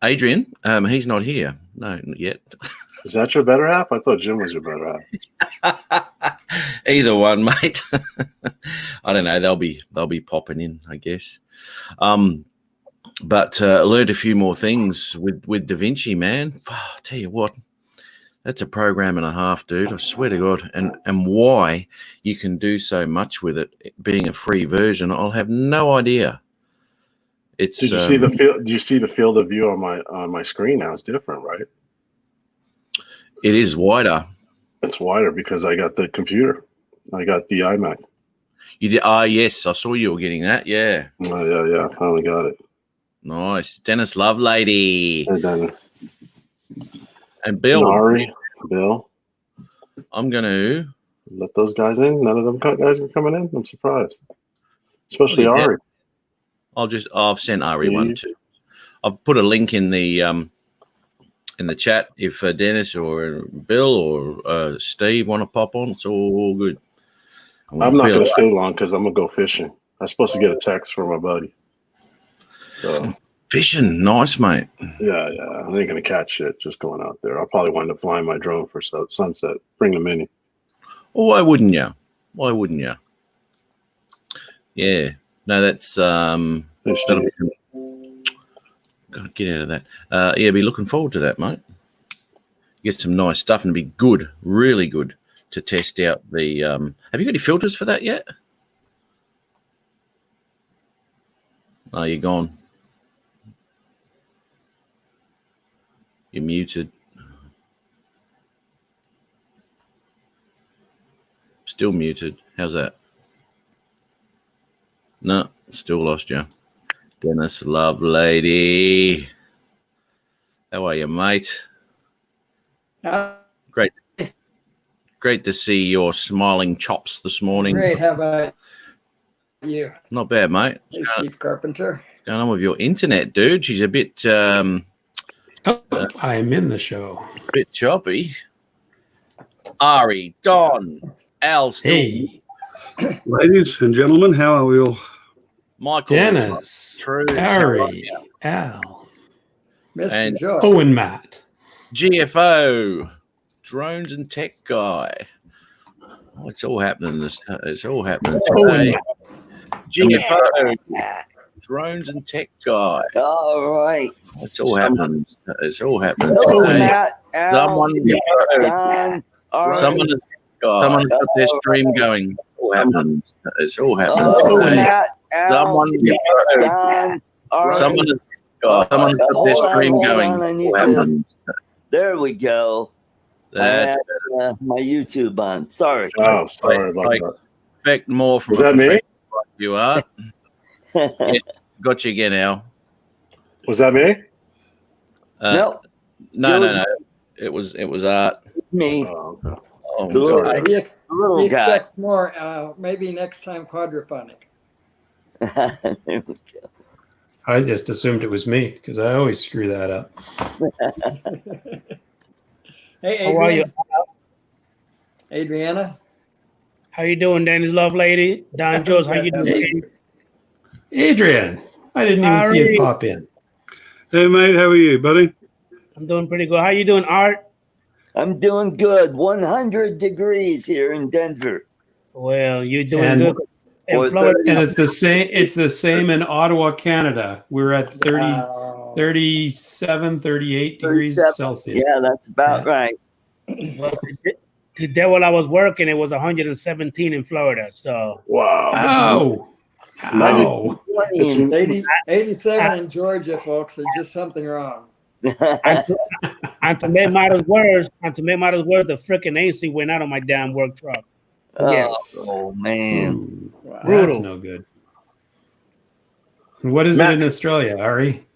Adrian, he's not here. No, not yet. Is that your better half? I thought Jim was your better half. Either one, mate. I don't know. They'll be popping in, I guess. But I learned a few more things with Da Vinci, man. I'll tell you what, that's a program and a half, dude. I swear to God. And why you can do so much with it, being a free version, I'll have no idea. It's. Did you see the field? Do you see the field of view on my screen now? It's different, right? It is wider. It's wider because I got the computer. I got the iMac. You did? Ah, yes, I saw you were getting that. Yeah. Oh, yeah. I finally got it. Nice, Dennis Lovelady. Hey, Dennis. And Bill. Ari, Bill. I'm gonna let those guys in. None of them guys are coming in. I'm surprised, especially Ari. I've sent Ari one too. I've put a link in the chat if Dennis or Bill or Steve want to pop on. It's all good. I'm not going to stay long because I'm going to go fishing. I'm supposed to get a text from my buddy. So. Fishing, nice, mate. Yeah. I ain't going to catch shit just going out there. I'll probably wind up flying my drone for sunset. Bring the mini. Oh, why wouldn't you? Yeah. No, that's God, get out of that. Yeah, be looking forward to that, mate. Get some nice stuff and be good, really good to test out the. Have you got any filters for that yet? Oh, you're gone. You're muted. Still muted. How's that? No, still lost you. Dennis Lovelady. How are you, mate? Great to see your smiling chops this morning. Great. How about you? Not bad, mate. Hey, Steve Carpenter. What's going on with your internet, dude? She's a bit... I'm in the show. A bit choppy. Ari, Don, Al, hey. Ladies and gentlemen, how are we all? Michael, Dennis, Ari, Al, and Owen, Matt, GFO, drones and tech guy. Oh, it's all happening. It's all happening today. GFO, drones and tech guy. All right. It's all happening. It's all happening Hello, today. Matt, Al, Someone has got their stream going. It's all happening oh, today. Matt, Al, Someone has got their stream going. There we go. That's I had, my YouTube on. Sorry. Oh, sorry about that. Expect more from. Is that me? You are. Yes, got you again, Al. Was that me? No. No. It was Art. Me. Oh, okay. Oh, Cool. He expects more. Maybe next time quadraphonic. There we go. I just assumed it was me because I always screw that up. Hey, How are you? Adriana. How you doing, Dennis Lovelady? Don Jones, how you doing? Adrian, I didn't even see it pop in. Hey, mate, how are you, buddy? I'm doing pretty good. How you doing, Art? I'm doing good. 100 degrees here in Denver. Well, you're doing good. Or Florida, And it's the same. It's the same in Ottawa, Canada. We're at 37, 38 degrees Celsius. Yeah, that's about right. well, today while I was working, it was 117 in Florida. So Wow. Oh. It's 87 in Georgia, folks. There's just something wrong. and to make matters worse, the freaking AC went out on my damn work truck. Oh man. Wow. Brutal. That's no good. What is it in Australia, Ari?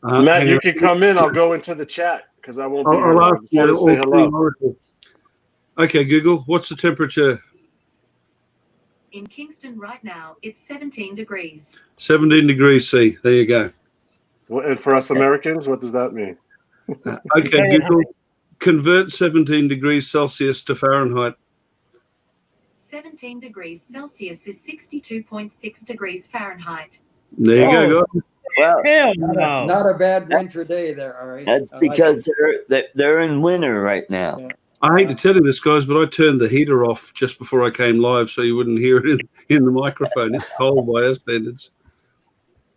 Matt, you can come in. I'll go into the chat because I won't be here. I just want to say hello. Okay, Google, what's the temperature? In Kingston right now, it's 17 degrees. 17 degrees C. There you go. And for us Americans, what does that mean? Okay, Google, convert 17 degrees Celsius to Fahrenheit. 17 degrees Celsius is 62.6 degrees Fahrenheit. There you go, guys. Well, Hell no. Not a bad winter day there, all right? that's because they're in winter right now. Yeah. I hate to tell you this, guys, but I turned the heater off just before I came live so you wouldn't hear it in the microphone. It's cold by our standards.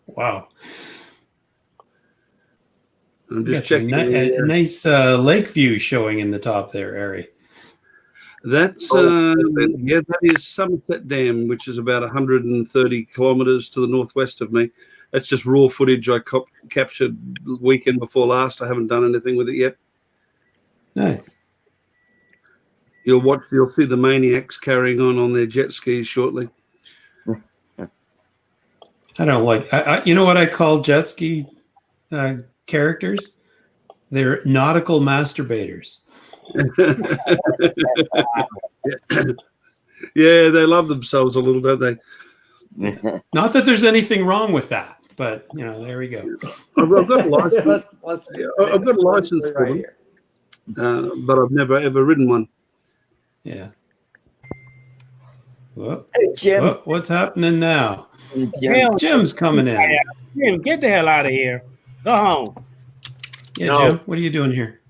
Wow. I'm You just got some checking. nice lake view showing in the top there, Ari. That's that is Somerset Dam, which is about 130 kilometres to the northwest of me. That's just raw footage I captured the weekend before last. I haven't done anything with it yet. Nice. You'll see the maniacs carrying on their jet skis shortly. I don't like. You know what I call jet ski characters? They're nautical masturbators. Yeah, they love themselves a little, don't they? Not that there's anything wrong with that, but there we go. I've got a license. I've got a license for right them, here. but I've never ever ridden one. Yeah. Whoa. Hey, Jim. Whoa, what's happening now? Hell, Jim's coming in. Jim, get the hell out of here. Go home. Yeah, No. Jim, what are you doing here?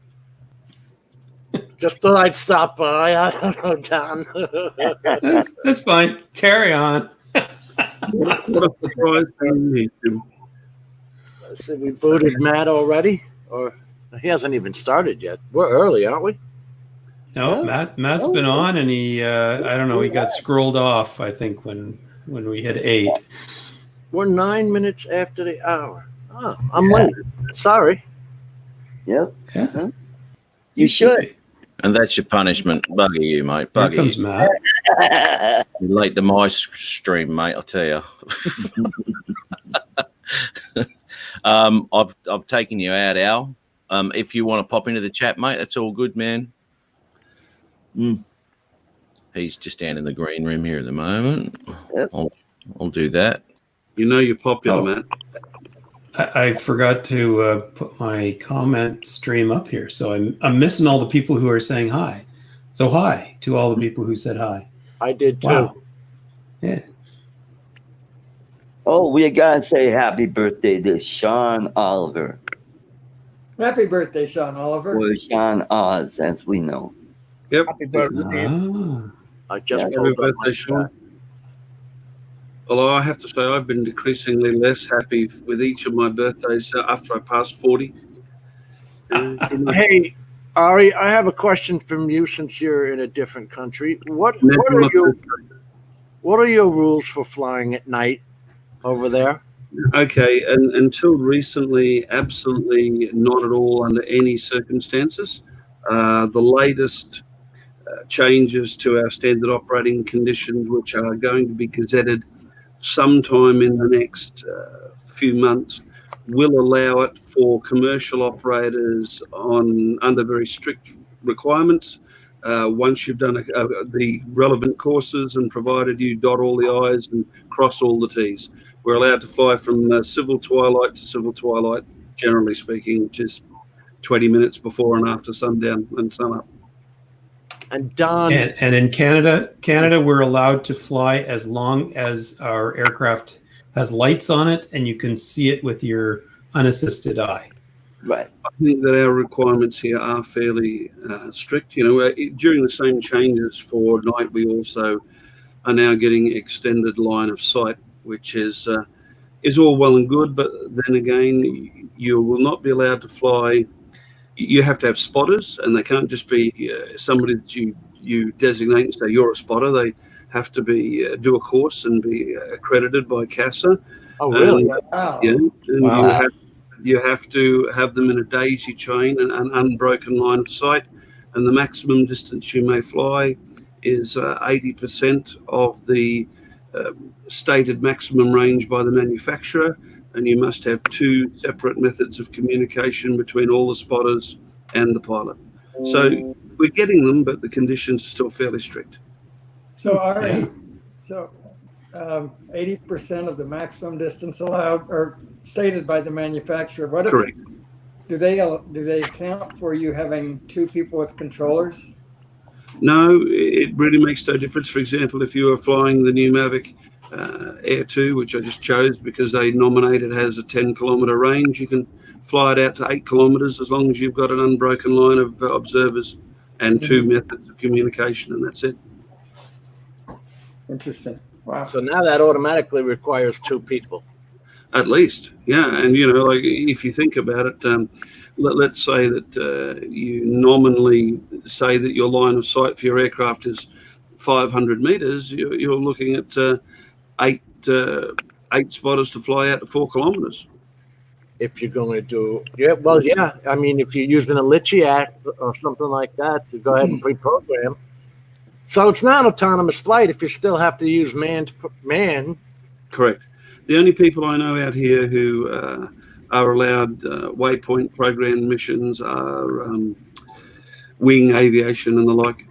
Just thought I'd stop by. I don't know, Don. That's fine. Carry on. What a surprise for me, Jim. So we booted Matt already? Or he hasn't even started yet. We're early, aren't we? No, Matt's been on, and he I don't know, he got scrolled off, I think, when we hit 8. We're 9 minutes after the hour. Oh, I'm late. Sorry. Yep. Yeah. You should. And that's your punishment. Bugger you, mate. Here Bugger comes you. Matt. You're late to my stream, mate, I'll tell you. I've taken you out, Al. If you want to pop into the chat, mate, that's all good, man. He's just down in the green room here at the moment. Yep. I'll do that. You know you're popular, Oh. Matt. I forgot to put my comment stream up here, so I'm missing all the people who are saying hi. So hi to all the people who said hi. I did too. Wow. Yeah. Oh, we gotta say happy birthday to Sean Oliver, Happy birthday, Sean Oliver. or Sean Oz, as we know. Yep. Happy birthday. Ah. I just Yeah, pulled Happy up my birthday, Sean. chat. Although I have to say I've been decreasingly less happy with each of my birthdays after I passed 40. Hey, Ari, I have a question from you since you're in a different country. What are your rules for flying at night over there? Okay, and until recently, absolutely not at all under any circumstances. The latest changes to our standard operating conditions, which are going to be gazetted sometime in the next few months, will allow it for commercial operators under very strict requirements. Once you've done the relevant courses and provided you dot all the I's and cross all the T's. We're allowed to fly from civil twilight to civil twilight, generally speaking, which is 20 minutes before and after sundown and sunup. And Don, And in Canada, we're allowed to fly as long as our aircraft has lights on it and you can see it with your unassisted eye. Right. I think that our requirements here are fairly strict. During the same changes for night, we also are now getting extended line of sight, which is all well and good. But then again, you will not be allowed to fly. You have to have spotters, and they can't just be somebody that you designate and say you're a spotter. They have to be do a course and be accredited by CASA. oh really? Wow. Yeah, and Wow. you have to have them in a daisy chain and an unbroken line of sight, and the maximum distance you may fly is 80% of the stated maximum range by the manufacturer, and you must have 2 separate methods of communication between all the spotters and the pilot. So we're getting them, but the conditions are still fairly strict. So Ari, Yeah. so 80% of the maximum distance allowed or stated by the manufacturer. What if Correct. do they account for you having 2 people with controllers? No, it really makes no difference. For example, if you are flying the new Mavic Air 2, which I just chose because they nominated has a 10-kilometre range. You can fly it out to 8 kilometres as long as you've got an unbroken line of observers and 2 methods of communication, and that's it. Interesting. Wow. So now that automatically requires 2 people. At least, yeah. And, like if you think about it, let's say that you nominally say that your line of sight for your aircraft is 500 metres, you're looking at 8 spotters to fly out to 4 kilometres. If you're going to do, yeah. I mean, if you're using a Litchi app or something like that, to go ahead and pre-program. So it's not autonomous flight if you still have to use man. Correct. The only people I know out here who are allowed waypoint program missions are wing aviation and the like.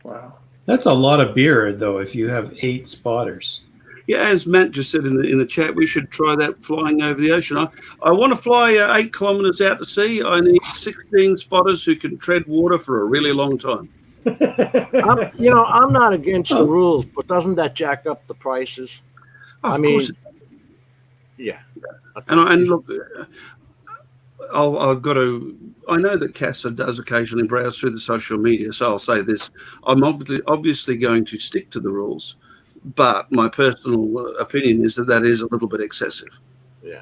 Wow. That's a lot of beer, though, if you have 8 spotters. Yeah, as Matt just said in the chat, we should try that flying over the ocean. I want to fly 8 kilometres out to sea. I need 16 spotters who can tread water for a really long time. I'm not against the rules, but doesn't that jack up the prices? Of course. Yeah. Okay. And look, I've got to. I know that CASA does occasionally browse through the social media, so I'll say this: I'm obviously going to stick to the rules, but my personal opinion is that is a little bit excessive. Yeah,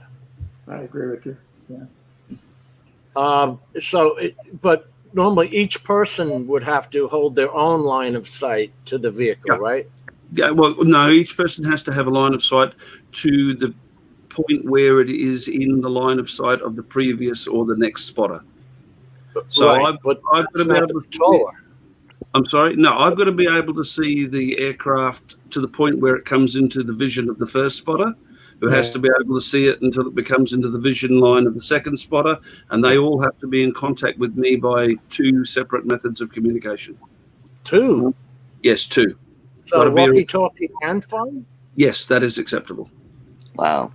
I agree with you. Yeah. But normally each person would have to hold their own line of sight to the vehicle, right? Yeah. Well, no. Each person has to have a line of sight to the point where it is in the line of sight of the previous or the next spotter. So right, I've got to be able to see. I'm sorry. No, I've got to be able to see the aircraft to the point where it comes into the vision of the first spotter, who has to be able to see it until it becomes into the vision line of the second spotter, and they all have to be in contact with me by 2 separate methods of communication. 2? Yes, 2. So walkie-talkie and phone? Yes, that is acceptable. Wow.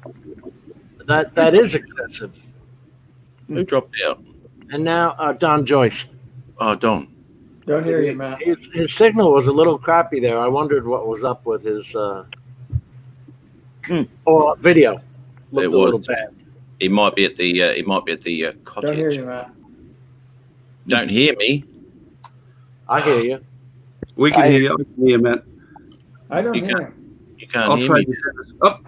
That is excessive. Who dropped out? And now Don Joyce. Oh, Don. Don't hear you, Matt. His signal was a little crappy there. I wondered what was up with his or video. Looked a little bad. He might be at the cottage. Don't hear you, Matt. Don't hear me. I hear you. We can hear you. I can hear Matt. I don't hear him. You can't I'll hear try me. to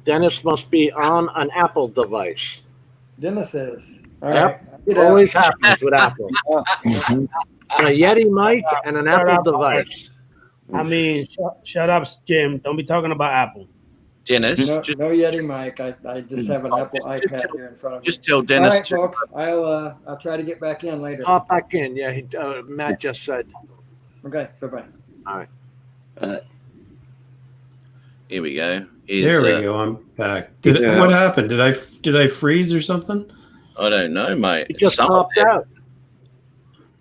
Dennis must be on an Apple device. Dennis is. All Yep. right. Get Always out. happens with Apple. A Yeti mic and an Apple device. I mean, shut up, Jim. Don't be talking about Apple. Dennis, No Yeti mic. I just have an Apple iPad here in front of me. just tell Dennis All right, to. folks. I'll try to get back in later. Pop back in. Yeah, Matt just said. Okay. Bye-bye. All right. Here we go. There we go. I'm back. What happened? Did I freeze or something? I don't know, mate. It just popped out.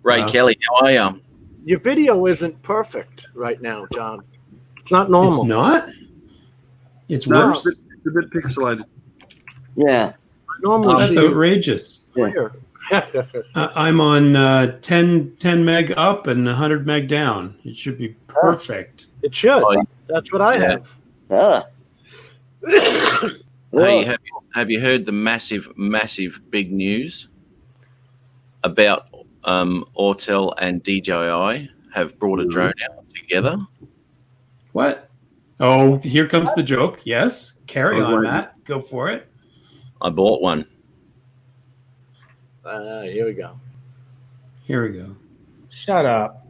Ray Kelly, how are you? Your video isn't perfect right now, John. It's not normal. It's not? It's No, worse? it's a bit pixelated. Yeah. Normally, That's outrageous. clear. I'm on 10 meg up and 100 meg down. It should be perfect. It should. That's what I have. Yeah. Hey, have you heard the massive big news about Autel and DJI have brought a drone out together? What? Oh, here comes the joke. Yes. Carry on, Matt. Go for it. I bought one. Here we go. Here we go. Shut up.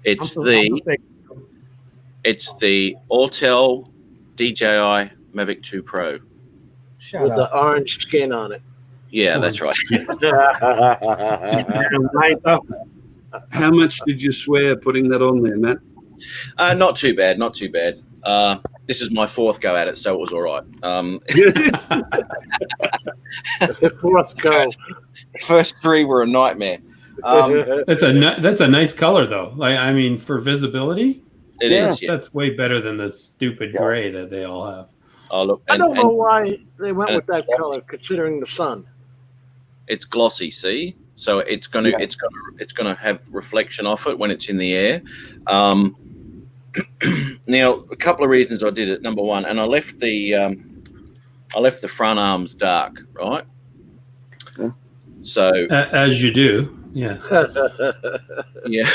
It's the Autel DJI Mavic 2 Pro. Shut With up. the orange skin on it. Yeah, that's right. How much did you swear putting that on there, Matt? Not too bad. Not too bad. This is my 4th go at it, so it was all right. The 4th go. The first 3 were a nightmare. That's a nice color, though. I mean, for visibility, It is. Yeah. that's way better than the stupid gray that they all have. Oh, look. I don't know why they went with that color, considering the sun. It's glossy. See, so it's gonna have reflection off it when it's in the air. Now, a couple of reasons I did it. Number one, and I left the front arms dark, right? So As you do, yes. yeah,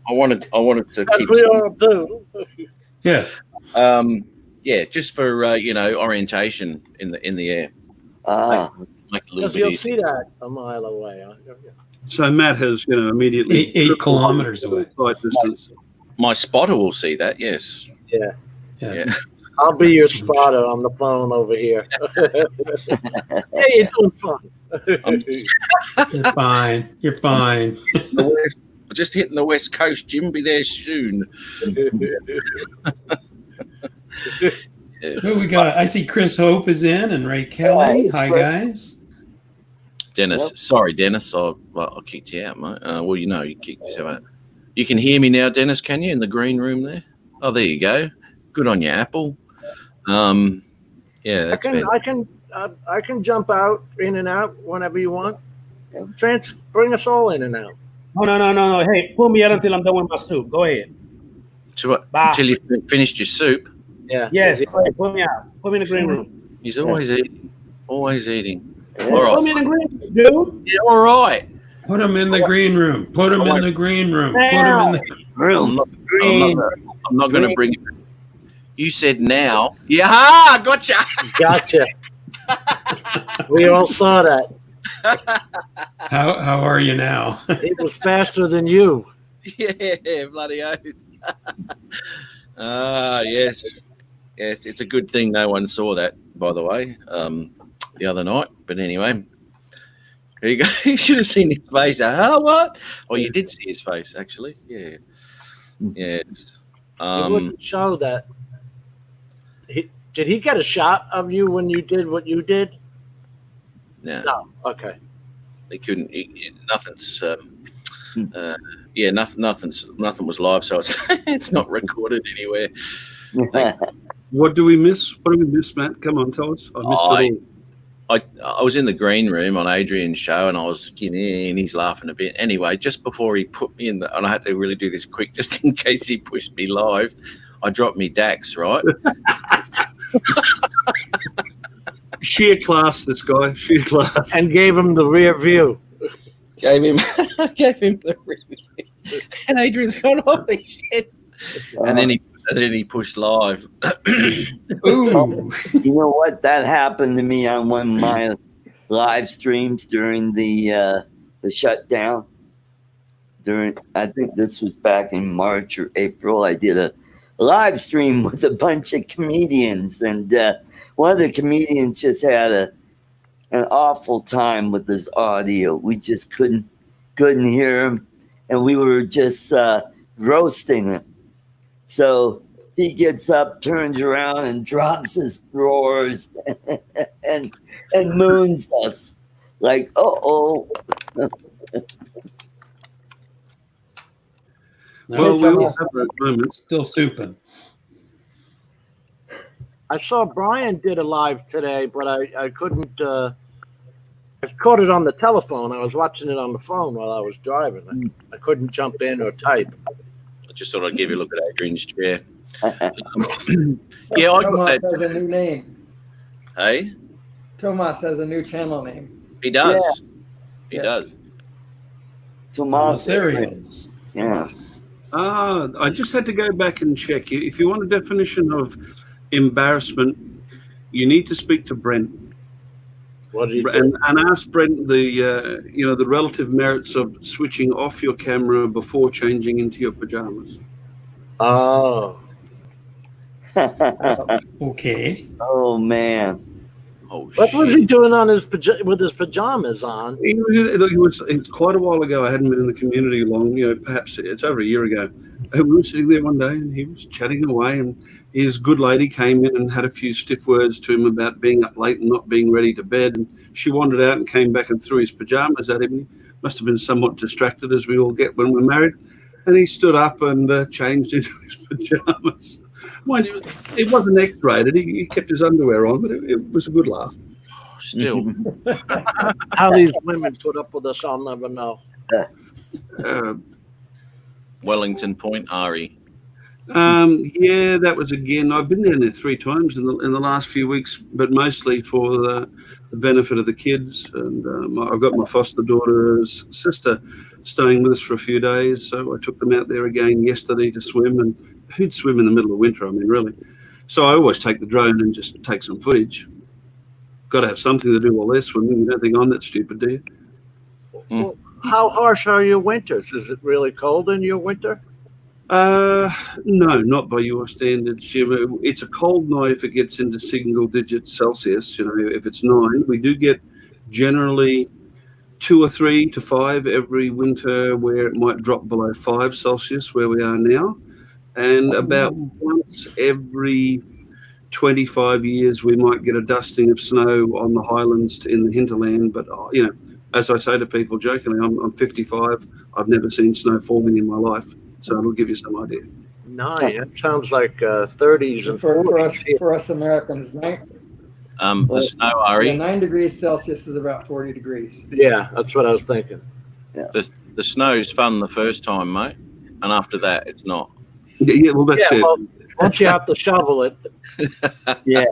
I wanted to As keep. we all do. Yeah. Yeah, just for orientation in the air. Ah, Make a little Because bit you'll easier. see that a mile away. So Matt has, immediately 8 kilometers away. sight distance. My spotter will see that. Yes. Yeah. Yeah. I'll be your spotter on the phone over here. Hey, you're doing fine. You're fine. You're fine. Just hitting the West Coast, Jim. Be there soon. Yeah. Who we got? I see Chris Hope is in and Ray Kelly. Hi, guys. Dennis, Yep. sorry, Dennis. I kicked you out, mate. Well, you kicked yourself out. You can hear me now, Dennis, can you, in the green room there? Oh, there you go. Good on you, Apple. Yeah, that's better. I can jump out, in and out whenever you want. Bring us all in and out. No. Hey, pull me out until I'm done with my soup. Go ahead. Until you finished your soup. Yeah. Yes, go ahead. Pull me out. Put me in the green room. He's always eating. Always eating. yeah. All Put me right. in the green room, dude. Yeah, all right. Put him in the green room. Put him in the green room. Put him in the. I'm Green. not going to bring it. You said now. Yeah, gotcha. Gotcha. We all saw that. How are you now? It was faster than you. Yeah, bloody oath. Yes. Yes, it's a good thing no one saw that, by the way, the other night. But anyway, here you go. You should have seen his face. What? Oh, you did see his face, actually. Yeah. Yes. It wouldn't show that. Did he get a shot of you when you did what you did? No, No. Okay. they couldn't. Nothing's. Nothing was live, so it's not recorded anywhere. What do we miss? What do we miss, Matt? Come on, tell us. I missed it all. I was in the green room on Adrian's show, and I was and he's laughing a bit. Anyway, just before he put me in, and I had to really do this quick, just in case he pushed me live. I dropped me Dax, right? Sheer class, this guy. Sheer class. And gave him the rear view. Gave him the review. And Adrian's gone, holy shit. And then he pushed live. Ooh. You know what? That happened to me on one of my live streams during the shutdown. I think this was back in March or April. I did a live stream with a bunch of comedians, and one of the comedians just had an awful time with his audio. We just couldn't hear him, and we were just roasting him. So he gets up, turns around, and drops his drawers and moons us like, uh-oh. Well, we all have those moments. Still souping. I saw Brian did a live today, but I couldn't. I caught it on the telephone. I was watching it on the phone while I was driving. I couldn't jump in or type. I just thought I'd give you a look at Adrian's chair. Yeah, I got Tomas that. has a new name. Hey, Tomas has a new channel name. he does. He Yes. does. Tomas. Cereals. Yeah. I just had to go back and check. If you want a definition of embarrassment, you need to speak to Brent What did he do? and ask Brent the relative merits of switching off your camera before changing into your pajamas. Oh. Okay. Oh man. Oh, What was shit. he doing on with his pajamas on? It's quite a while ago. I hadn't been in the community long. Perhaps it's over a year ago. And we were sitting there one day, and he was chatting away, and his good lady came in and had a few stiff words to him about being up late and not being ready to bed. And she wandered out and came back and threw his pajamas at him. He must have been somewhat distracted, as we all get when we're married. And he stood up and changed into his pajamas. Mind you, it wasn't X-rated. He kept his underwear on, but it was a good laugh. Still, How these women put up with us, I'll never know. Uh, Wellington Point, Ari. Yeah, that was again. I've been down there 3 times in the last few weeks, but mostly for the benefit of the kids. And I've got my foster daughter's sister staying with us for a few days, so I took them out there again yesterday to swim. And who'd swim in the middle of winter? I mean, really. So I always take the drone and just take some footage. Got to have something to do while they're swimming. You don't think I'm that stupid, do you? Well, how harsh are your winters? Is it really cold in your winter? No, not by your standards, Jim. It's a cold night if it gets into single digits Celsius. You know, if it's 9, we do get generally 2 or 3 to 5 every winter where it might drop below 5 Celsius where we are now, and about once every 25 years we might get a dusting of snow on the highlands in the hinterland. But you know, as I say to people jokingly, I'm 55. I've never seen snow falling in my life. So it'll give you some idea. 9. That sounds like 30s and 40s. For us Americans, the snow, Ari. 9 degrees Celsius is about 40 degrees. Yeah, that's what I was thinking. Yeah. The snow's fun the first time, mate, and after that, it's not. Yeah, well, that's it. Well, once you have to shovel it. Yeah.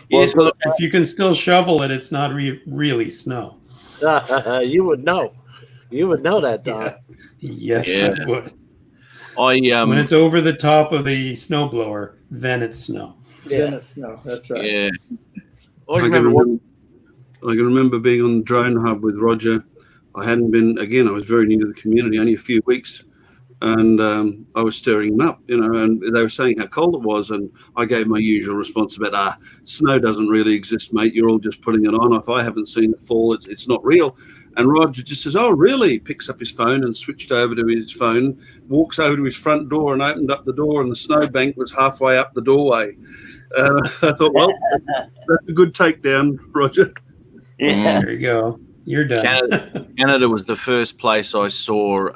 Yes, Well, if you can still shovel it, it's not really snow. You would know. You would know that, Don. Yeah. Yes, Yeah. I would. When it's over the top of the snowblower, then it's snow. Then it's snow. That's right. Yeah. I can remember being on the drone hub with Roger. I hadn't been, again, I was very new to the community, only a few weeks. And I was stirring them up, you know, and they were saying how cold it was. And I gave my usual response about, snow doesn't really exist, mate. You're all just putting it on. If I haven't seen it fall, it's not real. And Roger just says, oh, really? Picks up his phone and switched over to his phone, walks over to his front door and opened up the door, and the snowbank was halfway up the doorway. I thought, well, that's a good takedown, Roger. Yeah. There you go. You're done. Canada was the first place I saw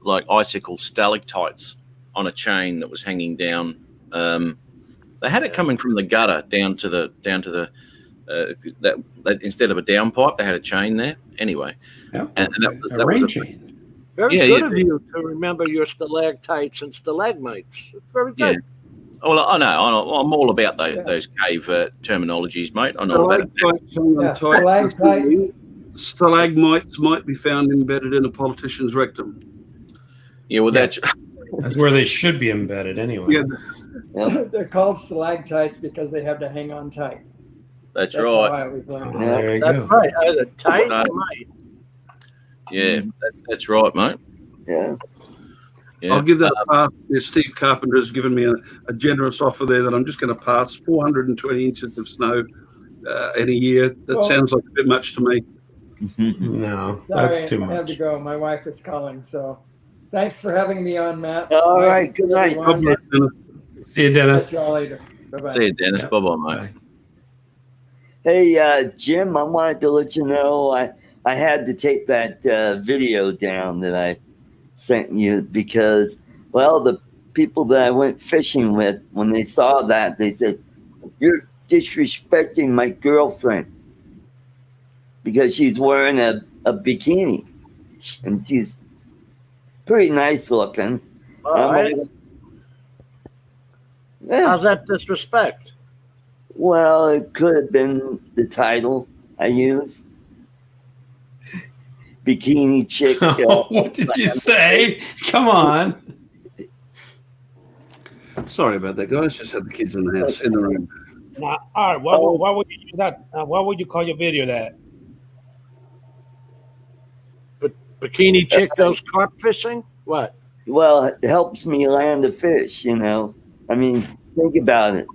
like icicle stalactites on a chain that was hanging down. They had it coming from the gutter down to the that instead of a downpipe, they had a chain there. Anyway, Yeah, and a rain chain. Very good of you to remember your stalactites and stalagmites. It's very good. Yeah. Well, I know. I'm all about those cave terminologies, mate. I know about it. Stalactites. Stalagmites might be found embedded in a politician's rectum. Yeah, well, that's where they should be embedded anyway. Yeah. They're called stalactites because they have to hang on tight. That's That's right. how I was learning. There you That's go. right. A tight mite. Yeah, that's right, mate. Yeah. Yeah. I'll give that a pass. Steve Carpenter has given me a generous offer there that I'm just going to pass 420 inches of snow in a year. That sounds like a bit much to me. No, that's Sorry, too I have to much. go. My wife is calling. So thanks for having me on, Matt. All Nice right. to see Good night. everyone. See you, Dennis. Catch y'all later. Bye-bye. See you, Dennis. Yeah. Bye-bye, mate. Hey, Jim, I wanted to let you know I had to take that video down that I sent you because, well, the people that I went fishing with, when they saw that, they said, you're disrespecting my girlfriend because she's wearing a bikini and she's pretty nice looking. All right. Yeah. How's that disrespect? Well, it could have been the title I used. Bikini chick. What did you say? Come on. Sorry about that, guys. Just had the kids in the house, in the room. Now, all right, why would you use that? Why would you call your video that? But bikini chick goes carp fishing? What? Well, it helps me land a fish, you know. I mean, think about it.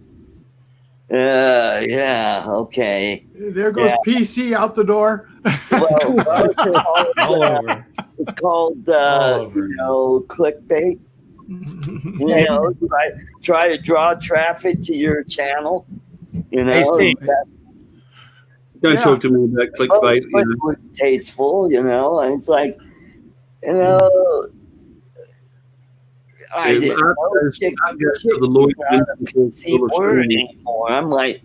Yeah, okay. There goes PC out the door. All over. It's called, All over. you know, clickbait. You know, try to draw traffic to your channel. You know, Hey, Steve. Don't talk to me about clickbait. but it was tasteful, you know, and it's like, you know, I Yeah, didn't but know that goes to the Lloyd PC word anymore. I'm like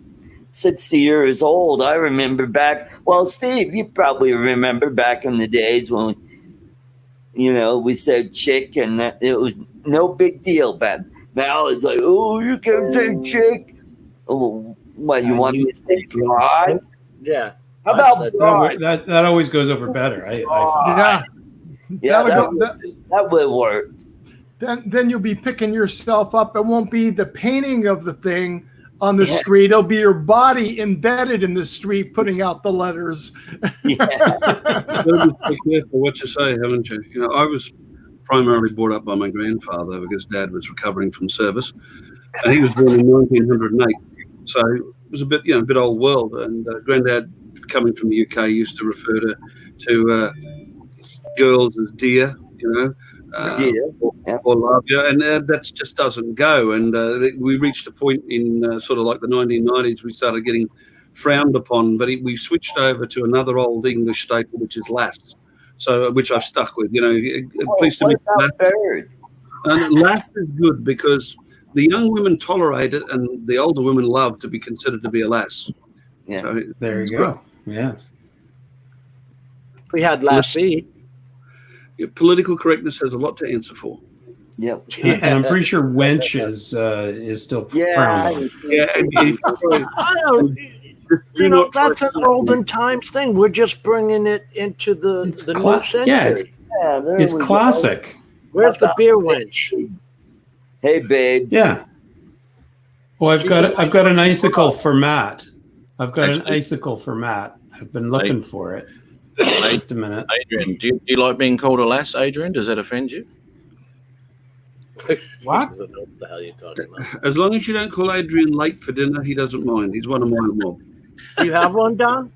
60 years old. I remember back. Well, Steve, you probably remember back in the days when, you know, we said chick and that it was no big deal. But now it's like, oh, you can't say chick. Oh, what, you want me to say broad? Yeah. How about broad? That always goes over better. I Yeah. Yeah, That'll go- that will work. Then you'll be picking yourself up. It won't be the painting of the thing on the street. It'll be your body embedded in the street, putting out the letters. You've got to be careful what you say, haven't you? You know, I was primarily brought up by my grandfather because Dad was recovering from service, and he was born in 1908, so it was a bit, a bit old world. And Granddad, coming from the UK, used to refer to girls as dear, or love, and that just doesn't go. And we reached a point in sort of like the 1990s, we started getting frowned upon, but we switched over to another old English staple, which is lass. So, which I've stuck with, pleased to be lass. And lass is good because the young women tolerate it, and the older women love to be considered to be a lass. Yeah, so there you go. Yes, we had lassie. Political correctness has a lot to answer for. Yep. And I'm pretty sure wench is still frowned on. That's an olden times thing. We're just bringing it into the new century. Yeah, it's classic. Where's the beer wench? Hey, babe. Yeah. Well, I've got an icicle for Matt. I've got an icicle for Matt. I've been looking for it. Just a minute. Adrian, do you like being called a lass, Adrian? Does that offend you? What? What the hell are you talking about? As long as you don't call Adrian late for dinner, he doesn't mind. He's one of my mob. Do you have one, Don?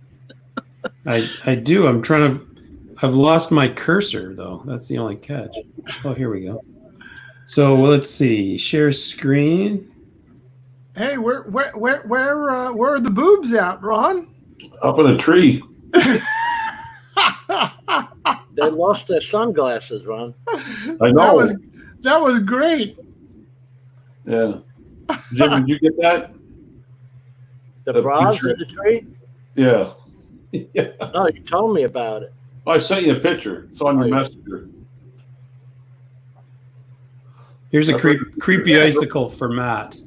I do. I've lost my cursor though. That's the only catch. Oh, here we go. So let's see. Share screen. Hey, where are the boobs at, Ron? Up in a tree. They lost their sunglasses, Ron. I know. That was great. Yeah. Jim, did you get that? The bras in the tree? Yeah. Yeah. No, you told me about it. I sent you a picture. It's on your messenger. Here's a creepy icicle for Matt.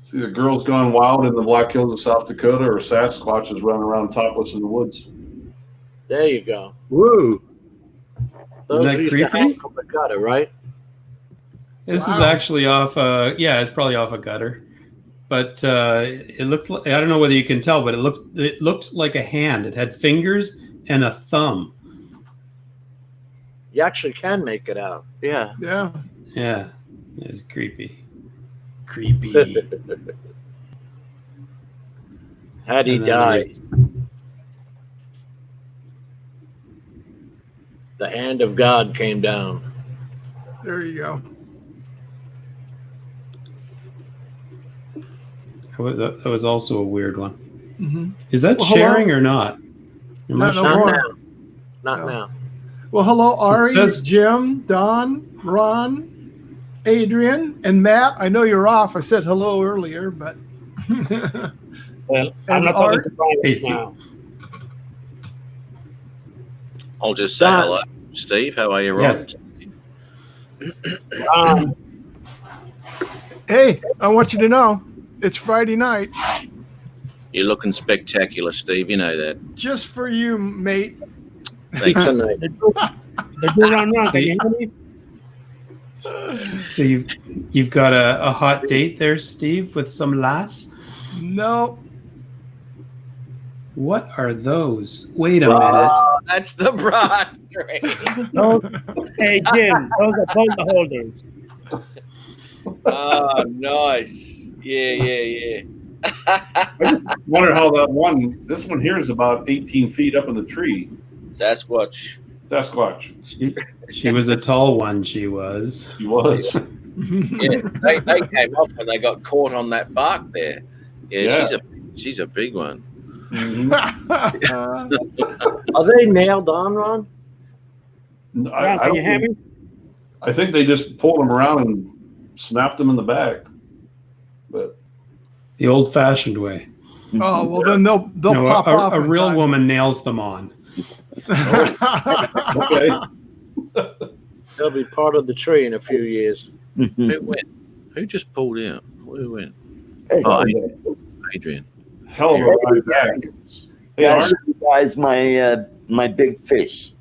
See, the girl's gone wild in the Black Hills of South Dakota, or Sasquatch is running around topless in the woods. There you go. Woo. Those used to hang from the gutter, right? This is actually off. It's probably off a gutter, but it looked. I don't know whether you can tell, but it looked like a hand. It had fingers and a thumb. You actually can make it out. Yeah. Yeah. Yeah. It's creepy. Creepy. How'd he die? The hand of God came down. There you go. That was also a weird one. Mm-hmm. Is that sharing or not? Not now. Not now. Well, hello, Ari, says- Jim, Don, Ron, Adrian, and Matt. I know you're off. I said hello earlier, but well, I'm not talking to Brian now. I'll just say hello, Steve. How are you, Ron? Yes. Hey, I want you to know it's Friday night. You're looking spectacular, Steve. You know that. Just for you, mate. Thanks. So you've got a hot date there, Steve, with some lass? No. What are those? Wait a minute. That's the broad tree. Hey, Jim, those are bolt holders. Oh, nice. Yeah. I just wonder how this one here is about 18 feet up in the tree. Sasquatch. She was a tall one, she was. She was. Yeah, they came off when they got caught on that bark there. Yeah. She's a big one. Are they nailed on, Ron? Can you hear me? I think they just pulled them around and snapped them in the back. But the old-fashioned way. Oh well, then they'll pop off. A real woman nails them on. Okay. They'll be part of the tree in a few years. Who went? Who just pulled out? Who went? Oh, Adrian. Hell of a ride back. Hey, Guys, guys, my big fish.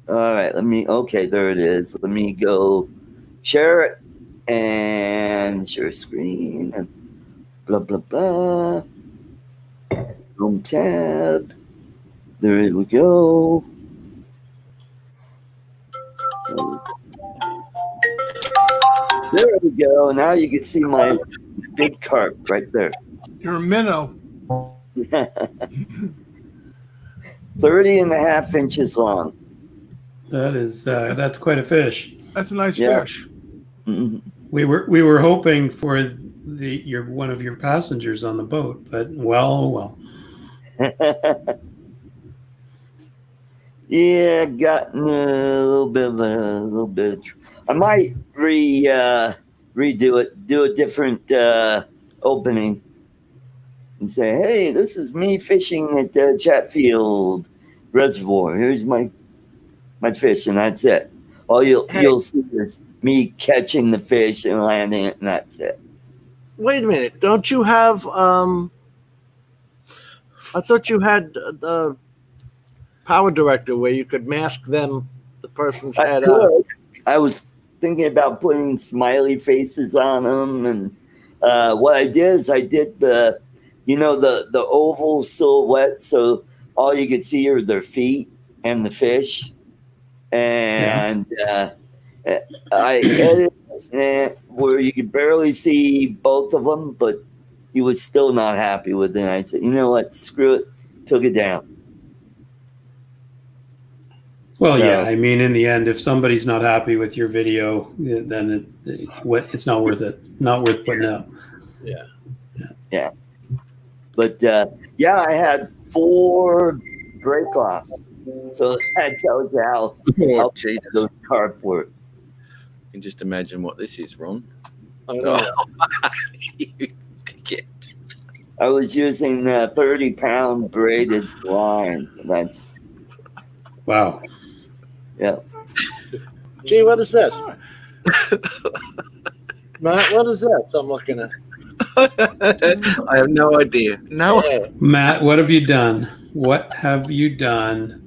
All right, okay, there it is. Let me go share it and share screen and blah, blah, blah. Home tab. There we go. There we go. Now you can see my big carp right there. You're a minnow. 30 and a half inches long. That is that's quite a fish. That's a nice fish. Mm-hmm. We were hoping for one of your passengers on the boat, but well. Yeah, gotten a little bit. I might redo it, do a different opening, and say, "Hey, this is me fishing at Chatfield Reservoir. Here's my fish," and that's it. All you'll see is me catching the fish and landing it, and that's it. Wait a minute! Don't you have? I thought you had the Power Director where you could mask them, the person's head up. I was thinking about putting smiley faces on them, and what I did is I did the oval silhouette, so all you could see are their feet and the fish, and I edited it where you could barely see both of them, but he was still not happy with it. I said, "You know what? Screw it." Took it down. Well, yeah. I mean, in the end, if somebody's not happy with your video, then it's not worth it. Not worth putting up. Yeah. But I had 4 break-offs, so that tells you how those carp work. You can just imagine what this is, Ron. You dickhead. I was using 30-pound braided lines. That's wow. Yeah. Gee, what is this? Matt, what is this I'm looking at? I have no idea. Matt, what have you done? What have you done?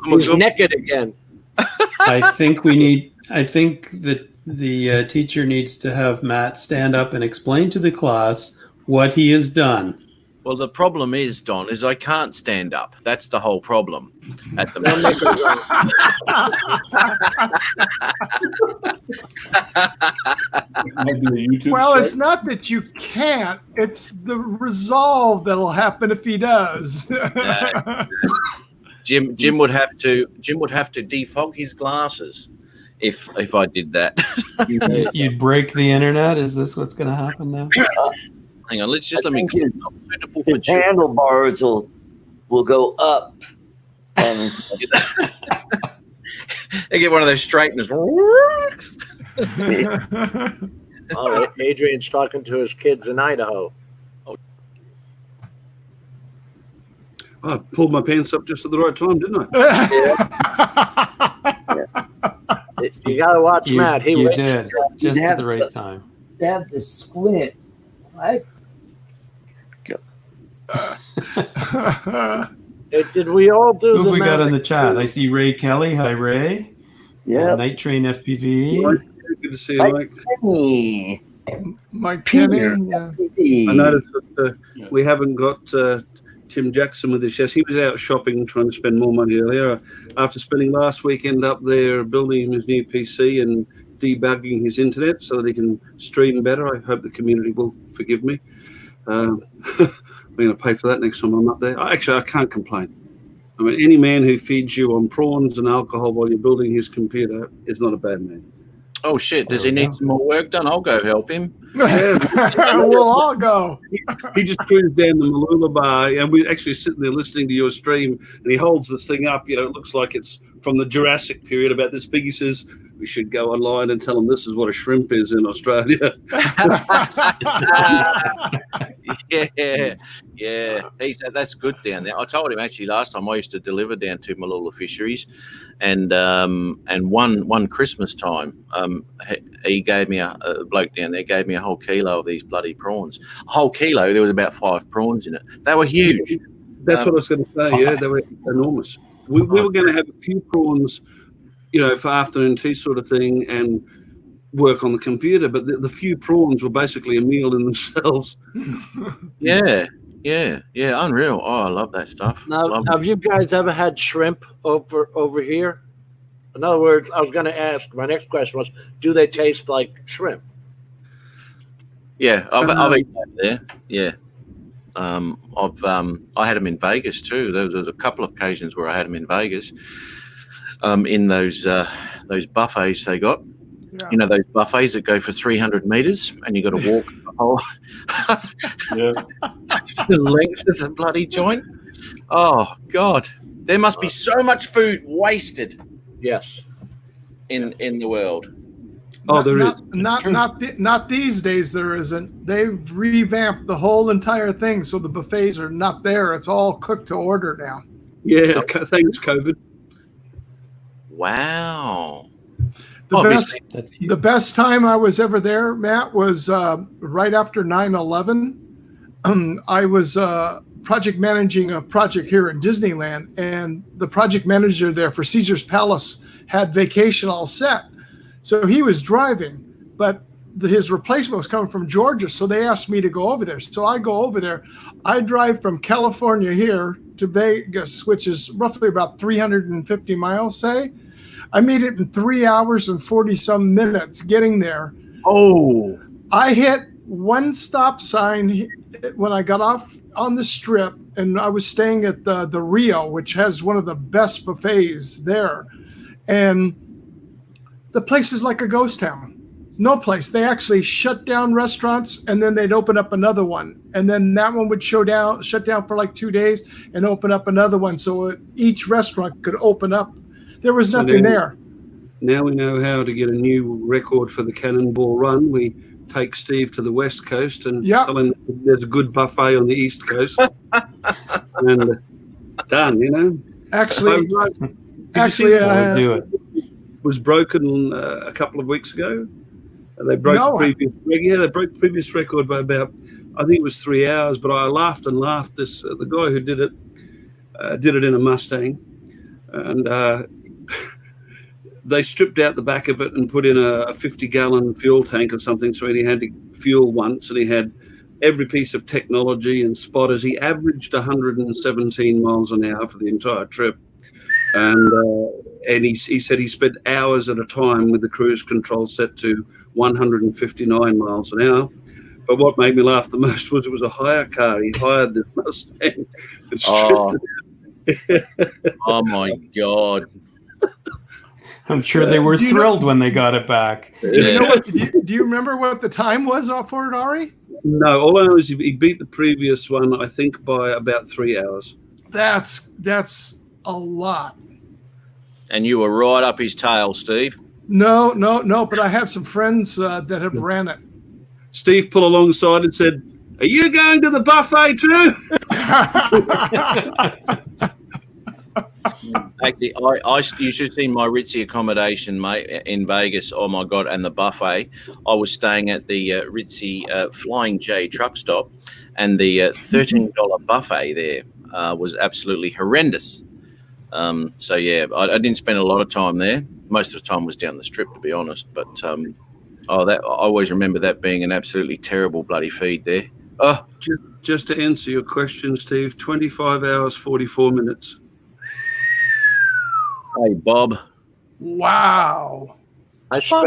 He's naked again. I think that the teacher needs to have Matt stand up and explain to the class what he has done. Well, the problem is, Don, is I can't stand up. That's the whole problem at the moment. Well, it's not that you can't. It's the resolve that'll happen if he does. Jim would have to defog his glasses if I did that. You'd break the internet? Is this what's going to happen now? Hang on, let me get his handlebars will go up. And they get one of those straighteners. Oh, Adrian's talking to his kids in Idaho. I pulled my pants up just at the right time, didn't I? You got to watch Matt. You did just at the right time. You have to squint. What? Did we all do Who have we got in the chat? I see Ray Kelly. Hi, Ray. Yeah. Night Train FPV. Good to see you, Mike. Mike Kenny. Yeah. I noticed that we haven't got Tim Jackson with us. Yes, he was out shopping, trying to spend more money earlier. After spending last weekend up there building his new PC and debugging his internet so that he can stream better. I hope the community will forgive me. I'm going to pay for that next time I'm up there. Actually, I can't complain. I mean, any man who feeds you on prawns and alcohol while you're building his computer is not a bad man. Oh, shit. Does he need some more work done? I'll go help him. We'll all go. He just cruised down the Malula Bar, and we're actually sitting there listening to your stream, and he holds this thing up. You know, it looks like it's from the Jurassic period, about this big. He says, we should go online and tell them this is what a shrimp is in Australia. Yeah. That's good down there. I told him actually last time I used to deliver down to Malula Fisheries, and one Christmas time, he gave me a bloke down there gave me a whole kilo of these bloody prawns. A whole kilo. There was about 5 prawns in it. They were huge. That's what I was going to say. Yeah, they were enormous. We were going to have a few prawns, for afternoon tea sort of thing, and work on the computer. But the few prawns were basically a meal in themselves. Yeah, unreal. Oh, I love that stuff. Now, have you guys ever had shrimp over here? In other words, I was going to ask. My next question was, do they taste like shrimp? Yeah, I've eaten that there. Yeah. I had them in Vegas too. There was a couple of occasions where I had them in Vegas, in those buffets they got. Yeah. Those buffets that go for 300 meters, and you got to walk the whole the length of the bloody joint. Oh God, there must be so much food wasted. Yes, in the world. Oh, there is. Not these days. There isn't. They've revamped the whole entire thing, so the buffets are not there. It's all cooked to order now. Yeah, thanks COVID. Wow. The best time I was ever there, Matt, was right after 9/11. I was project managing a project here in Disneyland, and the project manager there for Caesar's Palace had vacation all set. So he was driving, but his replacement was coming from Georgia, so they asked me to go over there. So I go over there. I drive from California here to Vegas, which is roughly about 350 miles, say. I made it in 3 hours and 40-some minutes getting there. Oh. I hit one stop sign when I got off on the Strip, and I was staying at the Rio, which has one of the best buffets there. And the place is like a ghost town. No place. They actually shut down restaurants, and then they'd open up another one. And then that one would shut down for like 2 days and open up another one. So each restaurant could open up. There was nothing there. Now we know how to get a new record for the Cannonball Run. We take Steve to the West Coast and tell him there's a good buffet on the East Coast. And done, Actually, do it. Was broken a couple of weeks ago. They broke the previous record by about, I think it was 3 hours. But I laughed and laughed. The guy who did it in a Mustang, and they stripped out the back of it and put in a 50-gallon fuel tank or something. So he had to fuel once, and he had every piece of technology and spotters. He averaged 117 miles an hour for the entire trip. And he said he spent hours at a time with the cruise control set to 159 miles an hour. But what made me laugh the most was it was a hire car. He hired this Mustang and stripped it out. Oh, my God. I'm sure they were thrilled when they got it back. Do you remember what the time was for it, Ari? No, all I know is he beat the previous one, I think, by about 3 hours. That's a lot. And you were right up his tail, Steve. No, but I have some friends that have ran it. Steve pulled alongside and said, "Are you going to the buffet too?" Actually, you should see my ritzy accommodation, mate, in Vegas. Oh my God! And the buffet. I was staying at the ritzy Flying J truck stop, and the $13 buffet there was absolutely horrendous. So yeah, I didn't spend a lot of time there. Most of the time was down the Strip, to be honest. But I always remember that being an absolutely terrible bloody feed there. Oh, just to answer your question, Steve, 25 hours 44 minutes. Hey, Bob. Wow. I had some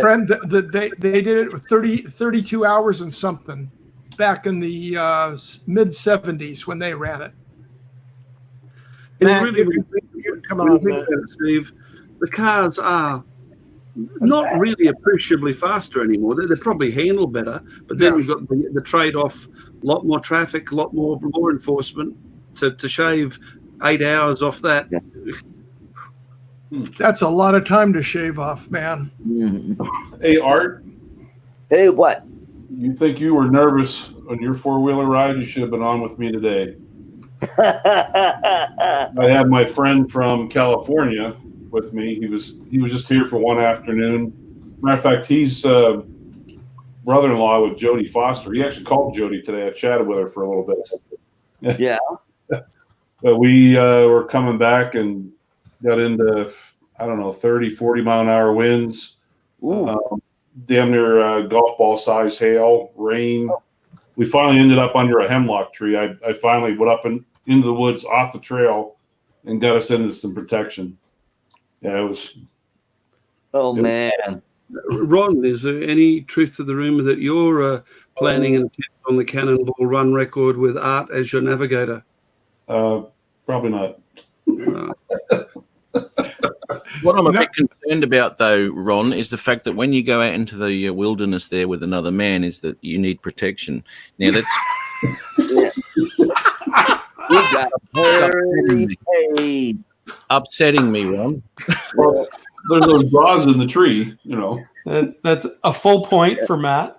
friend that they did it with 32 hours and something back in the mid 70s when they ran it. Matt, come on, Steve. The cars are not really appreciably faster anymore. They probably handle better, but then we've got the trade-off: a lot more traffic, a lot more law enforcement to shave 8 hours off that. That's a lot of time to shave off, man. Hey, Art. Hey, what? You think you were nervous on your four-wheeler ride? You should have been on with me today. I had my friend from California with me. He was just here for one afternoon. Matter of fact, he's brother-in-law with Jodie Foster. He actually called Jodie today. I chatted with her for a little bit. Yeah. But we were coming back and got into, I don't know, 30, 40 mile an hour winds. Damn near golf ball size hail, rain. We finally ended up under a hemlock tree. I finally went up into the woods off the trail and got us into some protection. Yeah, it was. Oh, man. Ron, is there any truth to the rumor that you're planning an attempt on the Cannonball Run record with Art as your navigator? Probably not. What I'm a bit concerned about, though, Ron, is the fact that when you go out into the wilderness there with another man, is that you need protection. Now, that's upsetting me, Ron. Well, there's those bras in the tree, you know. That's a full point for Matt.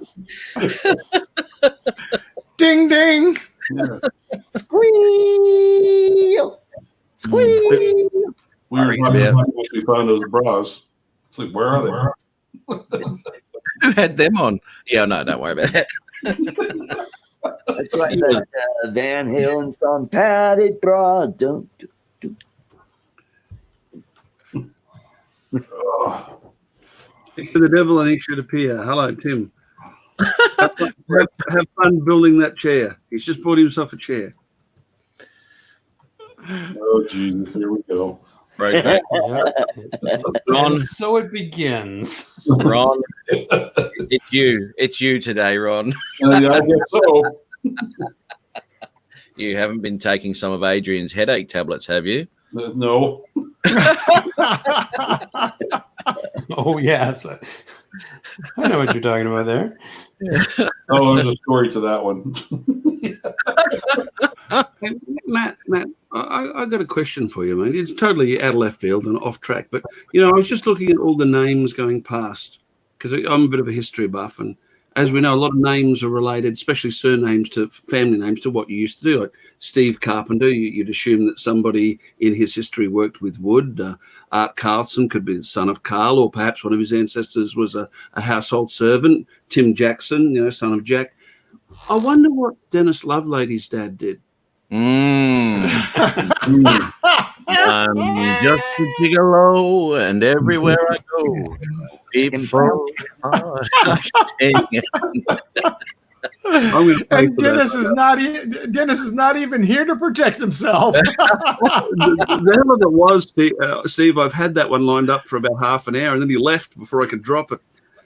Ding, ding. Yeah. Squeal. Squeal. We were talking about once we found those bras. It's like, where are they? Who had them on? Yeah, no, don't worry about that. It's like that Van Halen song, Padded Bra. Don't. Speak to the devil and he should appear. Hello, Tim. Have fun building that chair. He's just bought himself a chair. Oh, Jesus, here we go. Right. Ron, so it begins. Ron, it's you today, Ron. Yeah, I guess so. You haven't been taking some of Adrian's headache tablets, have you? No. Oh, yes. I know what you're talking about there. Oh, there's a story to that one. Hey, Matt, I got a question for you, mate. It's totally out of left field and off track, but I was just looking at all the names going past because I'm a bit of a history buff, and as we know, a lot of names are related, especially surnames to family names, to what you used to do. Like Steve Carpenter, you'd assume that somebody in his history worked with wood. Art Carlson could be the son of Carl, or perhaps one of his ancestors was a household servant. Tim Jackson, son of Jack. I wonder what Dennis Lovelady's dad did. I'm just a gigolo, and everywhere I go, people are singing. And Dennis is not even here to protect himself. The hell of it was, Steve. I've had that one lined up for about half an hour, and then he left before I could drop it.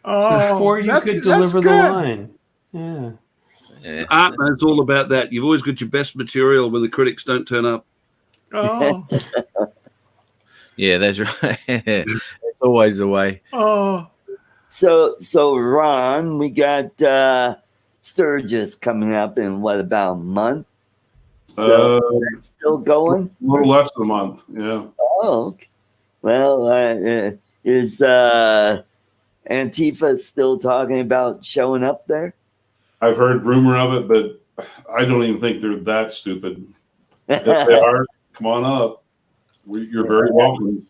Oh, before you could deliver the line. Yeah. Art, man, it's all about that. You've always got your best material when the critics don't turn up. Oh. Yeah, that's right. It's always the way. Oh. So Ron, we got Sturgis coming up in about a month? So that's still going? A little less than a month, yeah. Oh, okay. Well, is Antifa still talking about showing up there? I've heard rumor of it, but I don't even think they're that stupid. If they are, come on up. You're very welcome.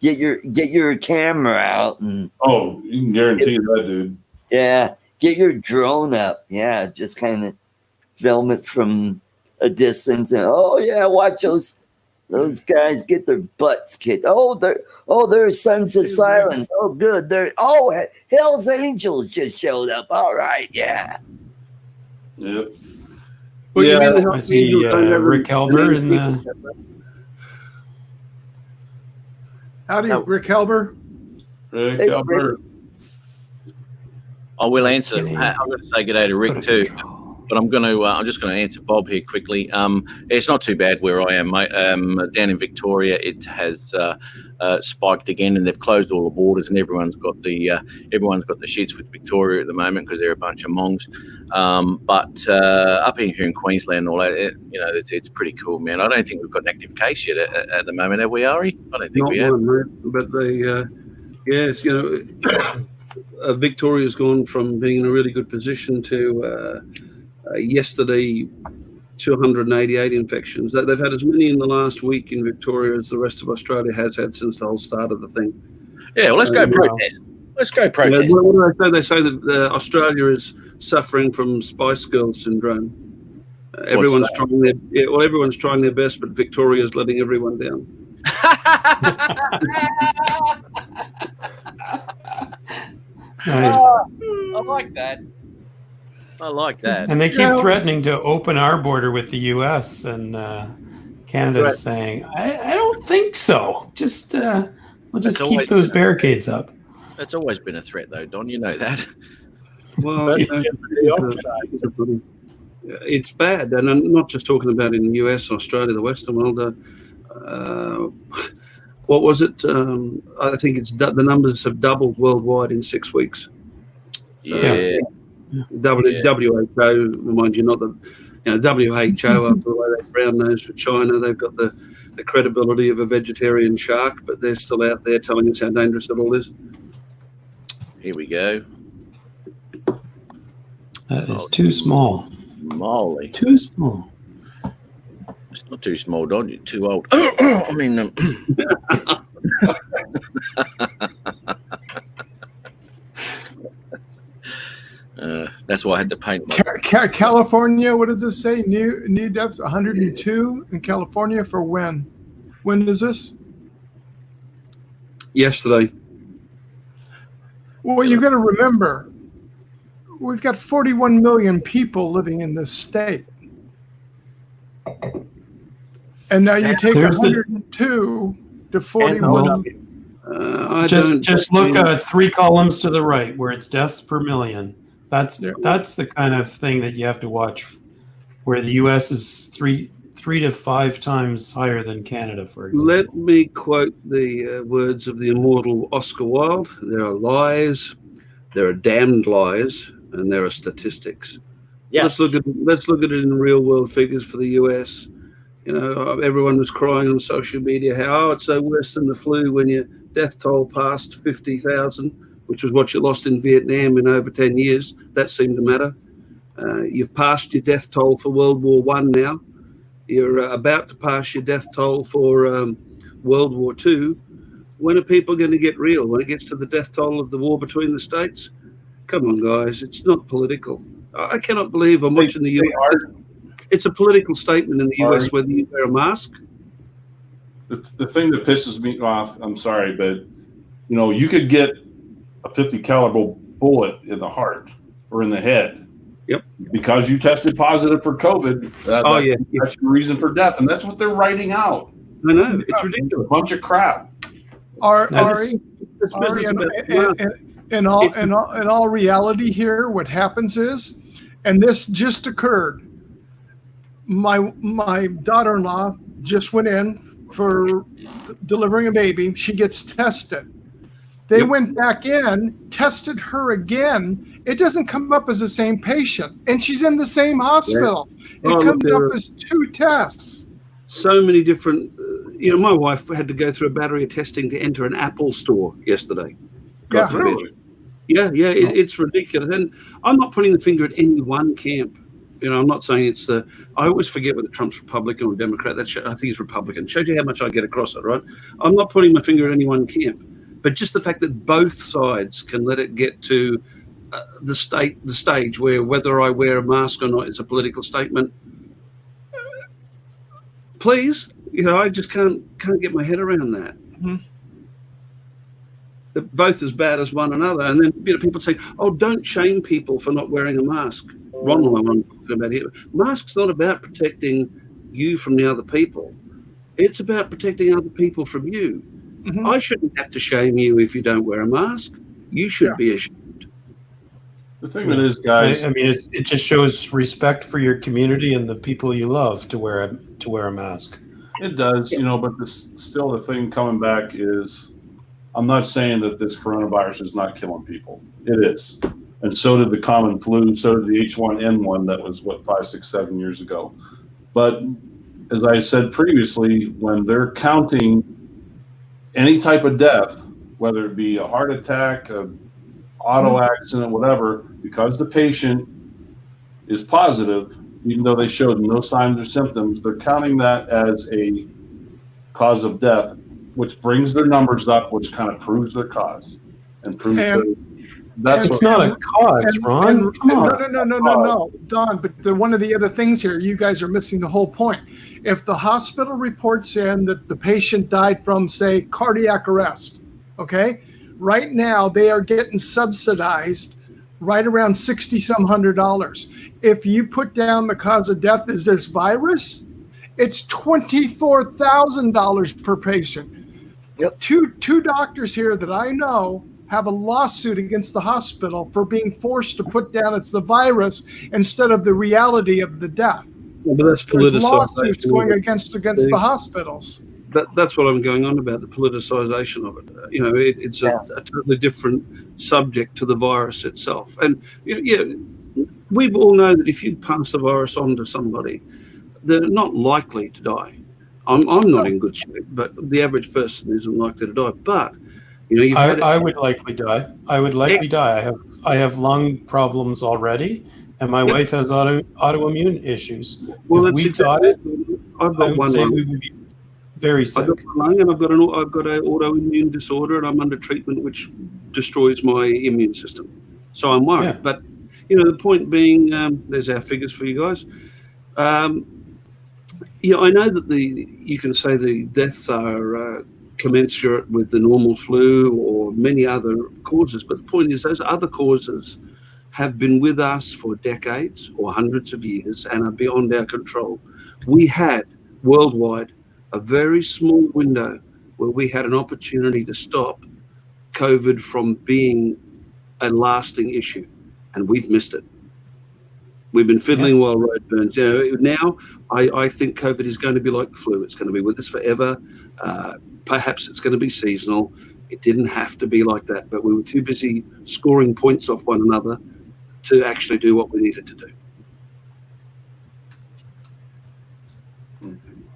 Get your camera out and. Oh, you can guarantee that, dude. Yeah, get your drone up. Yeah, just kind of film it from a distance, and watch those guys get their butts kicked. They're Sons of Silence. Oh, good. Hell's Angels just showed up. All right, yeah. Yep. Well, you mean the I see Rick Helber in the. Howdy, Rick Helber. Rick Helber. I will answer. I'm going to say good day to Rick too, but I'm just going to answer Bob here quickly. It's not too bad where I am, mate. Down in Victoria, it has spiked again, and they've closed all the borders, and everyone's got the shits with Victoria at the moment because they're a bunch of mongs. But up here in Queensland, and all that, it's pretty cool, man. I don't think we've got an active case yet at the moment, have we, Ari? I don't think we have. But they, yes, Victoria's gone from being in a really good position to yesterday 288 infections. They've had as many in the last week in Victoria as the rest of Australia has had since the whole start of the thing. Yeah, well, let's go protest. Let's go protest. What do they say? They say that Australia is suffering from Spice Girls syndrome. Everyone's trying their best, but Victoria's letting everyone down. Nice. I like that. I like that. And they keep threatening to open our border with the U.S. and Canada's saying, I don't think so. Just we'll just keep those barricades up. That's always been a threat, though, Don. You know that. Well, it's bad, and I'm not just talking about in the US, Australia, the Western world. What was it? I think the numbers have doubled worldwide in 6 weeks. Yeah. WHO, mind you, not the WHO after the way they brown nosed for China, they've got the credibility of a vegetarian shark, but they're still out there telling us how dangerous it all is. Here we go. That is too small. Molly. Too small. It's not too small, Don. You're too old. I mean, that's why I had to paint my. California, what does this say? New deaths, 102 in California for when? When is this? Yesterday. Well, you got to remember, we've got 41 million people living in this state. And now you take 102 to 41. Just look at 3 columns to the right where it's deaths per million. That's the kind of thing that you have to watch, where the U.S. is 3 to 5 times higher than Canada, for example. Let me quote the words of the immortal Oscar Wilde. There are lies, there are damned lies, and there are statistics. Yes. Let's look at it in real world figures for the US. Everyone was crying on social media how it's so worse than the flu when your death toll passed 50,000, which was what you lost in Vietnam in over 10 years. That seemed to matter. You've passed your death toll for World War I now. You're about to pass your death toll for World War II. When are people going to get real? When it gets to the death toll of the war between the states? Come on, guys. It's not political. I cannot believe I'm watching the US. It's a political statement in the US whether you wear a mask. The thing that pisses me off, I'm sorry, but you could get a 50 caliber bullet in the heart or in the head. Yep. Because you tested positive for COVID. That's your reason for death, and that's what they're writing out. I know, it's ridiculous. A bunch of crap. In all reality here, what happens is, and this just occurred, my daughter-in-law just went in for delivering a baby. She gets tested. They went back in, tested her again. It doesn't come up as the same patient, and she's in the same hospital. It comes up as 2 tests. So many different. My wife had to go through a battery of testing to enter an Apple store yesterday. God forbid. Really? It's ridiculous. And I'm not pointing the finger at any one camp. I'm not saying it's the. I always forget whether Trump's Republican or Democrat. I think he's Republican. Shows you how much I get across it, right? I'm not putting my finger at any one camp, but just the fact that both sides can let it get to the stage where whether I wear a mask or not is a political statement. Please, I just can't get my head around that. Mm-hmm. They're both as bad as one another, and then people say, "Oh, don't shame people for not wearing a mask." Ronald, I'm talking about here. Masks not about protecting you from the other people. It's about protecting other people from you. Mm-hmm. I shouldn't have to shame you if you don't wear a mask. You should be ashamed. The thing with this, guys, I mean, it just shows respect for your community and the people you love to wear a mask. It does, but still the thing coming back is, I'm not saying that this coronavirus is not killing people. It is. And so did the common flu, so did the H1N1 that was, 5, 6, 7 years ago. But as I said previously, when they're counting any type of death, whether it be a heart attack, auto accident, whatever, because the patient is positive, even though they showed no signs or symptoms, they're counting that as a cause of death, which brings their numbers up, which kind of proves their cause and proves it's not a cause, Ron. Come on. No, Don. But one of the other things here, you guys are missing the whole point. If the hospital reports in that the patient died from, say, cardiac arrest, okay, right now they are getting subsidized right around $6,700. If you put down the cause of death is this virus, it's $24,000 per patient. Yep. Two doctors here that I know have a lawsuit against the hospital for being forced to put down it's the virus instead of the reality of the death. Well, but that's There's politicization. lawsuits going against the hospitals. That's what I'm going on about, the politicization of it. It's a totally different subject to the virus itself. And we all know that if you pass the virus on to somebody, they're not likely to die. I'm not in good shape, but the average person isn't likely to die. But I would likely die. I have lung problems already, and my wife has autoimmune issues. Well, if we got it, I've got one lung. We would be very sick. I've got one lung, and I've got an autoimmune disorder, and I'm under treatment which destroys my immune system. So I'm worried. Yeah. But the point being, there's our figures for you guys. I know that you can say the deaths are commensurate with the normal flu or many other causes, but the point is those other causes have been with us for decades or hundreds of years and are beyond our control. We had worldwide a very small window where we had an opportunity to stop COVID from being a lasting issue, and we've missed it. We've been fiddling while road burns. Now I think COVID is going to be like the flu. It's going to be with us forever. Perhaps it's going to be seasonal. It didn't have to be like that, but we were too busy scoring points off one another to actually do what we needed to do.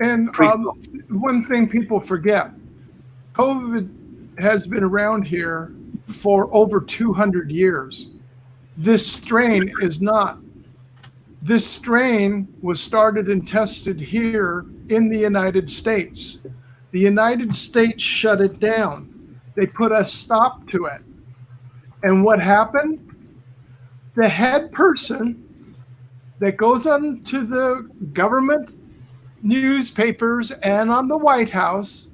And one thing people forget, COVID has been around here for over 200 years. This strain is not. This strain was started and tested here in the United States. The United States shut it down. They put a stop to it. And what happened? The head person that goes on to the government newspapers and on the White House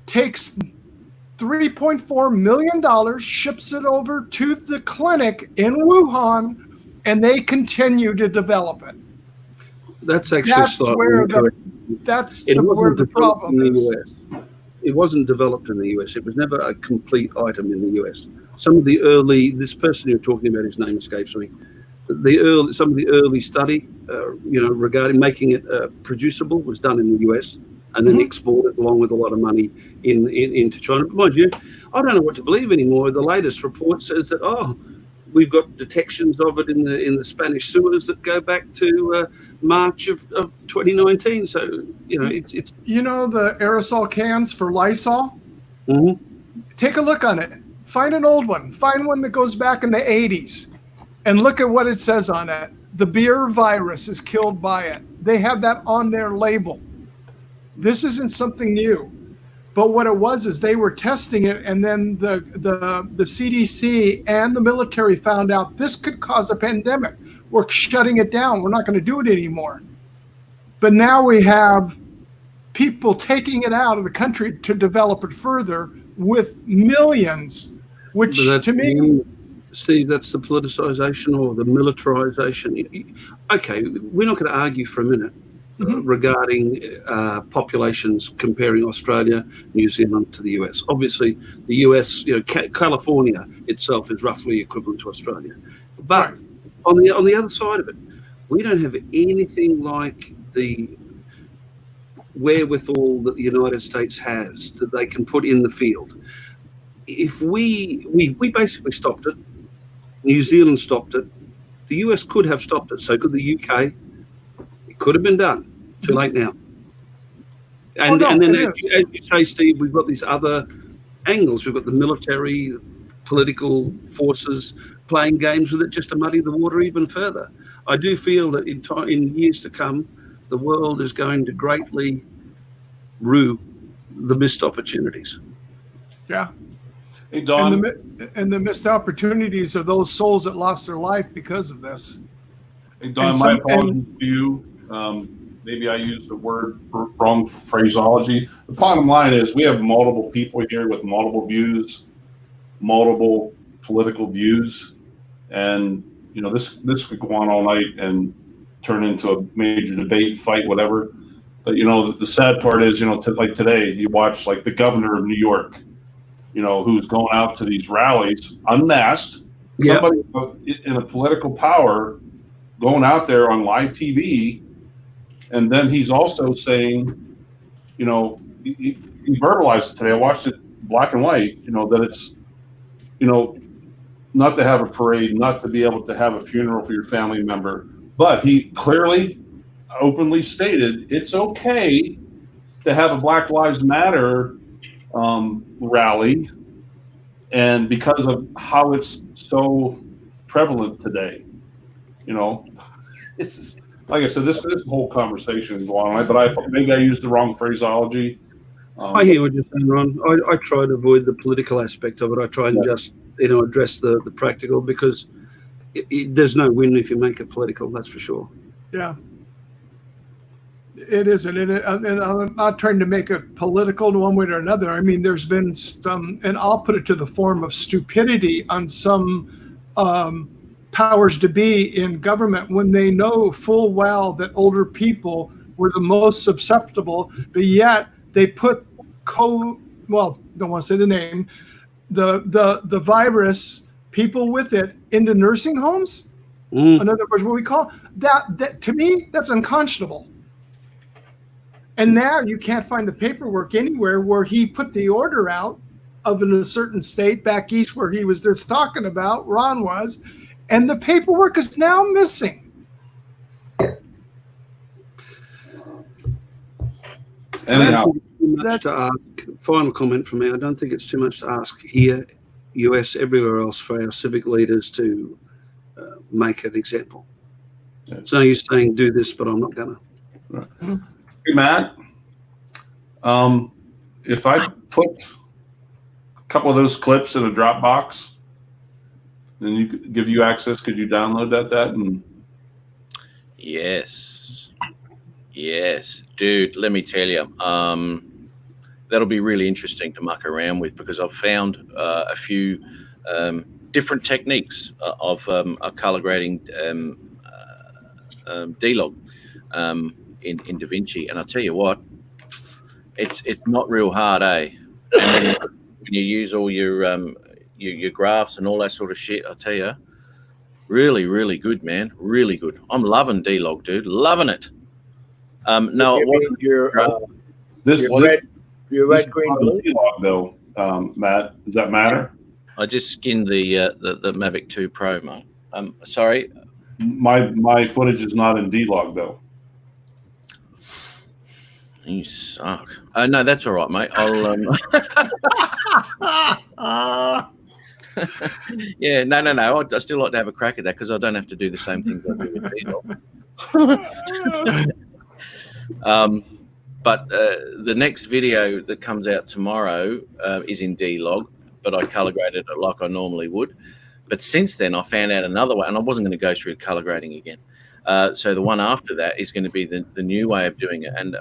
takes $3.4 million, ships it over to the clinic in Wuhan, and they continue to develop it. That's actually where the problem is. It wasn't developed in the US. It was never a complete item in the US. Some of the early, this person you're talking about, his name escapes me. Some of the early study, regarding making it producible was done in the US and then exported along with a lot of money into China. But mind you, I don't know what to believe anymore. The latest report says that we've got detections of it in the Spanish sewers that go back to March of 2019. So it's the aerosol cans for Lysol. Mm-hmm. Take a look on it. Find an old one. Find one that goes back in the 80s, and look at what it says on it. The beer virus is killed by it. They have that on their label. This isn't something new. But what it was is they were testing it, and then the CDC and the military found out this could cause a pandemic. We're shutting it down. We're not going to do it anymore. But now we have people taking it out of the country to develop it further with millions, which to me... Steve, that's the politicization or the militarization. Okay, we're not going to argue for a minute. Regarding populations comparing Australia, New Zealand to the US. Obviously, the US, California itself is roughly equivalent to Australia. But on the other side of it, we don't have anything like the wherewithal that the United States has that they can put in the field. If we basically stopped it, New Zealand stopped it, the US could have stopped it, so could the UK. It could have been done. Too late now. And then, as you say, Steve, we've got these other angles. We've got the military, political forces playing games with it just to muddy the water even further. I do feel that in years to come, the world is going to greatly rue the missed opportunities. Yeah. Hey, Don. And the missed opportunities are those souls that lost their life because of this. Hey, Don, my apologies to you. Maybe I used the wrong phraseology. The bottom line is we have multiple people here with multiple views, multiple political views, and this could go on all night and turn into a major debate, fight, whatever. But the sad part is, like today, you watch like the governor of New York, who's going out to these rallies unmasked. Yep. Somebody in a political power going out there on live TV, and then he's also saying, he verbalized it today. I watched it black and white. That it's, not to have a parade, not to be able to have a funeral for your family member, but he clearly, openly stated it's okay to have a Black Lives Matter rally, and because of how it's so prevalent today, it's just, like I said, this whole conversation is going on, but maybe I used the wrong phraseology. I hear what you're saying, Ron. I try to avoid the political aspect of it. I try and just address the practical, because there's no win if you make it political. That's for sure. Yeah. It isn't, and I'm not trying to make it political one way or another. I mean, there's been some, and I'll put it to the form of stupidity on some powers to be in government when they know full well that older people were the most susceptible, but yet they put don't want to say the name, the virus, people with it, into nursing homes. In other words, what we call that to me, that's unconscionable. And now you can't find the paperwork anywhere where he put the order out of in a certain state back east where he was just talking about, Ron was, and the paperwork is now missing. Final comment from me. I don't think it's too much to ask here, US, everywhere else, for our civic leaders to make an example. It's no use saying do this, but I'm not gonna. Right. Hey, Matt, if I put a couple of those clips in a Dropbox, then give you access, could you download that and? Yes, dude, let me tell you, that'll be really interesting to muck around with, because I've found a few different techniques of color grading D-Log in DaVinci, and I'll tell you what, it's not real hard, eh? And when you use all your graphs and all that sort of shit, I'll tell you, really, really good, man, really good. I'm loving D-Log, dude, loving it. No, it wasn't your red, green, blue D-Log though, Matt. Does that matter? I just skinned the Mavic 2 Pro, mate. Sorry, my footage is not in D-Log though. You suck. No, that's all right, mate. I'll yeah, no. I still like to have a crack at that, because I don't have to do the same things I do with D-Log. But the next video that comes out tomorrow is in D-Log, but I color graded it like I normally would. But since then, I found out another way, and I wasn't going to go through color grading again. So the one after that is going to be the new way of doing it, and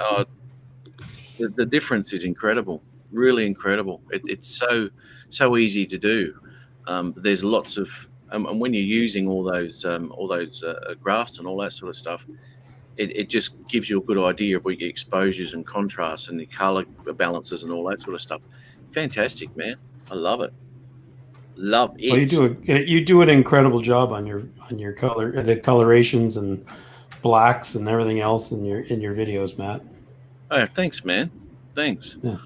the difference is incredible, really incredible. It's so easy to do. There's lots of, and when you're using all those graphs and all that sort of stuff, it just gives you a good idea of what your exposures and contrasts and the color balances and all that sort of stuff. Fantastic, man. I love it. Love it. Well, you do an incredible job on your color, the colorations and blacks and everything else in your videos, Matt. Oh, thanks, man. Thanks. Yeah.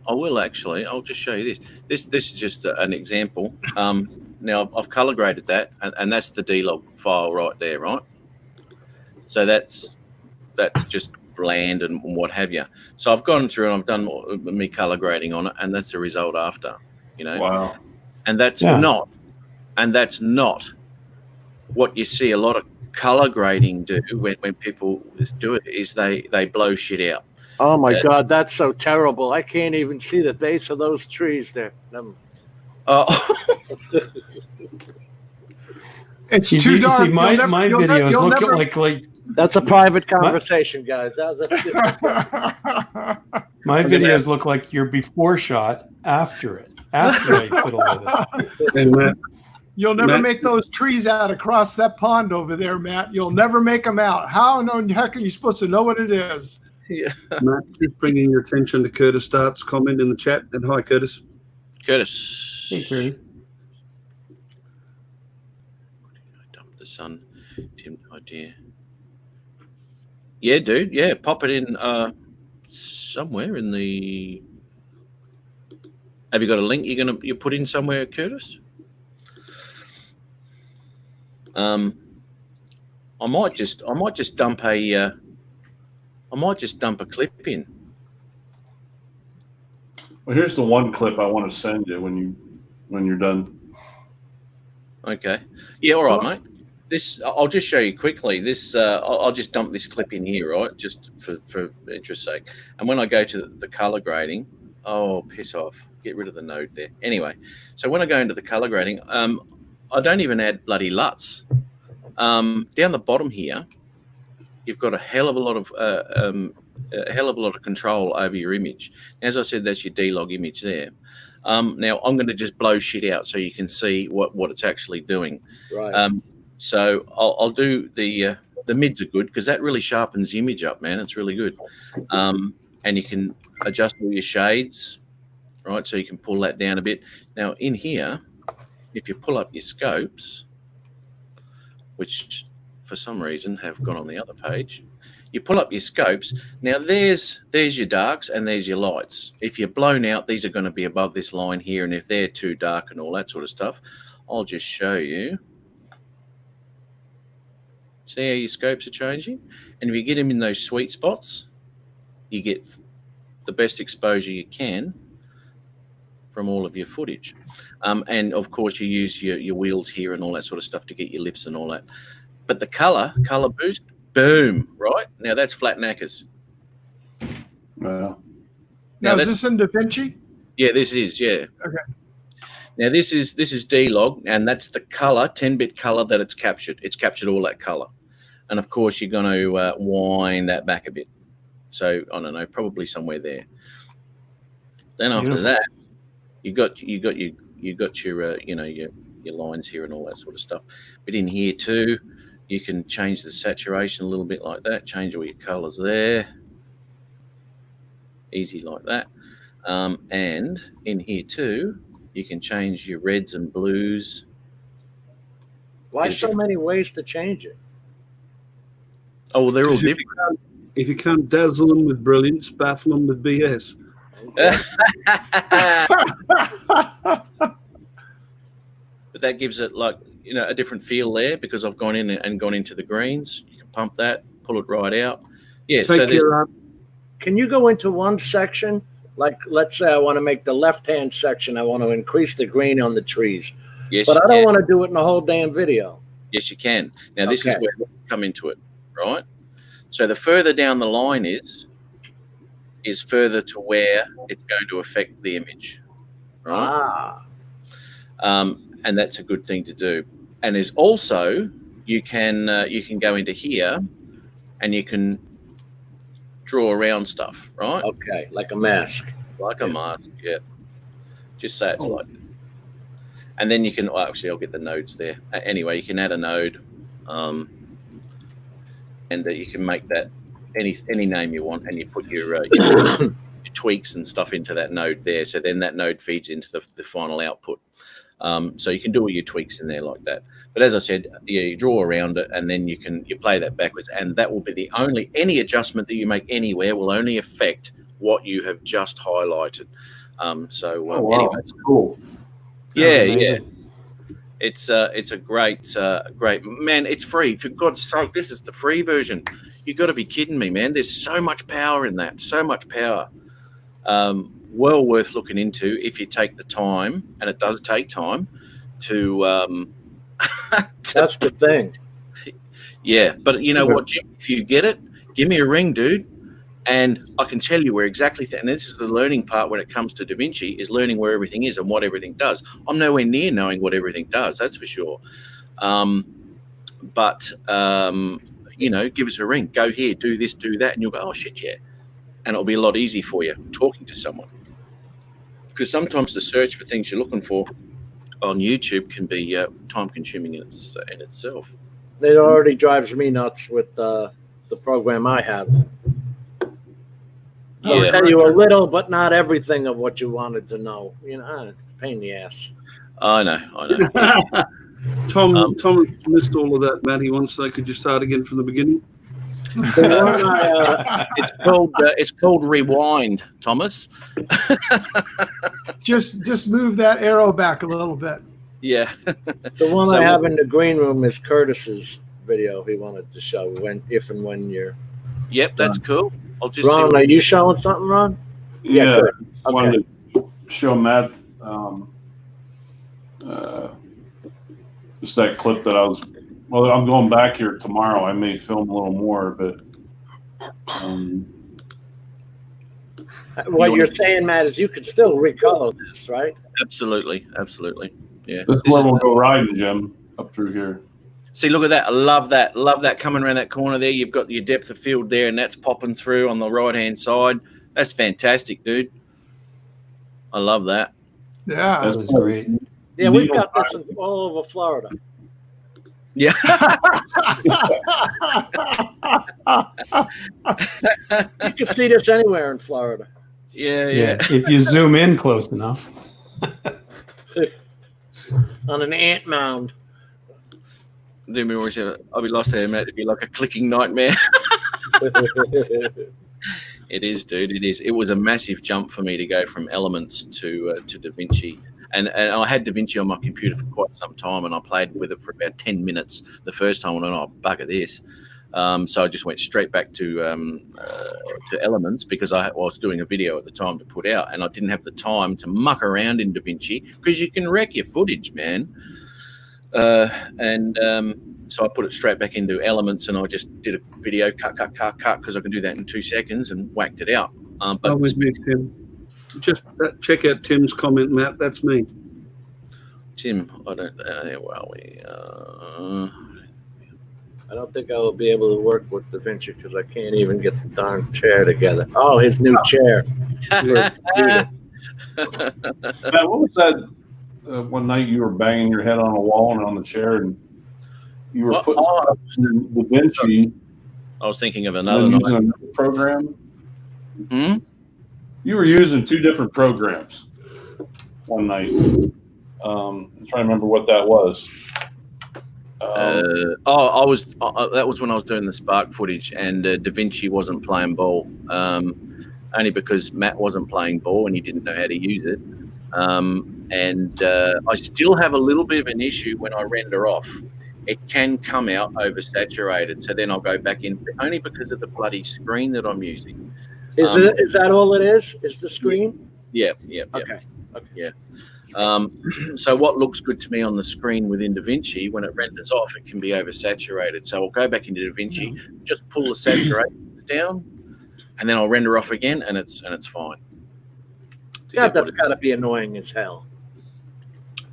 I will actually. I'll just show you this. This is just an example. Now I've color graded that, and that's the D-Log file right there, right? So that's just bland and what have you. So I've gone through and I've done me color grading on it, and that's the result after. Wow. and that's not what you see a lot of color grading do when people do it. Is they blow shit out. Oh my God, that's so terrible! I can't even see the base of those trees there. It's too dark. See, my videos look like that's a private conversation, guys. My videos look like your before shot after it. After I fiddle with it. You'll never make those trees out across that pond over there, Matt. You'll never make them out. How in the heck are you supposed to know what it is? Yeah. Matt, keep bringing your attention to Curtis Start's comment in the chat. And hi, Curtis. Curtis. Hey, Curtis. Dump the sun. Tim, idea. Yeah, dude. Yeah, pop it in somewhere in the. Have you got a link you put in somewhere, Curtis? I might just dump a clip in. Well, here's the one clip I want to send you when you're done. Okay. Yeah. All right, mate. This I'll just show you quickly. This I'll just dump this clip in here, right? Just for interest's sake. And when I go to the color grading, oh, piss off. Get rid of the node there. Anyway, so when I go into the color grading, I don't even add bloody LUTs. Down the bottom here, you've got a hell of a lot of control over your image. As I said, that's your D-log image there. Now I'm going to just blow shit out so you can see what it's actually doing. Right. So I'll do the mids are good because that really sharpens the image up, man. It's really good. And you can adjust all your shades, right? So you can pull that down a bit. Now in here, if you pull up your scopes, which for some reason have gone on the other page, you pull up your scopes. Now there's your darks and there's your lights. If you're blown out, these are going to be above this line here. And if they're too dark and all that sort of stuff, I'll just show you. See how your scopes are changing? And if you get them in those sweet spots, you get the best exposure you can from all of your footage. And of course you use your wheels here and all that sort of stuff to get your lips and all that. But the color boost, boom, right? Now that's flat knackers. Wow. Now is this in DaVinci? Yeah, this is, yeah. Okay. Now this is D-log, and that's the color, 10-bit color that it's captured. It's captured all that color. And of course you're going to wind that back a bit. So I don't know, probably somewhere there. Then after that, you got your your lines here and all that sort of stuff. But in here too, you can change the saturation a little bit like that. Change all your colors there. Easy like that. And in here too, you can change your reds and blues. Why so many ways to change it? Oh, well, they're all different. If you can't dazzle them with brilliance, baffle them with BS. But that gives it a different feel there because I've gone in and gone into the greens. You can pump that, pull it right out. Yeah. Can you go into one section? Like, let's say I want to make the left-hand section. I want to increase the green on the trees. Yes, but I don't want to do it in the whole damn video. Yes, you can. Now, this is where we come into it, right? So the further down the line is further to where it's going to affect the image, right? And that's a good thing to do. And there's also you can go into here and you can draw around stuff, right? Okay, like a mask. Like a mask, yeah. Just say it's like it. And then you can, actually, I'll get the nodes there. Anyway, you can add a node, and you can make that any name you want, and you put your tweaks and stuff into that node there. So then that node feeds into the final output. So you can do all your tweaks in there like that. But as I said, you draw around it, and then you play that backwards, and that will be any adjustment that you make anywhere will only affect what you have just highlighted. Anyway, that's cool. Yeah. It's a great man. It's free. For God's sake, this is the free version. You got to be kidding me, man. There's so much power in that. So much power. well worth looking into if you take the time, and it does take time to. That's the thing. Yeah, but you know what, Jim? If you get it, give me a ring, dude, and I can tell you where exactly. And this is the learning part when it comes to Da Vinci, is learning where everything is and what everything does. I'm nowhere near knowing what everything does. That's for sure. But you know, give us a ring. Go here, do this, do that, and you'll go, oh shit, yeah, and it'll be a lot easier for you talking to someone. Because sometimes the search for things you're looking for on YouTube can be time-consuming in itself. It already drives me nuts with the program I have. I'll tell you a little, but not everything of what you wanted to know. You know, it's a pain in the ass. I know. Tom missed all of that, Matt. He wants to know, could you start again from the beginning? It's called Rewind, Thomas. just move that arrow back a little bit. Yeah. The one I have in the green room is Curtis's video he wanted to show if and when you're. Yep, that's cool. I'll just Ron, are you showing something, Ron? Yeah, good. I wanted to show Matt just that clip that I was. Well, I'm going back here tomorrow. I may film a little more, but. What you're saying, Matt, is you could still recolor this, right? Absolutely. Yeah. This is where we'll go riding, Jim, up through here. See, look at that. I love that. Love that coming around that corner there. You've got your depth of field there, and that's popping through on the right-hand side. That's fantastic, dude. I love that. Yeah. That was great. Yeah, we've got this all over Florida. Yeah. You can see this anywhere in Florida. Yeah. If you zoom in close enough. On an ant mound. I'll be lost there, mate. It'd be like a clicking nightmare. It is, dude. It is. It was a massive jump for me to go from Elements to Da Vinci. And I had Da Vinci on my computer for quite some time, and I played with it for about 10 minutes the first time. And I went, oh, bugger this. So I just went straight back to Elements because I was doing a video at the time to put out, and I didn't have the time to muck around in Da Vinci because you can wreck your footage, man. So I put it straight back into Elements, and I just did a video, cut, because I can do that in 2 seconds, and whacked it out. But with me, Tim. Just check out Tim's comment, Matt. That's me. Tim, I don't. Where are we? I don't think I will be able to work with Da Vinci because I can't even get the darn chair together. Oh, his new chair. Matt, what was that? One night you were banging your head on a wall and on the chair, and you were putting stuff in Da Vinci. I was thinking of another using another program. You were using 2 different programs one night. I'm trying to remember what that was. That was when I was doing the Spark footage, and Da Vinci wasn't playing ball, only because Matt wasn't playing ball and he didn't know how to use it. And I still have a little bit of an issue when I render off. It can come out oversaturated, so then I'll go back in, only because of the bloody screen that I'm using. Is that all it is? Is the screen? Yeah. Okay. Yeah. So what looks good to me on the screen within Da Vinci, when it renders off, it can be oversaturated. So I'll go back into Da Vinci, just pull the saturation down, and then I'll render off again, and it's fine. God, that's got to be annoying as hell.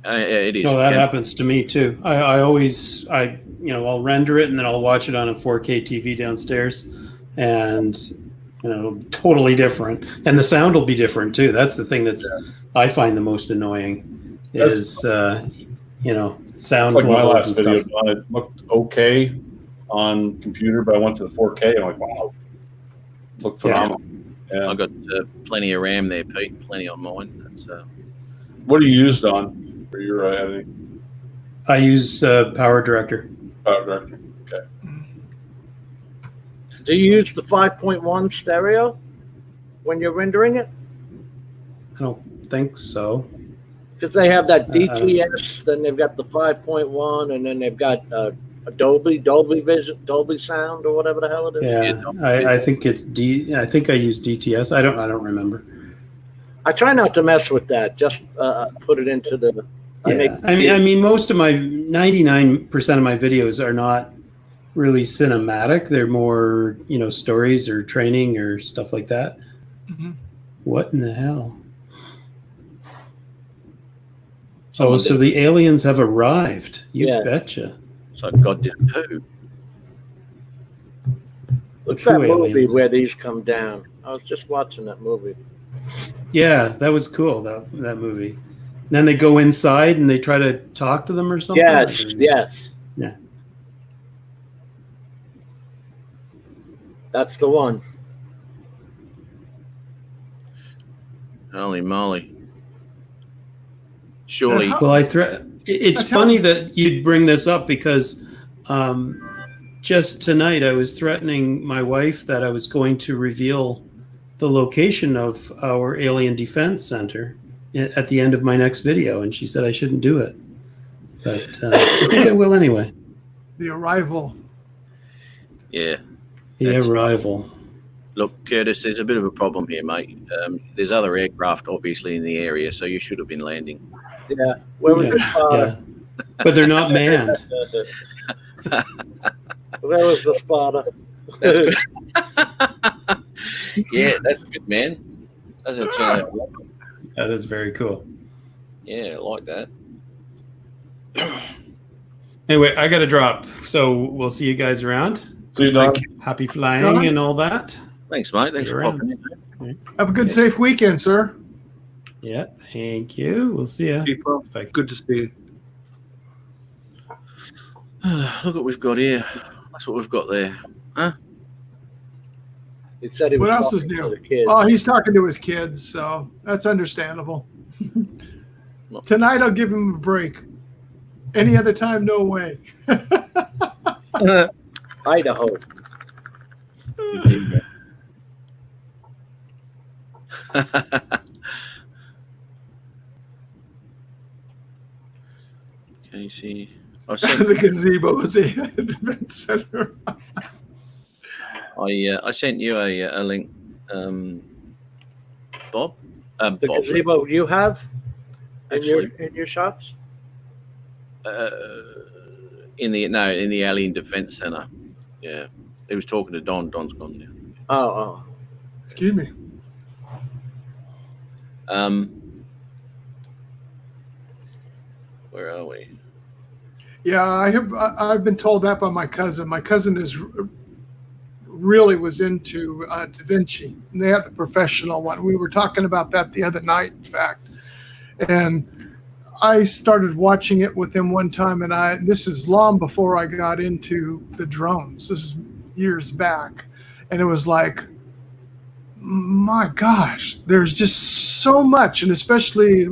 It is. No, that happens to me too. I'll render it and then I'll watch it on a 4K TV downstairs, and totally different, and the sound will be different too. That's the thing I find the most annoying is sound. Like my last and video, stuff. it looked okay on computer, but I went to the 4K. I'm like, wow, looked phenomenal. Yeah. I've got plenty of RAM there, Pete. Plenty on mine. That's what are you used on for your editing? I use Power Director. Power Director. Okay. Do you use the 5.1 stereo when you're rendering it? I don't think so. Because they have that DTS, then they've got the 5.1, and then they've got Dolby Vision, Dolby Sound, or whatever the hell it is. Yeah, I think it's I think I use DTS. I don't remember. I try not to mess with that. Just put it into the. Yeah. I mean, most of my 99% of my videos are not really cinematic. They're more, stories or training or stuff like that. Mm-hmm. What in the hell? So the aliens have arrived. You betcha. So God did poo. What's that movie where these come down? I was just watching that movie. Yeah, that was cool. That movie. And then they go inside and they try to talk to them or something. Yes. Yeah. That's the one. Holy moly. Surely. Well, it's funny that you'd bring this up because just tonight I was threatening my wife that I was going to reveal the location of our Alien Defense Center at the end of my next video, and she said I shouldn't do it. But I think I will anyway. The arrival. Yeah. The arrival. Look, Curtis, there's a bit of a problem here, mate. There's other aircraft obviously in the area, so you should have been landing. Yeah. Where was it? Yeah. But they're not manned. Where was the spotter? That's good. Yeah, that's good, man. That's a That is very cool. Yeah, I like that. Anyway, I got to drop. So we'll see you guys around. See you, Don. Happy flying and all that. Thanks, mate. Thanks for popping in. Have a good, safe weekend, sir. Yeah, thank you. We'll see you. Good to see you. Look what we've got here. That's what we've got there. Huh? He said he was What else is talking new? to the kids. Oh, he's talking to his kids, so that's understandable. Tonight I'll give him a break. Any other time, no way. Idaho. Can you see? The gazebo is a defense center. I sent you a link, Bob. The Bob, gazebo you have in your shots? in the Alien Defense Center. Yeah, he was talking to Don. Don's gone now. Oh. Excuse me. Where are we? Yeah, I've been told that by my cousin. My cousin really was into Da Vinci. And they have the professional one. We were talking about that the other night, in fact. And I started watching it with him one time, and this is long before I got into the drones. This is years back. And it was like, my gosh, there's just so much. And especially,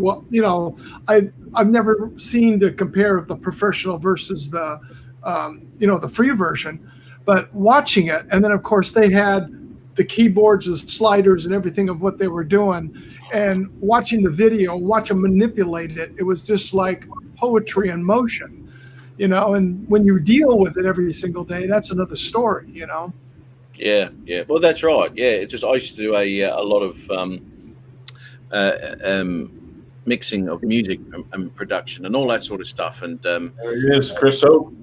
I've never seen to compare the professional versus the, the free version, but watching it. And then of course they had the keyboards, the sliders and everything of what they were doing, and watching the video, watch them manipulate it. It was just like poetry in motion, and when you deal with it every single day, that's another story, Yeah. Well, that's right. Yeah, it's just I used to do a lot of mixing of music and production and all that sort of stuff. And there he is, Chris Hope.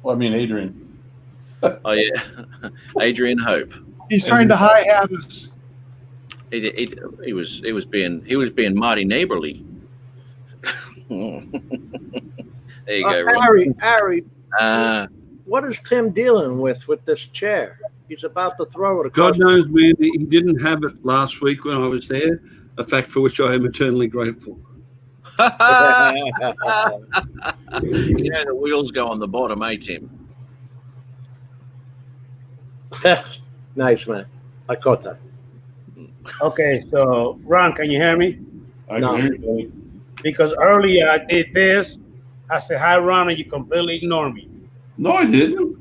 Well, I mean Adrian. Oh yeah, Adrian Hope. He's trying to hi-hat us. He was being mighty neighborly. There you go, Ron. Harry. What is Tim dealing with this chair? He's about to throw it across. God knows, man, he didn't have it last week when I was there, a fact for which I am eternally grateful. The wheels go on the bottom, eh, Tim? Nice, man. I caught that. Okay, so Ron, can you hear me? I can hear you. Because earlier I did this. I said, hi, Ron, and you completely ignored me. No, I didn't.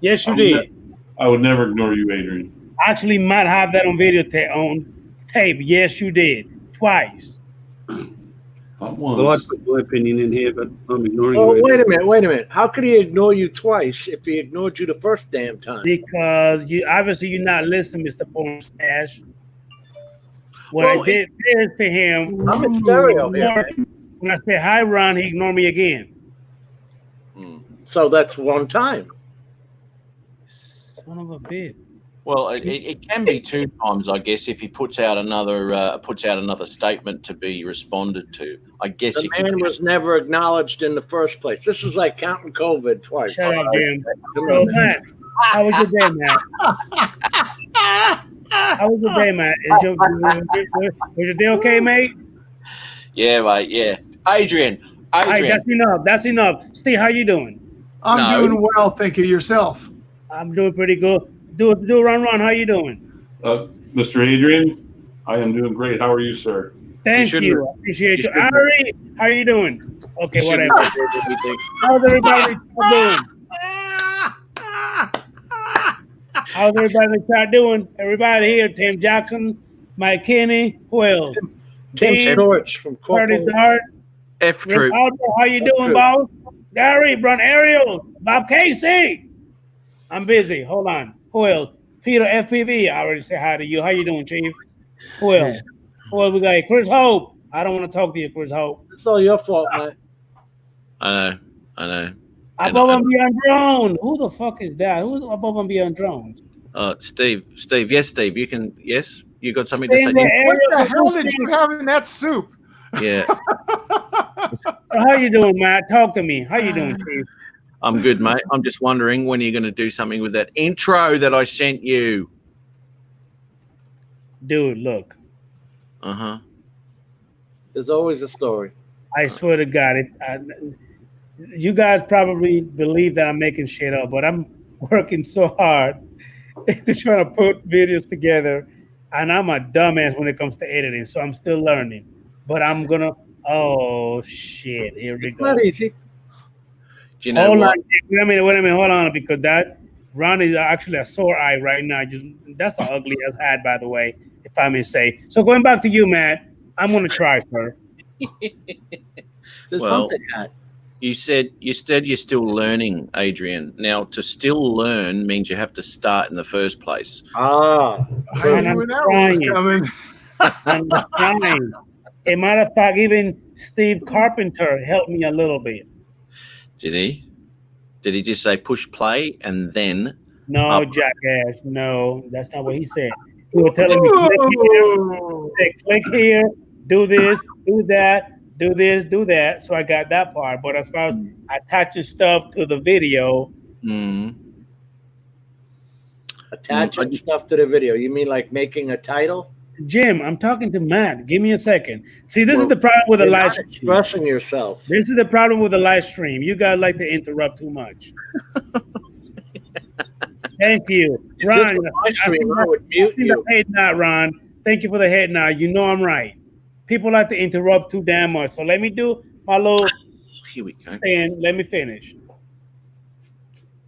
Yes, you did. I would never ignore you, Adrian. Actually, might have that on video on tape. Yes, you did. Twice. Well, I put my opinion in here, but I'm ignoring you. Wait a minute. How could he ignore you twice if he ignored you the first damn time? Because you're not listening, Mr. Pornstash. When I did this to him, I'm in stereo here. when I said hi, Ron, he ignored me again. So that's one time. Son of a bitch. Well, it can be 2 times, I guess, if he puts out another statement to be responded to. I guess the man was never acknowledged in the first place. This is like counting COVID twice. Shut up, Jim. So, Matt, how was your day, Matt? How was your day, Matt? Was your day okay, mate? Yeah, mate. Yeah, Adrian. All right, that's enough. That's enough. Steve, how you doing? I'm doing well, thank you. Yourself? I'm doing pretty good. Do Ron. How you doing? Mr. Adrian, I am doing great. How are you, sir? Thank you. I appreciate you. Ari, how are you doing? Okay, whatever. How's everybody doing? How's everybody in the chat doing? Everybody here, Tim Jackson, Mike Kinney, who else? Tim Storch from Curtis Dart. F Troop. How you doing, boss? Gary, Brun Ariel, Bob Casey. I'm busy. Hold on. Who else? Peter FPV. I already said hi to you. How you doing, Chief? Who else? Who else we got? Chris Hope. I don't want to talk to you, Chris Hope. It's all your fault, man. I know. Above and Beyond Drone. Who the fuck is that? Who's Above and Beyond Drones? Steve. Yes, Steve. You can. Yes, you got something to say. What the hell did you have in that soup? Yeah. So how you doing, Matt? Talk to me. How you doing, Chief? I'm good, mate. I'm just wondering when you're going to do something with that intro that I sent you. Dude, look. There's always a story. I swear to God, you guys probably believe that I'm making shit up, but I'm working so hard to try to put videos together, and I'm a dumbass when it comes to editing, so I'm still learning. But I'm gonna. Oh shit! Here we go. It's not easy. Do you know hold what? on. Wait a minute. Hold on, because that Ron is actually a sore eye right now. That's an ugly ass hat, by the way, if I may say. So going back to you, Matt, I'm gonna try, sir. Well, you said you're still learning, Adrian. Now, to still learn means you have to start in the first place. I knew that one was coming. I'm trying. As a matter of fact, even Steve Carpenter helped me a little bit. Did he? Did he just say push play and then? No, jackass. No, that's not what he said. He was telling me click here, do this, do that, do this, do that. So I got that part. But as far as attaching stuff to the video, attaching stuff to the video. You mean like making a title? Jim, I'm talking to Matt. Give me a second. See, this is the problem with the live stream. Expressing yourself. This is the problem with the live stream. You guys like to interrupt too much. Thank you, Ron. I see the head nod, Ron. Thank you for the head nod. You know I'm right. People like to interrupt too damn much. So let me do my little. Here we go. And let me finish.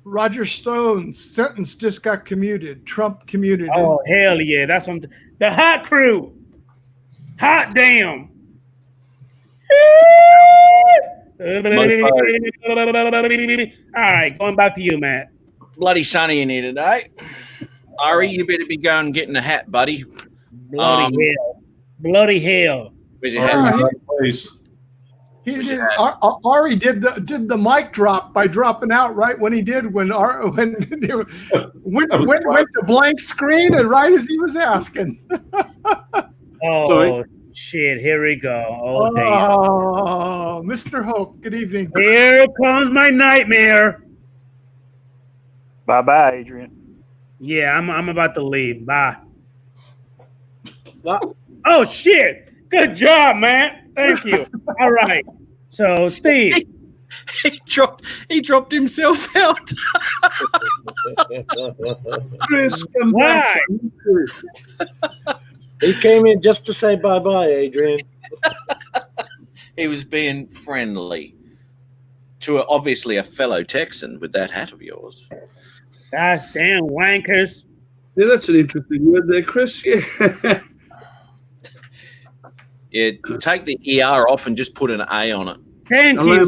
Roger Stone's sentence just got commuted. Trump commuted. Oh, hell yeah. That's what the hot crew. Hot damn. All right, going back to you, Matt. Bloody sunny in here today. Ari, you better be going and getting a hat, buddy. Bloody hell. Bloody hell. Where's your hat? He did. Ari did the mic drop by dropping out right when he did when went to blank screen and right as he was asking. Oh shit! Here we go. Oh, damn. Mr. Hope. Good evening. Here comes my nightmare. Bye, Adrian. Yeah, I'm about to leave. Bye. Oh shit! Good job, man. Thank you. All right. So, Steve. He dropped himself out. Chris, why? He came in just to say bye-bye, Adrian. He was being friendly to obviously a fellow Texan with that hat of yours. God damn wankers. Yeah, that's an interesting word there, Chris. Yeah. Yeah, take the ER off and just put an A on it. Thank you.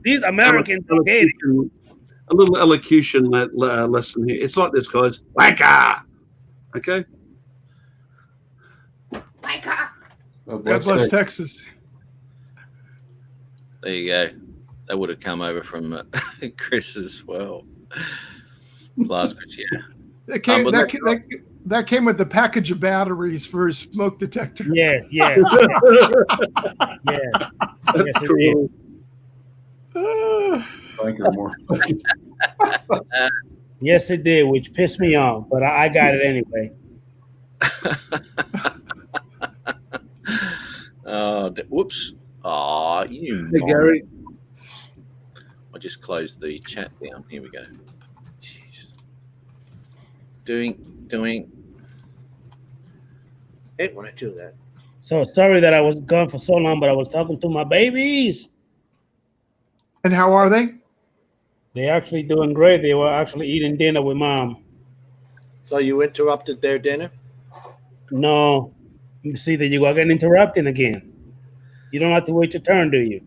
These Americans are gay. A little elocution lesson here. It's like this, guys. Wanker! Okay? God bless Texas. There you go. That would have come over from Chris as well. Glasgow, yeah. That came with the package of batteries for his smoke detector. Yeah. Yeah. Yes, it Thank you more. Yes, it did, which pissed me off, but I got it anyway. Whoops. Oh, you. Hey, Gary. I just closed the chat down. Here we go. Jeez. Doing. Hate when I do that. So sorry that I was gone for so long, but I was talking to my babies. And how are they? They're actually doing great. They were actually eating dinner with mom. So you interrupted their dinner? No. You see that you are getting interrupted again. You don't have to wait your turn, do you?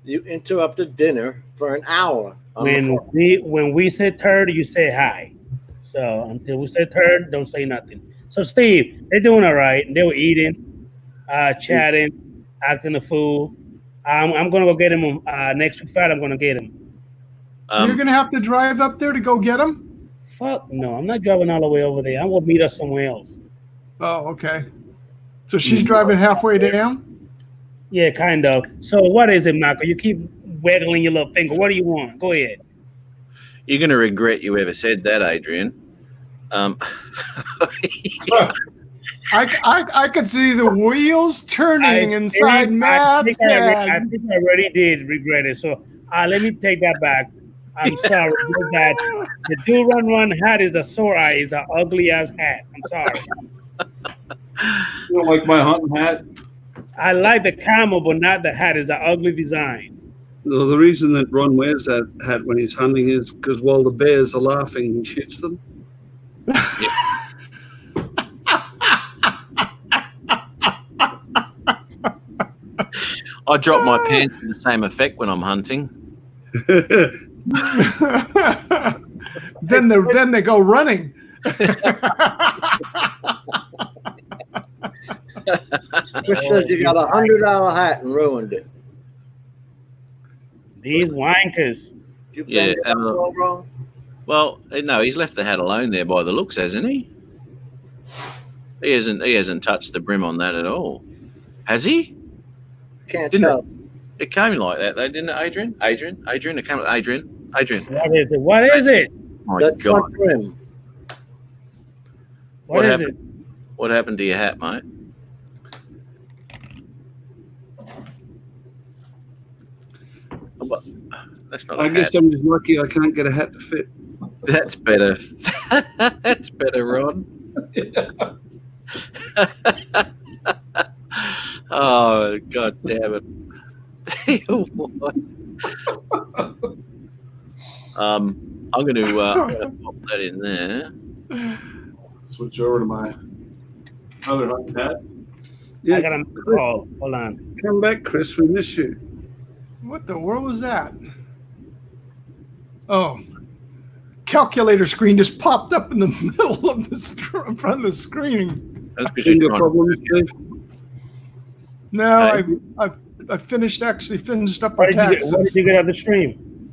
You interrupted dinner for an hour. When we say turn, you say hi. So until we say turn, don't say nothing. So Steve, they're doing all right. They were eating, chatting, acting a fool. I'm gonna go get him next week Friday. I'm gonna get him. You're gonna have to drive up there to go get him? Fuck no, I'm not driving all the way over there. I'm gonna meet us somewhere else. Oh, okay. So she's driving halfway down? Yeah, kind of. So what is it, Michael? You keep wiggling your little finger. What do you want? Go ahead. You're going to regret you ever said that, Adrian. I could see the wheels turning inside Matt's head. I think I already did regret it. So let me take that back. I'm sorry. That the do run hat is a sore eye. Is an ugly ass hat. I'm sorry. You don't like my hunting hat? I like the camel, but not the hat. It's an ugly design. No, the reason that Ron wears that hat when he's hunting is because while the bears are laughing, he shoots them. I drop my pants for the same effect when I'm hunting. then they go running. Chris says you got $100 hat and ruined it. These wankers. Yeah. Wrong? Well, no, he's left the hat alone there by the looks, hasn't he? He hasn't touched the brim on that at all. Has he? Can't tell. It came like that, though, didn't it, Adrian? Adrian, it came with Adrian. What is it? What is it? Oh, that God. front brim. What is it? What happened to your hat, mate? That's not. I guess I'm just lucky I can't get a hat to fit. That's better. That's better, Ron. Oh, God damn it. I'm going to pop that in there. Switch over to my other hunting hat. Yeah, I got a call. Hold on. Come back, Chris. We miss you. What the world was that? Oh, calculator screen just popped up in the middle of the in front of the screen. That's because Finger problems, Dave? No, I finished up my taxes. What did you get on the stream?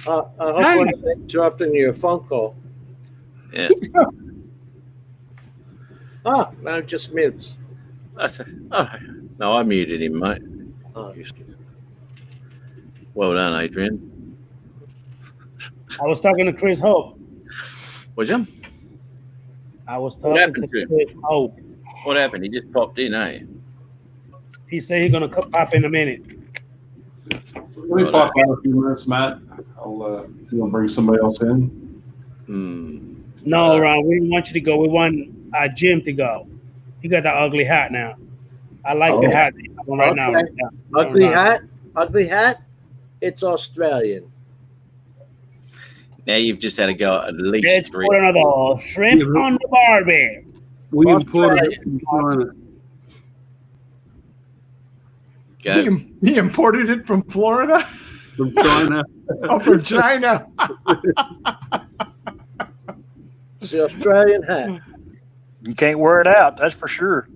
I hope I'm not interrupting your phone call. Yeah. Now it just mutes. No, I muted him, mate. Oh. Well done, Adrian. I was talking to Chris Hope. Was you? I was talking to Chris Hope. What happened? He just popped in, eh? He said he's gonna pop in a minute. Let me pop out a few minutes, Matt. I'll bring somebody else in. No, Ron, we didn't want you to go. We want Jim to go. He got that ugly hat now. I like the hat right now. Ugly hat? It's Australian. Now you've just had to go at least Let's 3. put another shrimp on the barbie. We imported it from China. He imported it from Florida? From China. Oh, from China. It's the Australian hat. You can't wear it out, that's for sure.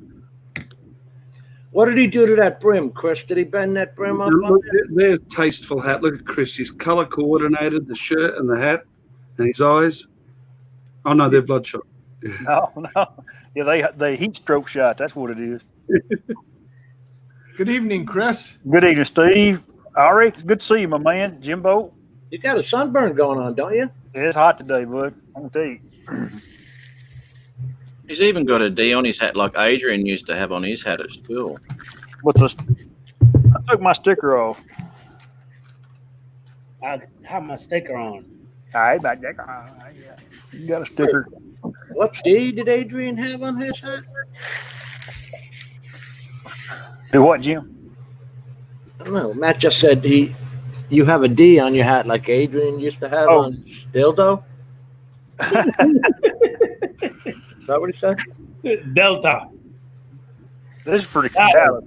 What did he do to that brim, Chris? Did he bend that brim up? Look, there's tasteful hat. Look at Chris. He's color coordinated, the shirt and the hat, and his eyes. Oh no, they're bloodshot. No. Yeah, they heat stroke shot. That's what it is. Good evening, Chris. Good evening, Steve. Ari, good to see you, my man. Jimbo. You got a sunburn going on, don't you? Yeah, it's hot today, bud. I'm gonna tell you. He's even got a D on his hat like Adrian used to have on his hat at school. What's this? I took my sticker off. I have my sticker on. All right, back there. Yeah. You got a sticker. What D did Adrian have on his hat? Do what, Jim? I don't know. Matt just said you have a D on your hat like Adrian used to have on his dildo. Is that what he said? Delta. This is pretty cool.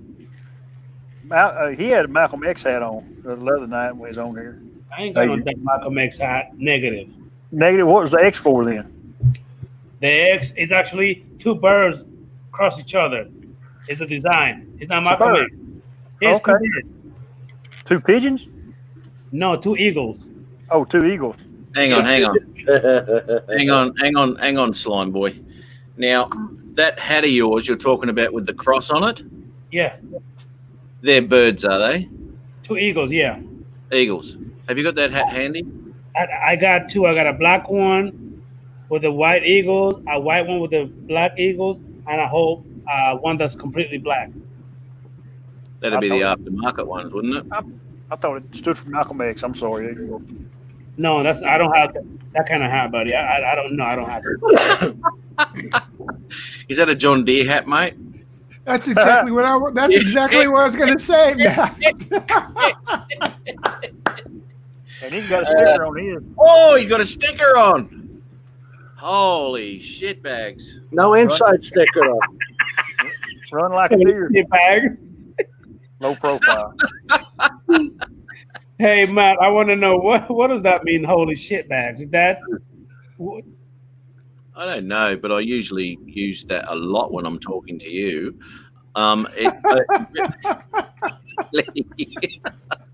He had a Malcolm X hat on the other night when he was on here. I ain't got no Malcolm X hat. Negative. Negative? What was the X for then? The X is actually two birds cross each other. It's a design. It's not Malcolm X. It's okay. Two pigeons? No, two eagles. Oh, two eagles. Hang on. hang on, slime boy. Now, that hat of yours you're talking about with the cross on it? Yeah. They're birds, are they? Two eagles, yeah. Eagles. Have you got that hat handy? I got two. I got a black one with the white eagles, a white one with the black eagles, and a whole one that's completely black. That'd be the aftermarket ones, wouldn't it? I thought it stood for Malcolm X. I'm sorry. No, I don't have that kind of hat, buddy. I don't know. I don't have it. Is that a John Deere hat, mate? That's exactly what I was going to say, Matt. And he's got a sticker on his. Oh, he's got a sticker on. Holy shit bags. No inside sticker though. Run like a deer. Bag. Low profile. Hey, Matt, I want to know what does that mean? Holy shit bags. Is that? I don't know, but I usually use that a lot when I'm talking to you. I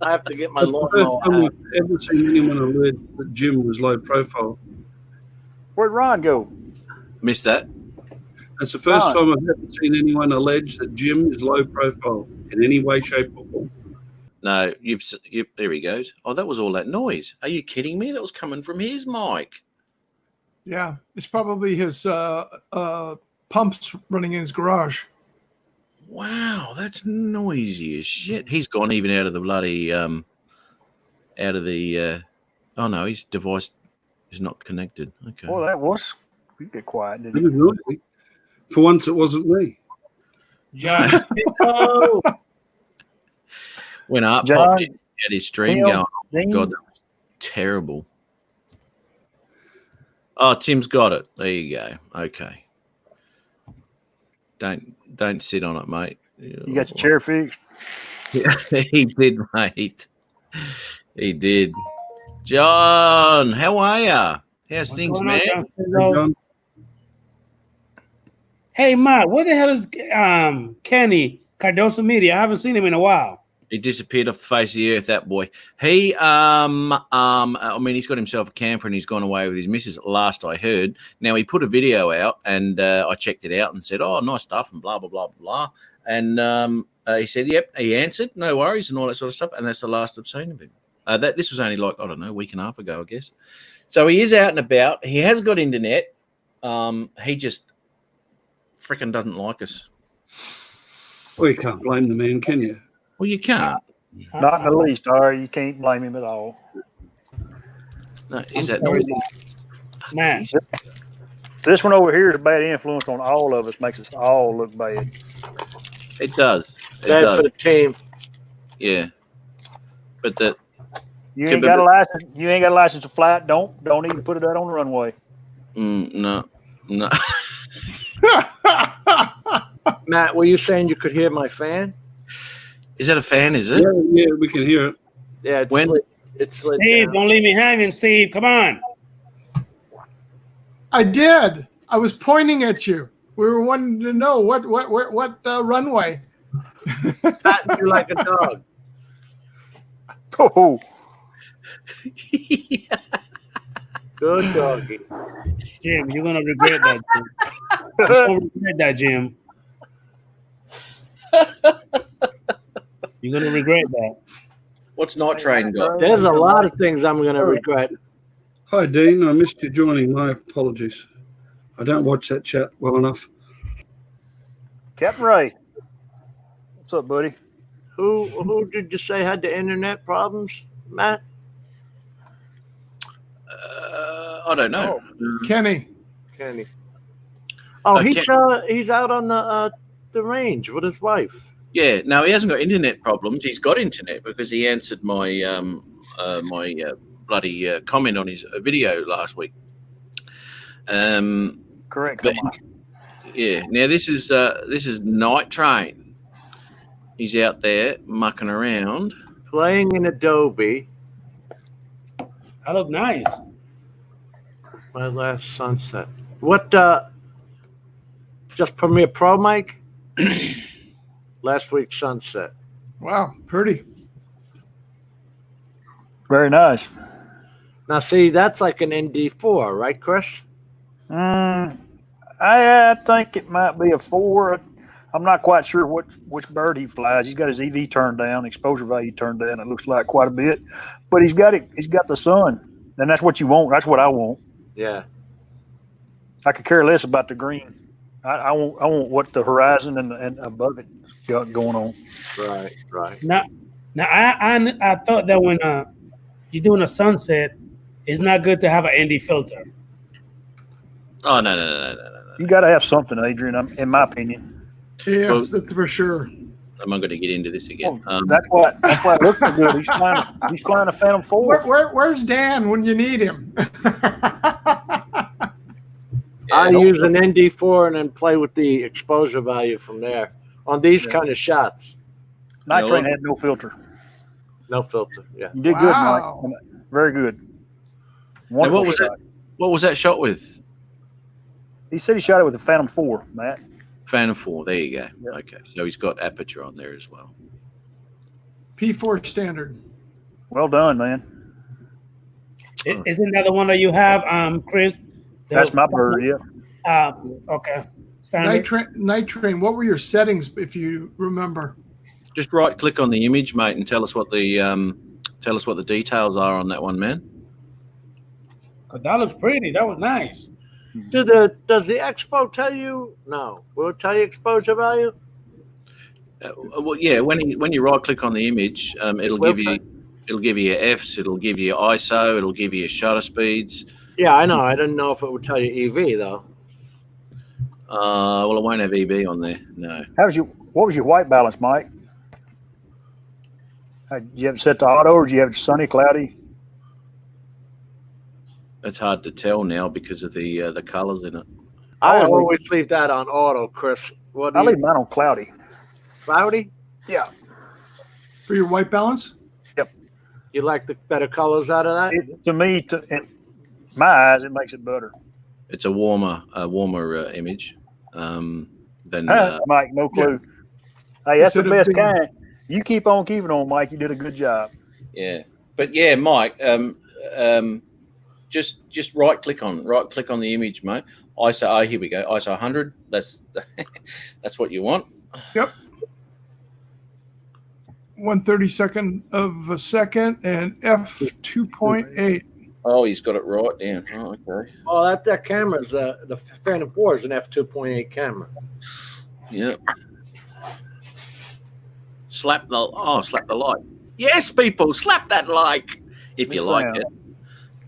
have to get my That's the first lawnmower time out. I've ever seen anyone allege that Jim was low profile. Where'd Ron go? Missed that. That's the first time I've ever seen anyone allege that Jim is low profile in any way, shape, or form. No, there he goes. Oh, that was all that noise. Are you kidding me? That was coming from his mic. Yeah, it's probably his pumps running in his garage. Wow, that's noisy as shit. He's gone even out of the bloody oh no, his device is not connected. Okay. Well, that was. We get quiet, didn't It was noisy. For once, it wasn't me. John. When Art John, popped in, he had his stream Tim, going. Oh, God, that was terrible. Oh, Tim's got it. There you go. Okay. Don't sit on it, mate. You got your chair fixed? Yeah, he did, mate. He did. John, how are you? How's things, man? Hey, Matt, where the hell is Kenny Cardoso Media? I haven't seen him in a while. He disappeared off the face of the earth, that boy. He, I mean, he's got himself a camper and he's gone away with his missus, last I heard. Now, he put a video out and I checked it out and said, oh, nice stuff and blah, blah, blah, blah. And he said, yep, he answered, no worries and all that sort of stuff. And that's the last I've seen of him. This was only like, I don't know, a week and a half ago, I guess. So he is out and about. He has got internet. He just freaking doesn't like us. Well, you can't blame the man, can you? Well, you can't. Not in the least, Ari. You can't blame him at all. No, is that not? Man, this one over here is a bad influence on all of us. Makes us all look bad. It does. It Bad does. for the team. Yeah, but that You ain't got a license. You ain't got a license to fly it. Don't even put it out on the runway. no. Matt, were you saying you could hear my fan? Is that a fan? Is it? Yeah, we can hear it. Yeah, it's When? slid Steve, down. don't leave me hanging, Steve. Come on. I did. I was pointing at you. We were wanting to know what runway. Patting you like a dog. Oh, Good doggy. Jim, you're gonna regret that. Jim. You're gonna regret that, Jim. You're gonna regret that. What's Night Train got? There's a lot of things I'm going to regret. Hi, Dean. I missed you joining. My apologies. I don't watch that chat well enough. Captain Ray. What's up, buddy? Who did you say had the internet problems, Matt? I don't know. Kenny. Oh, he's out on the range with his wife. Yeah, no, he hasn't got internet problems. He's got internet because he answered my bloody comment on his video last week. Correct. But, yeah. Now this is Night Train. He's out there mucking around, playing in Adobe. I look nice. My last sunset. What? Just Premiere Pro, Mike. Last week's sunset. Wow, pretty. Very nice. Now, see, that's like an ND4, right, Chris? I think it might be a 4. I'm not quite sure which bird he flies. He's got his EV turned down, exposure value turned down. It looks like quite a bit, but he's got it. He's got the sun, and that's what you want. That's what I want. Yeah. I could care less about the green. I want what the horizon and above it got going on. Right. Now I thought that when you're doing a sunset, it's not good to have an ND filter. Oh no. You got to have something, Adrian. In my opinion. Yes, that's for sure. I'm not going to get into this again. That's why it looks so good. He's flying a Phantom 4. Where's Dan when you need him? I use an ND4 and then play with the exposure value from there on these kind of shots. Night Train had no filter. No filter. Yeah. You did good, Mike. Very good. Now, what was that shot with? He said he shot it with a Phantom 4, Matt. Phantom 4. There you go. Yep. Okay, so he's got aperture on there as well. P4 standard. Well done, man. Isn't that the one that you have, Chris? That's my bird, yeah. Okay. Night Train, what were your settings, if you remember? Just right click on the image, mate, and tell us what the details are on that one, man. That looks pretty. That was nice. Does the expo tell you? No. Will it tell you exposure value? Well, yeah. When you right click on the image, it'll give you your Fs, it'll give you your ISO, it'll give you your shutter speeds. Yeah, I know. I didn't know if it would tell you EV though. Well, it won't have EB on there. No. What was your white balance, Mike? Did you have it set to auto, or did you have it sunny, cloudy? It's hard to tell now because of the colors in it. I always leave that on auto, Chris. I leave mine on cloudy. Cloudy? Yeah. For your white balance? Yep. You like the better colors out of that? To me, in my eyes, it makes it better. It's a warmer image than Mike. No clue. Yeah. Hey, that's the best kind. You keep on keeping on, Mike. You did a good job. Yeah, but yeah, Mike. Just right click on the image, mate. ISO. Oh, here we go. ISO 100. That's what you want. Yep. 1/32 of a second and f 2.8. Oh, he's got it right down. Oh, okay. Oh, that camera's the Phantom 4 is an f2.8 camera. Yep. Slap the like. Yes, people, slap that like if you like it.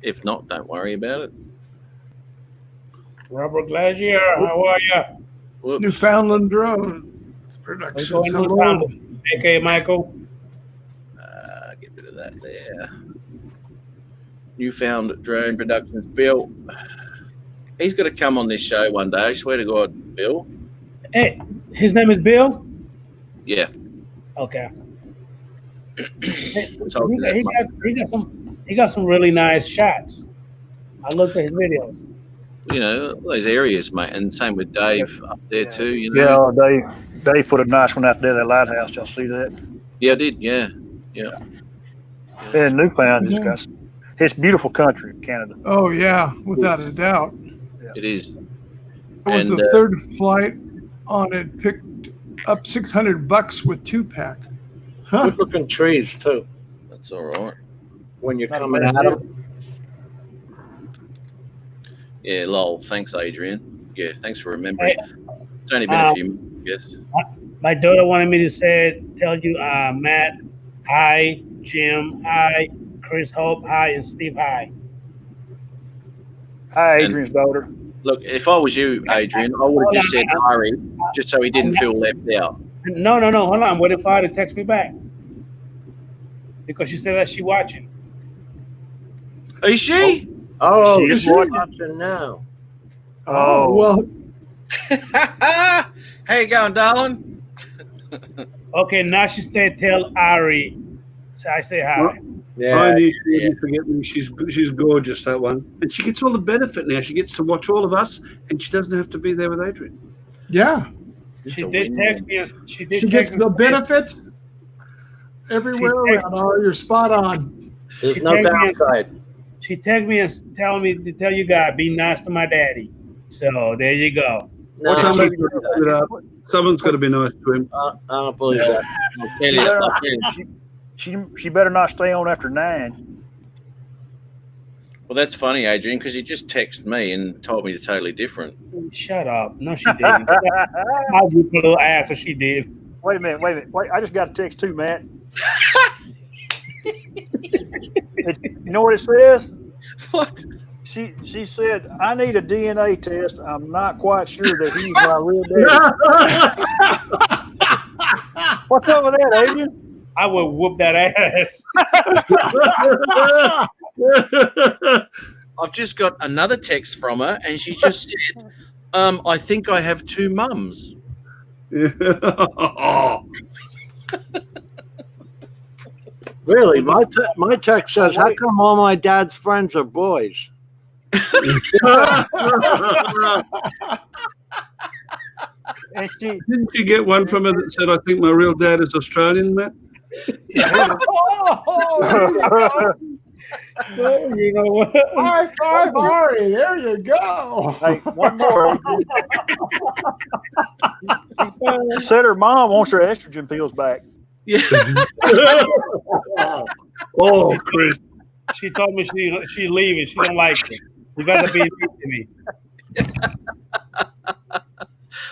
If not, don't worry about it. Robert Glazier, how are you? Whoops. Newfoundland Drone Productions. Hello. AK Michael. Get rid of that there. Newfound Drone Productions. Bill, he's got to come on this show one day. I swear to God, Bill. Hey, his name is Bill? Yeah. Okay. He got some really nice shots. I looked at his videos. You know, those areas, mate, and same with Dave up there too. You know. Yeah, Dave put a nice one out there, that lighthouse. Y'all see that? Yeah, I did. Yeah. And Newfoundland has got it's beautiful country, Canada. Oh yeah, without a doubt. It is. It was And, the third flight on it. Picked up $600 with 2-pack. Huh? Good looking trees too. That's all right. When you're Not a coming bad at deal. them. Yeah, lol. Thanks, Adrian. Yeah, thanks for remembering. It's only been a few minutes, yes. My daughter wanted me to tell you, Matt, hi, Jim, hi, Chris Hope, hi, and Steve, hi. Hi, Adrian's daughter. Look, if I was you, Adrian, I would have just said Ari, just so he didn't feel left out. No, hold on. I'm waiting for her to text me back. Because she said that she watching. Is she? Oh, She's she's watching now. Oh, well. How you going, darling? Okay, now she said tell Ari. So I say hi. Yeah. I knew she wouldn't forget me. She's gorgeous, that one. And she gets all the benefit now. She gets to watch all of us, and she doesn't have to be there with Adrian. Yeah. She did text me. She gets the benefits everywhere around. Oh, you're spot on. There's no downside. She texted me and telling me to tell you guys, be nice to my daddy. So there you go. No, Someone's got to be nice to him. I don't believe that. She better not stay on after 9. Well, that's funny, Adrian, because you just texted me and told me totally different. Shut up. No, she didn't. I whipped a little ass, so she did. Wait a minute. Wait, I just got a text too, Matt. You know what it says? What? She said, I need a DNA test. I'm not quite sure that he's my real daddy. What's up with that, Adrian? I would whoop that ass. I've just got another text from her, and she just said, I think I have 2 mums. Really? My text says, how come all my dad's friends are boys? And Didn't you get one from her that said, I think my real dad is Australian, Matt? You know what? High five, Ari. There you go. Hey, one more. She said her mom wants her estrogen pills back. Yeah. Oh, Chris. She told me she leaving. She don't like it. You got to be nice to me.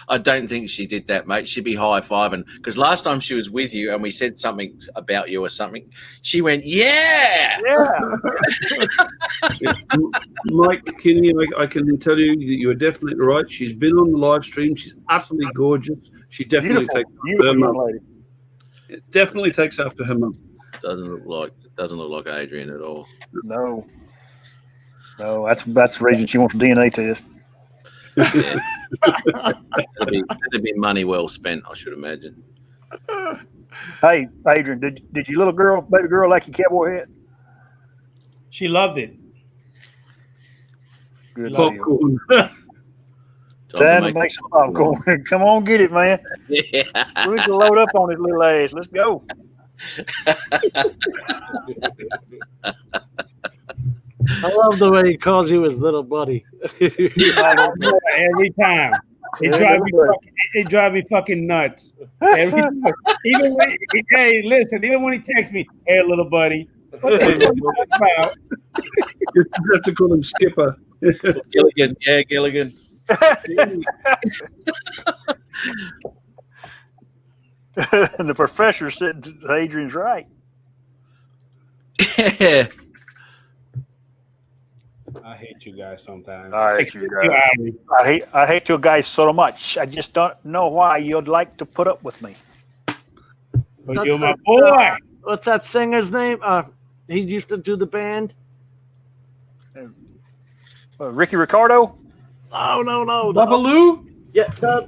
I don't think she did that, mate. She'd be high-fiving. Because last time she was with you and we said something about you or something, she went, yeah! Mike Kinney, I can tell you that you are definitely right. She's been on the live stream. She's utterly gorgeous. She definitely takes after her mum. It definitely takes after her mum. Doesn't look like Adrian at all. No, that's the reason she wants a DNA test. Yeah. That'd be money well spent, I should imagine. Hey, Adrian, did your baby girl like your cowboy hat? She loved it. Good Popcorn. Time to make some popcorn. Come on, get it, man. Yeah. We can load up on his little ass. Let's go. I love the way he calls you his little buddy. Every time. It drives me fucking nuts. Every time. Even when he texts me, hey, little buddy. What the fuck are you talking about? You have to call him Skipper. Gilligan. Yeah, Gilligan. The professor said Adrian's right. Yeah. I hate you guys sometimes. I hate you guys. I hate you guys so much. I just don't know why you'd like to put up with me. But you're my boy. What's that singer's name? He used to do the band. Ricky Ricardo? Oh, no. Babaloo? Yeah, no.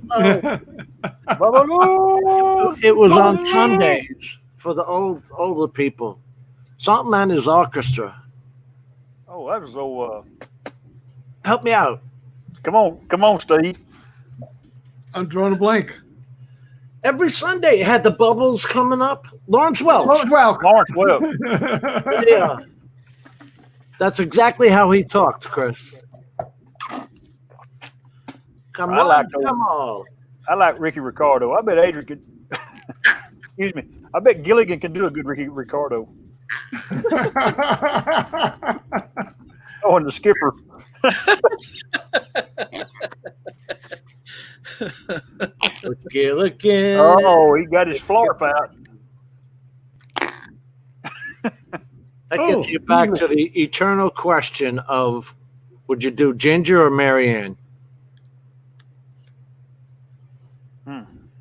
Babaloo! It was on Sundays for the older people. Something on his orchestra. Oh, that was so. Help me out. Come on, Steve. I'm drawing a blank. Every Sunday, it had the bubbles coming up. Lawrence Welch. Lawrence Welch. Yeah. That's exactly how he talked, Chris. Come on. I like Ricky Ricardo. I bet Adrian could. Excuse me. I bet Gilligan can do a good Ricky Ricardo. Oh, and the skipper. Gilligan. Oh, he got his flarp out. That gets you back to the eternal question of, would you do Ginger or Marianne?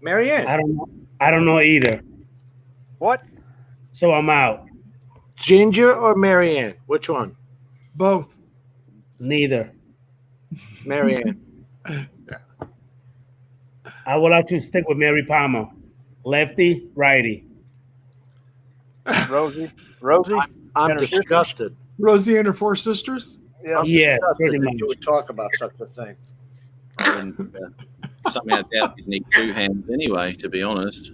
Marianne. I don't know either. What? So I'm out. Ginger or Marianne? Which one? Both. Neither. Marianne. I would like to stick with Mary Palmer. Lefty, righty. Rosie. I'm disgusted. Rosie and her 4 sisters? Yeah. Yeah, pretty that much. you would talk about such a thing. Something I doubt you'd need 2 hands anyway, to be honest.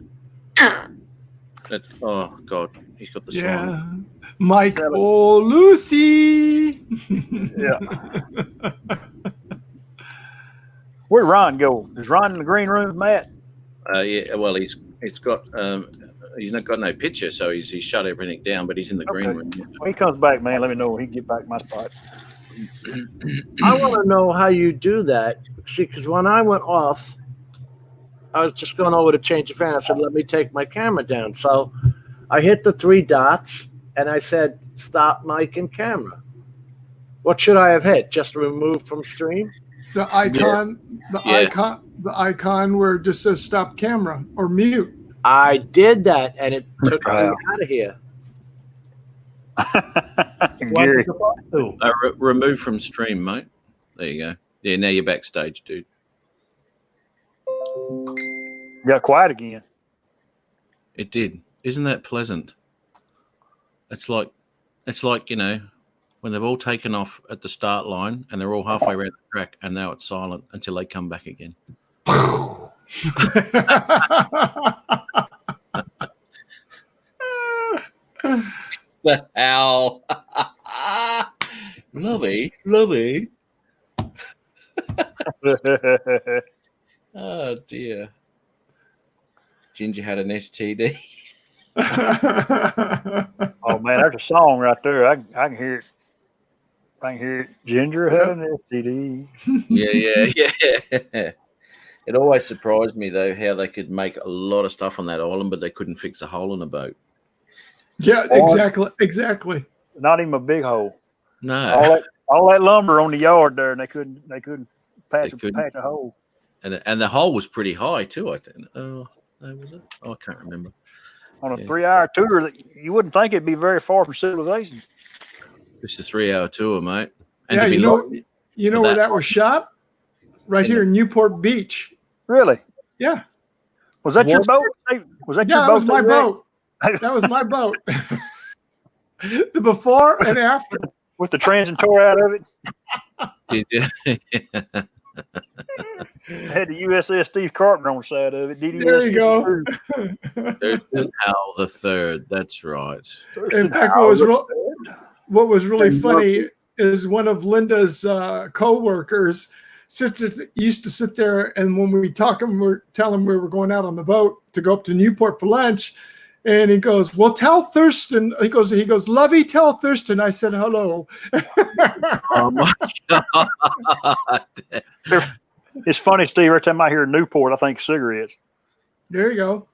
Oh, God. He's got the song. Mike, oh, Lucy. Yeah. Where'd Ron go? Is Ron in the green room, Matt? Yeah, well, he's got he's not got no picture, so he's shut everything down, but he's in the green room. Yeah. When he comes back, man, let me know when he can get back my spot. I want to know how you do that. See, because when I went off, I was just going over to change the fan. I said, let me take my camera down. So I hit the 3 dots, and I said, stop mic and camera. What should I have hit? Just remove from stream? The icon, the icon where it just says stop camera or mute. I did that, and it took me out of here. Remove from stream, mate. There you go. Yeah, now you're backstage, dude. Got quiet again. It did. Isn't that pleasant? It's like when they've all taken off at the start line and they're all halfway around the track, and now it's silent until they come back again. The hell. Lovey. Oh dear. Ginger had an STD. Oh man, there's a song right there. I can hear it. I can hear it. Ginger had an STD. Yeah. It always surprised me though how they could make a lot of stuff on that island, but they couldn't fix a hole in a boat. Yeah, exactly. Not even a big hole. No. All that lumber on the yard there, and they couldn't patch a hole. And the hole was pretty high too, I think. Oh, was it? Oh, I can't remember. On a 3-hour tour, you wouldn't think it'd be very far from civilization. It's a 3-hour tour, mate. And yeah, to you know where that was shot? Right here in Newport Beach. Really? Yeah. Was that your boat? Was that your boat? That was my boat. That was my boat. The before and after. With the transitory out of it? Did you? Had the USS Steve Carpenter on the side of it. There you go. Thurston Howell the Third. That's right. In fact, what was really funny is one of Linda's co-workers used to sit there, and when we tell him we were going out on the boat to go up to Newport for lunch, and he goes, well, tell Thurston. He goes, Lovey, tell Thurston I said hello. Oh my God. It's funny, Steve. Every time I hear Newport, I think cigarettes. There you go.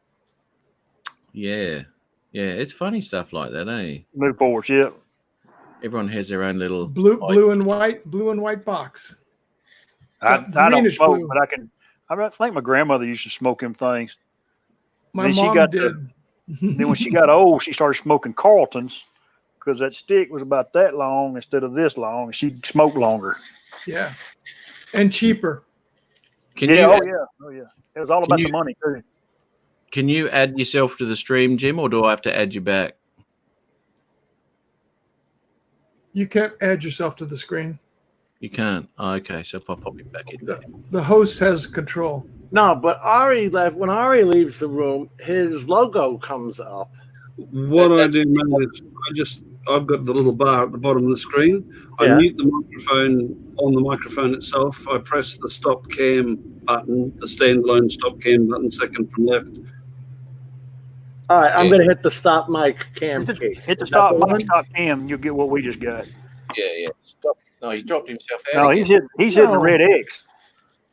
Yeah. It's funny stuff like that, eh? Newports, yeah. Everyone has their own little blue and white box. I don't smoke, but I think my grandmother used to smoke them things. My mom did. Then when she got old, she started smoking Carltons because that stick was about that long instead of this long, and she'd smoke longer. Yeah, and cheaper. Oh yeah. It was all about the money too. Can you add yourself to the stream, Jim, or do I have to add you back? You can't add yourself to the screen. You can't. Oh, okay, so if I pop you back in there. The host has control. No, but Ari left. When Ari leaves the room, his logo comes up. What I do, man, is I've got the little bar at the bottom of the screen. I mute the microphone on the microphone itself. I press the stop cam button, the standalone stop cam button, second from left. All right, I'm going to hit the stop mic cam key. Hit the stop mic, stop cam, you'll get what we just got. Yeah. Stop. No, he dropped himself out. No, again. he's hitting the red X.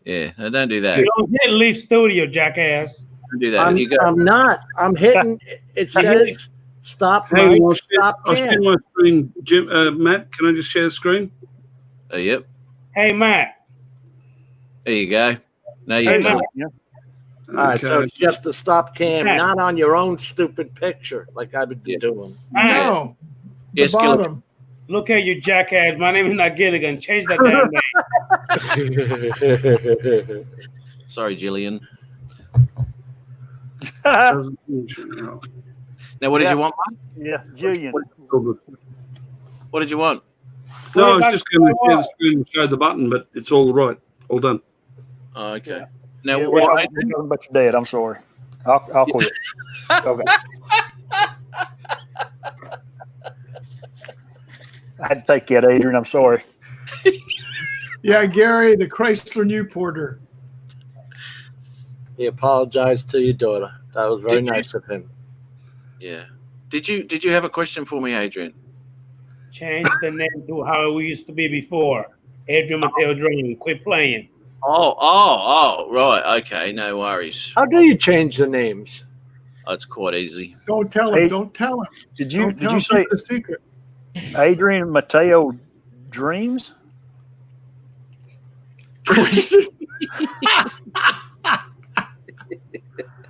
Yeah, no, don't do that. You don't hit leave studio, jackass. Don't do that. I'm not. I'm hitting. It says stop mic, stop I'll cam. share my screen. Jim, Matt, can I just share the screen? Yep. Hey, Matt. There you go. Now you've done it. All right, so it's just the stop cam, not on your own stupid picture like I've been doing. No. Yes, The bottom. Look at you, jackass. My name is not Gilligan. Change that damn name. Sorry, Jillian. Now, what did you want, Mike? Yeah, Jillian. What did you want? No, I was just going to share the screen and show the button, but it's all right. All done. Oh, okay. Now, We're talking about your dad. I'm sorry. I'll quit. Okay. I had to take that, Adrian. I'm sorry. Yeah, Gary, the Chrysler Newporter. He apologized to your daughter. That was very nice of him. Yeah. Did you have a question for me, Adrian? Change the name to how it used to be before. Adrian Mateo Dream. Quit playing. Oh, right. Okay, no worries. How do you change the names? Oh, it's quite easy. Don't tell him. Don't tell him. Did you Don't say keep the secret? Adrian Mateo Dreams?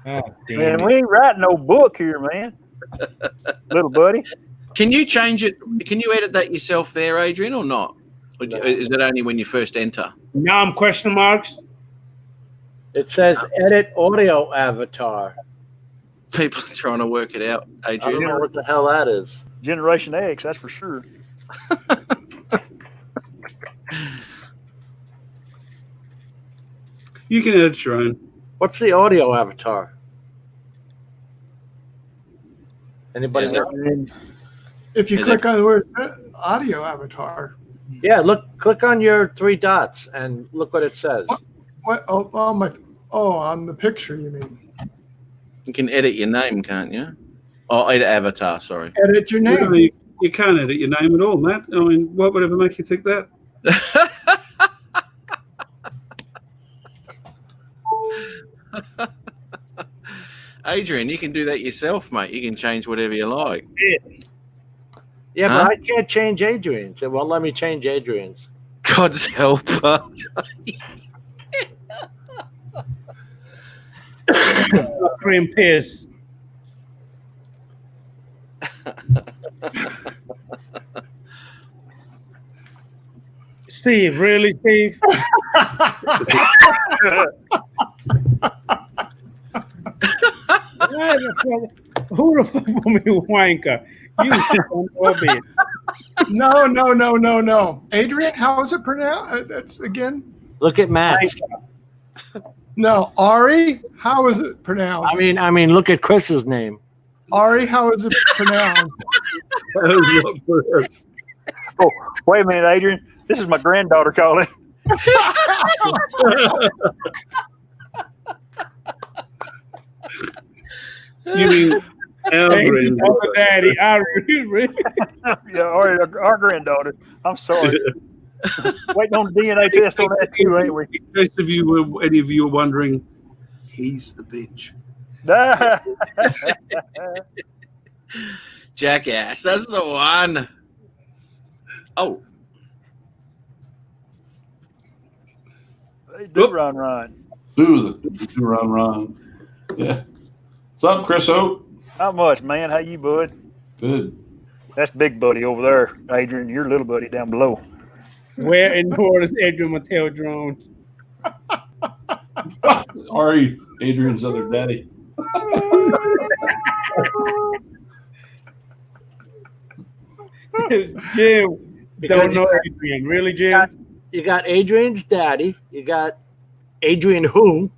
Man, we ain't writing no book here, man. Little buddy. Can you change it? Can you edit that yourself there, Adrian, or not? Or is it only when you first enter? Now I'm question marks. It says edit audio avatar. People are trying to work it out, I Adrian. don't know what the hell that is. Generation X, that's for sure. You can edit your own. What's the audio avatar? Anybody know? If you click on the word audio avatar. Yeah, click on your three dots and look what it says. What? On the picture, you mean? You can edit your name, can't you? Oh, edit avatar. Sorry. Edit your name. No, you can't edit your name at all, Matt. I mean, what would ever make you think that? Adrian, you can do that yourself, mate. You can change whatever you like. Yeah, but I can't change Adrian's. It won't let me change Adrian's. God's help. Cream piss. Steve, really, Steve? Who the fuck will be wanker? You sit on orbit. No. Adrian, how is it pronounced? That's again. Look at Matt's. No, Ari, how is it pronounced? I mean, look at Chris's name. Ari, how is it pronounced? Oh, wait a minute, Adrian. This is my granddaughter calling. You mean our granddaughter? Daddy, Yeah, our granddaughter. I'm sorry. Waiting on the DNA test on that too, ain't we? In case any of you were wondering, he's the bitch. Jackass, that's the one. Oh. They do run. Do run. Yeah. What's up, Chris Oak? Not much, man. How you, bud? Good. That's big buddy over there, Adrian. Your little buddy down below. Where in the world is Adrian Mateo Drones? Ari, Adrian's other daddy. Jim, don't know Adrian. Really, Jim? You got Adrian's daddy. You got Adrian who?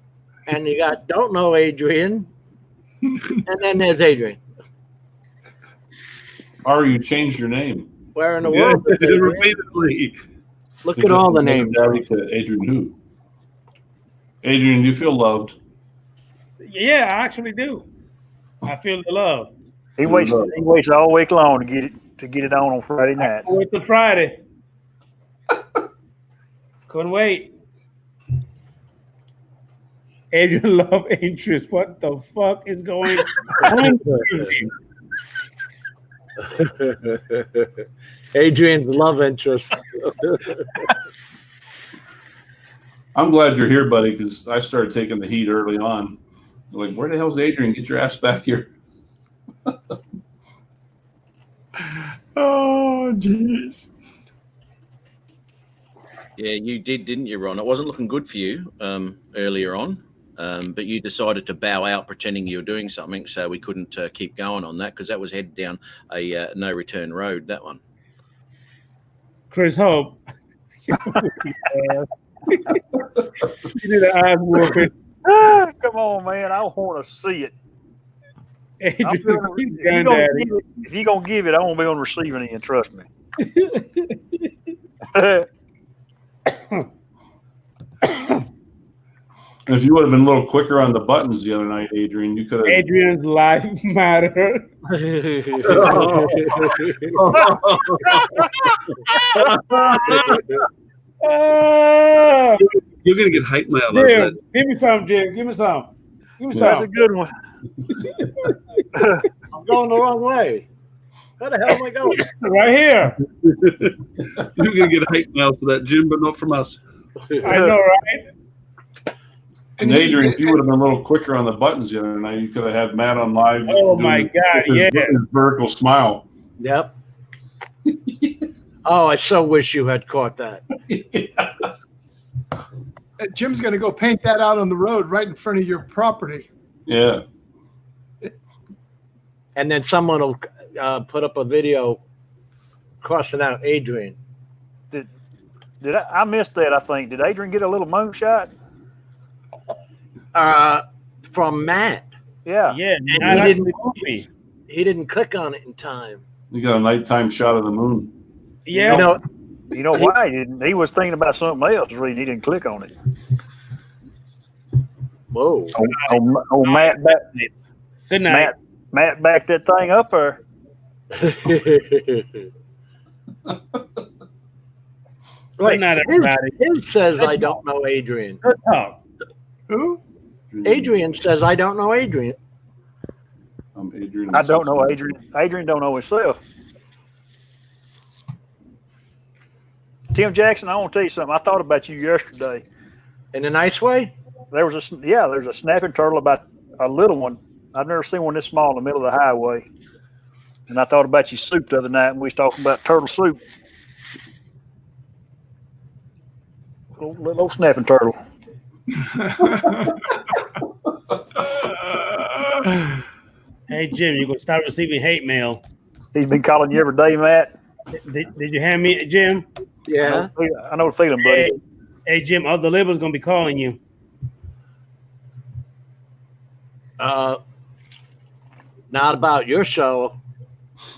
and you got don't know Adrian, and then there's Adrian. Or you changed your name. Where in the world is Adrian? Repeatedly. Look at all the names. To Adrian who? Adrian, do you feel loved? Yeah, I actually do. I feel the love. He waits all week long to get it on Friday nights. Wait till Friday. Couldn't wait. Adrian love interest. What the fuck is going on? Adrian's love interest. I'm glad you're here, buddy, because I started taking the heat early on. Like, where the hell's Adrian? Get your ass back here. Oh, jeez. Yeah, you did, didn't you, Ron? It wasn't looking good for you earlier on, but you decided to bow out pretending you were doing something, so we couldn't keep going on that because that was headed down a no-return road, that one. Chris Hope. You did an eye whooping. Come on, man. I want to see it. If you're going to give it, I won't be on the receiving end, trust me. If you would have been a little quicker on the buttons the other night, Adrian, you could have. Adrian's life matter. You're going to get hate mail. Jim, give me some, Jim. Give me some. Give me some. That's a good one. I'm going the wrong way. Where the hell am I going? Right here. You're going to get hate mail for that, Jim, but not from us. I know, right? And Adrian, if you would have been a little quicker on the buttons the other night, you could have had Matt on live. Oh, my God, yeah. His vertical smile. Yep. Oh, I so wish you had caught that. Jim's going to go paint that out on the road right in front of your property. Yeah. And then someone will put up a video crossing out Adrian. Did I missed that? I think did Adrian get a little moonshot? From Matt. Yeah. Yeah. He didn't click on it in time. You got a nighttime shot of the moon. Yeah. You know why? He was thinking about something else. He didn't click on it. Whoa. On Matt back. Good night. Matt backed that thing up there. Right. Good night, everybody. His says I don't know Adrian. Good talk. Who? Adrian says I don't know Adrian. Adrian. I don't know Adrian. Adrian don't know himself. Tim Jackson, I want to tell you something. I thought about you yesterday. In a nice way? There's a snapping turtle, about a little one. I've never seen one this small in the middle of the highway. And I thought about you soup the other night, and we was talking about turtle soup. Little snapping turtle. Hey, Jim, you're going to start receiving hate mail. He's been calling you every day, Matt. Did you hand me, Jim? Yeah. I know the feeling, buddy. Hey, Jim, other label's going to be calling you. Not about your show.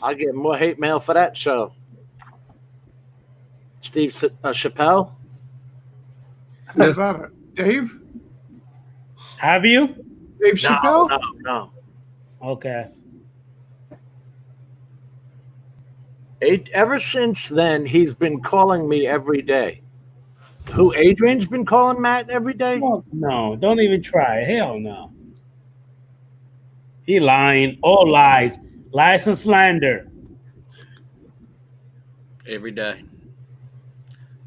I'll get more hate mail for that show. Steve Chappelle? What about it? Dave? Have you? Dave Chappelle? No. Okay. Ever since then, he's been calling me every day. Who, Adrian's been calling Matt every day? No, don't even try. Hell no. He lying. All lies. Lies and slander. Every day.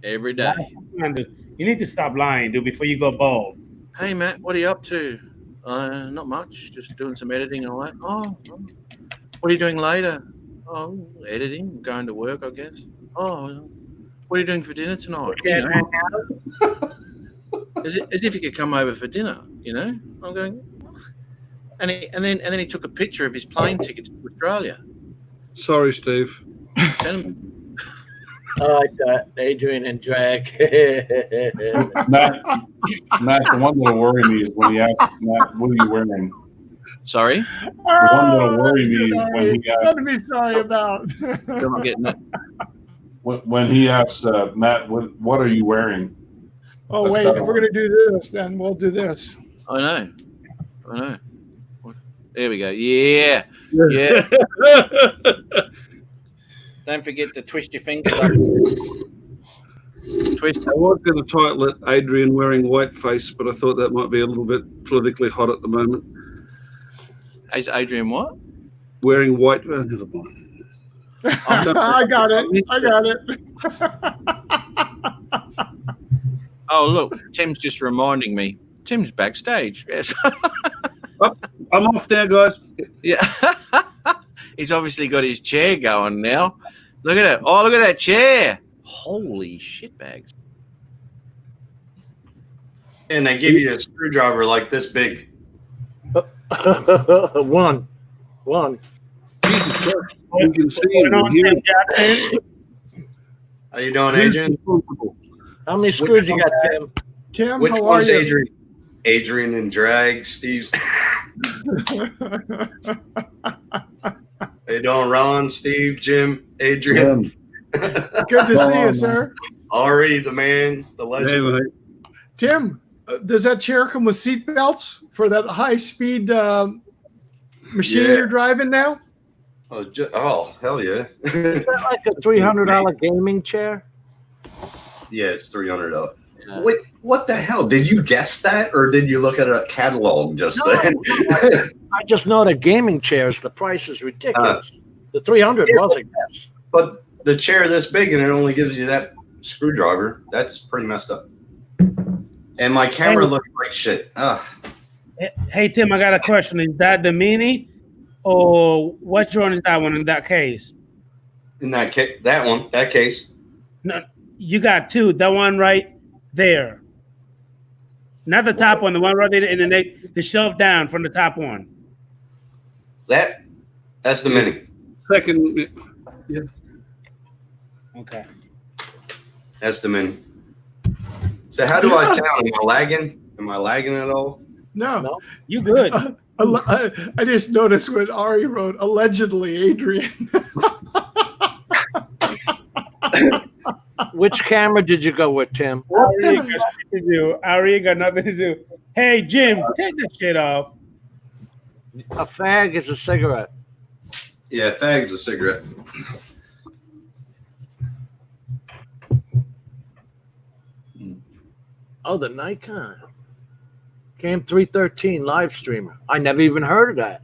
Every day. You need to stop lying, dude, before you go bald. Hey, Matt, what are you up to? Not much. Just doing some editing and all that. Oh, what are you doing later? Oh, editing. Going to work, I guess. Oh, what are you doing for dinner tonight? You know? as if you could come over for dinner, you know? I'm going... And then he took a picture of his plane tickets to Australia. Sorry, Steve. Send him. I like that. Adrian and drag. Matt, the one that'll worry me is when he asks Matt, "What are you wearing?" Sorry? The one that'll worry me is when he asks. Nothing to be sorry about. Still not getting it. When he asks Matt, "What are you wearing?" Oh, wait. If we're going to do this, then we'll do this. I know. There we go. Yeah. Yeah. Don't forget to twist your fingers up. Twist. I was going to title it Adrian wearing whiteface, but I thought that might be a little bit politically hot at the moment. Is Adrian what? Wearing white. Oh, never mind. I got it. Oh, look. Tim's just reminding me. Tim's backstage. Yes. I'm off now, guys. Yeah. He's obviously got his chair going now. Look at it. Oh, look at that chair. Holy shitbags. And they give you a screwdriver like this big. One. Jesus Christ. You can see him. How you doing, Adrian? How many screws you got, Tim? Tim, Which how one's are you? Adrian? Adrian and drag, Steve's. How you doing, Ron, Steve, Jim, Adrian? Good to see you, sir. Ari, the man, the legend. Hey, Tim, does that chair come with seat belts for that high-speed machine you're driving now? Oh, hell yeah. Is that like a $300 gaming chair? Yeah, it's $300. Yeah. Wait, what the hell? Did you guess that, or did you look at a catalog just then? I just know that gaming chairs, the price is ridiculous. The 300 was a guess. But the chair this big and it only gives you that screwdriver, that's pretty messed up. And my camera looks like shit. Ugh. Hey, Tim, I got a question. Is that the Mini, or which one is that one in that case? In that case, that case. No, you got two. That one right there. Not the top one, the one right there, and then the shelf down from the top one. That's the Mini. Second. Yeah. Okay. That's the Mini. So how do I sound? Am I lagging? Am I lagging at all? No. You good. I just noticed when Ari wrote, allegedly, Adrian. Which camera did you go with, Tim? Ari got nothing to do. Ari got nothing to do. Hey, Jim, take that shit off. A fag is a cigarette. Yeah, fag's a cigarette. Oh, the Nikon. Cam 313 live streamer. I never even heard of that.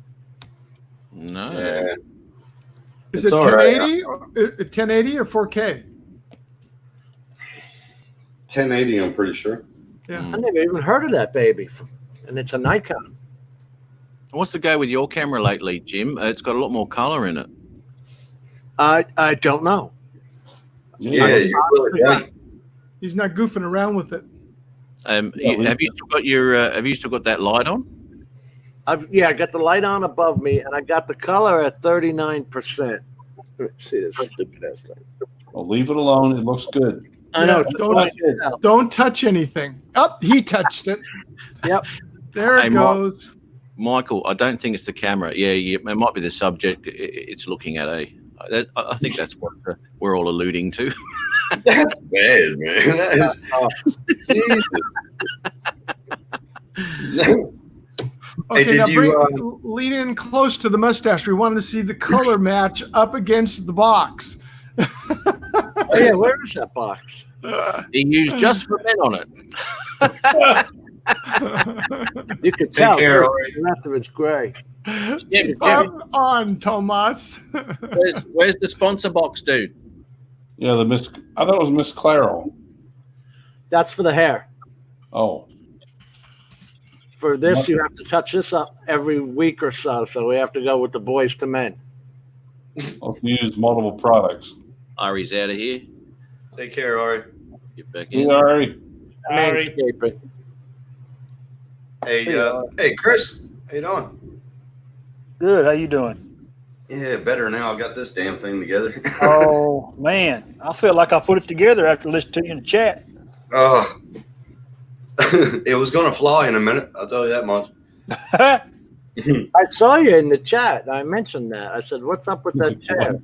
No. Yeah. Is it 1080 or 1080 or 4K? 1080, I'm pretty sure. Yeah. I never even heard of that baby. And it's a Nikon. What's the go with your camera lately, Jim? It's got a lot more color in it. I don't know. Yeah, you're really right. He's not goofing around with it. Have you still got your? Have you still got that light on? I got the light on above me, and I got the color at 39%. Let's see this stupid ass thing. Well, leave it alone. It looks good. I know. Don't touch anything. Oh, he touched it. Yep. There it goes. Michael, I don't think it's the camera. Yeah, it might be the subject it's looking at. I think that's what we're all alluding to. That's bad, man. Okay, hey, now lean in close to the mustache. We wanted to see the color match up against the box. Oh, yeah, where is that box? He used just for men on it. You could tell. The rest of it's gray. Spot on, Tomas. Where's the sponsor box, dude? Yeah, I thought it was Miss Claro. That's for the hair. Oh. For this, you have to touch this up every week or so. So we have to go with the boys to men. Well, if you use multiple products. Ari's out of here. Take care, Ari. Get back in. Ari. Manscaping. Hey, Chris. How you doing? Good. How you doing? Yeah, better now. I got this damn thing together. Oh man, I felt like I put it together after listening to you in the chat. Oh, it was gonna fly in a minute. I'll tell you that much. I saw you in the chat. I mentioned that. I said, "What's up with that chair?"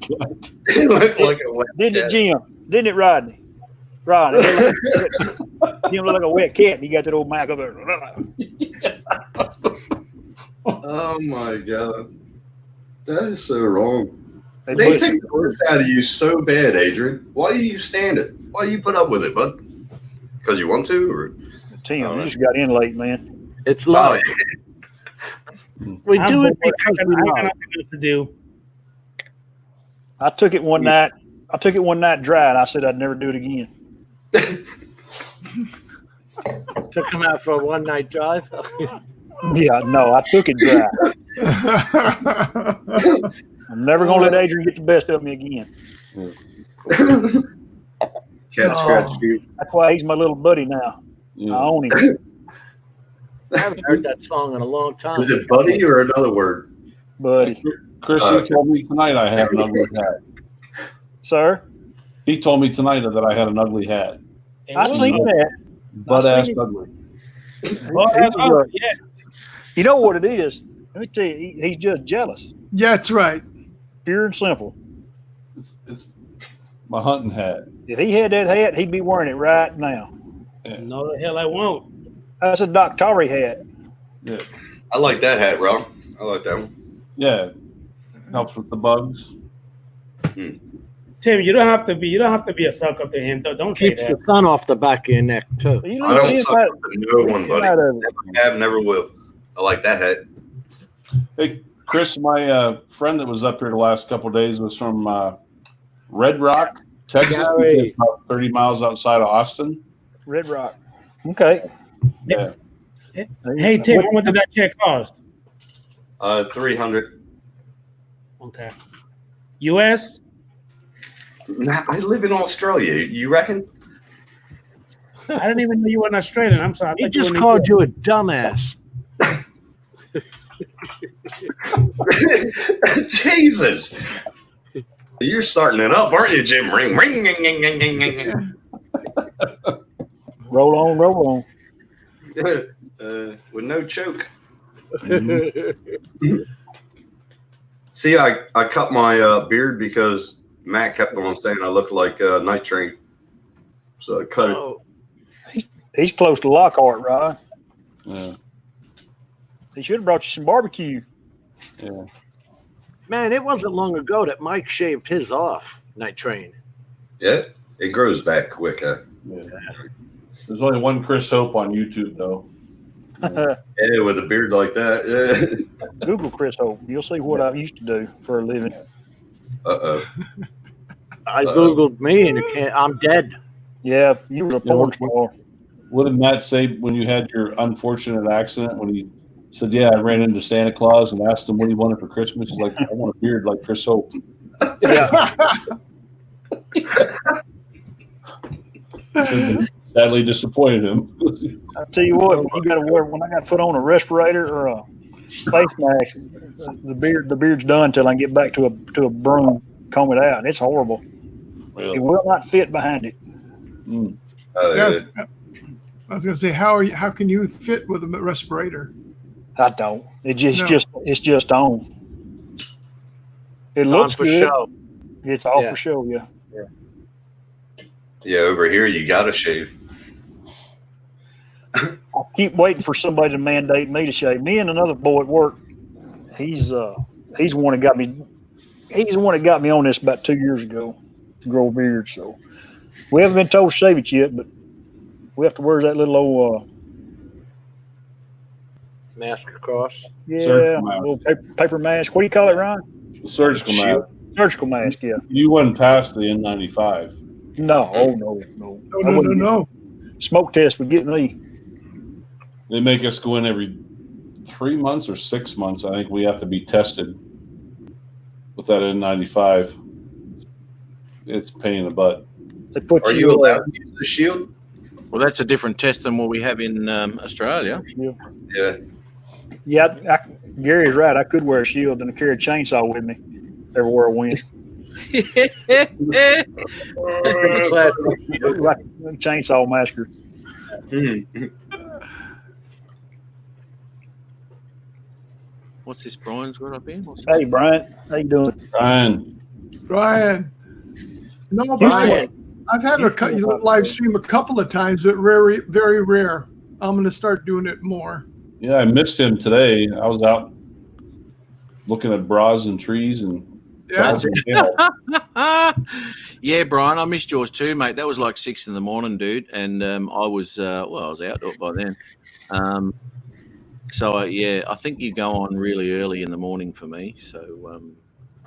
It looked like a wet Didn't cat. it, Jim? Didn't it, Rodney? Rodney, Jim looked like a wet cat. He got that old Mac up there. Oh my god, that is so wrong. They They put- take the worst out of you so bad, Adrian. Why do you stand it? Why do you put up with it, bud? Because you want to, or Tim, you just got in late, man. It's love. We I'm do it bored. because I we got love. nothing else to do. I took it one night. I took it one night dry, and I said I'd never do it again. Took him out for a one night drive. Yeah, no, I took it dry. I'm never gonna let Adrian get the best of me again. cat scratch you? That's why he's my little buddy now. I own him. I haven't heard that song in a long time. Is it buddy or another word? Buddy. Chris, he told me tonight I had an ugly hat. Sir? He told me tonight that I had an ugly hat. I seen that. Butt ass ugly. Yeah. You know what it is? Let me tell you, he's just jealous. Yeah, that's right. Pure and simple. It's my hunting hat. If he had that hat, he'd be wearing it right now. No, the hell I won't. That's a Doc Torrey hat. Yeah. I like that hat, Rob. I like that one. Yeah. Helps with the bugs. Tim, you don't have to be a sucker to him. Don't say Keeps that. the sun off the back of your neck too. I don't suck up to no one, buddy. Never have, never will. I like that hat. Hey, Chris, my friend that was up here the last couple of days was from Red Rock, Texas. Gary. About 30 miles outside of Austin. Red Rock. Okay. Yeah. Hey, Tim, how much did that chair cost? 300. Okay. U.S.? Nah, I live in Australia. You reckon? I didn't even know you were an Australian. I'm sorry. He just called you a dumbass. Jesus. You're starting it up, aren't you, Jim? Ring, ring, ring, ring, ring, ring, ring. Roll on, roll on. With no choke. See, I cut my beard because Matt kept on saying I looked like Night Train. So I cut it. He's close to Lockhart, right? Yeah. He should have brought you some barbecue. Yeah. Man, it wasn't long ago that Mike shaved his off. Night Train. Yeah, it grows back quick. Huh? Yeah. There's only one Chris Hope on YouTube, though. Yeah, with a beard like that. Yeah. Google Chris Hope. You'll see what I used to do for a living. Uh-oh. I Googled me and I'm dead. Yeah, you were a porn star. What did Matt say when you had your unfortunate accident? When he said, "Yeah, I ran into Santa Claus and asked him what he wanted for Christmas." He's like, "I want a beard like Chris Hope." Yeah. Sadly disappointed him. I tell you what, when I got to put on a respirator or a face mask, the beard's done until I can get back to a broom, comb it out. It's horrible. Really? It will not fit behind it. Yes. I was going to say, how can you fit with a respirator? I don't. It's just on. It looks for good. show. It's all for show. Yeah. Yeah, over here you gotta shave. I keep waiting for somebody to mandate me to shave. Me and another boy at work. He's the one that got me. He's the one that got me on this about 2 years ago to grow a beard. So we haven't been told to shave it yet, but we have to wear that little old mask across. Little paper mask. What do you call it, Ron? The surgical mask. Surgical mask. Yeah. You went past the N95. No. No. Smoke test would get me. They make us go in every 3 months or 6 months. I think we have to be tested with that N95. It's a pain in the butt. They put Are you allowed to use the shield? Well, that's a different test than what we have in Australia. Yeah. Yeah, Gary's right. I could wear a shield and carry a chainsaw with me. everywhere I went. Like Chainsaw Massacre. What's this Brian's got up here? Hey, Brian. How you doing? Brian. No, Brian. I've had a live stream a couple of times, but very, very rare. I'm going to start doing it more. Yeah, I missed him today. I was out looking at bras and trees and yeah, Brian, I missed yours too, mate. That was like 6 a.m, dude, and I was I was out by then. So yeah, I think you go on really early in the morning for me. So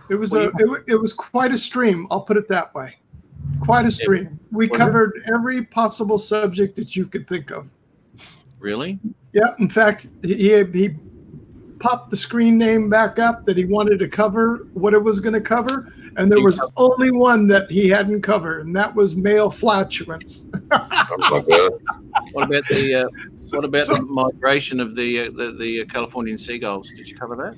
it was quite a stream. I'll put it that way. Quite a stream. We covered every possible subject that you could think of. Really? Yeah. In fact, he popped the screen name back up that he wanted to cover what it was going to cover, and there was only one that he hadn't covered, and that was male flatulence. What about the migration of the Californian seagulls? Did you cover that?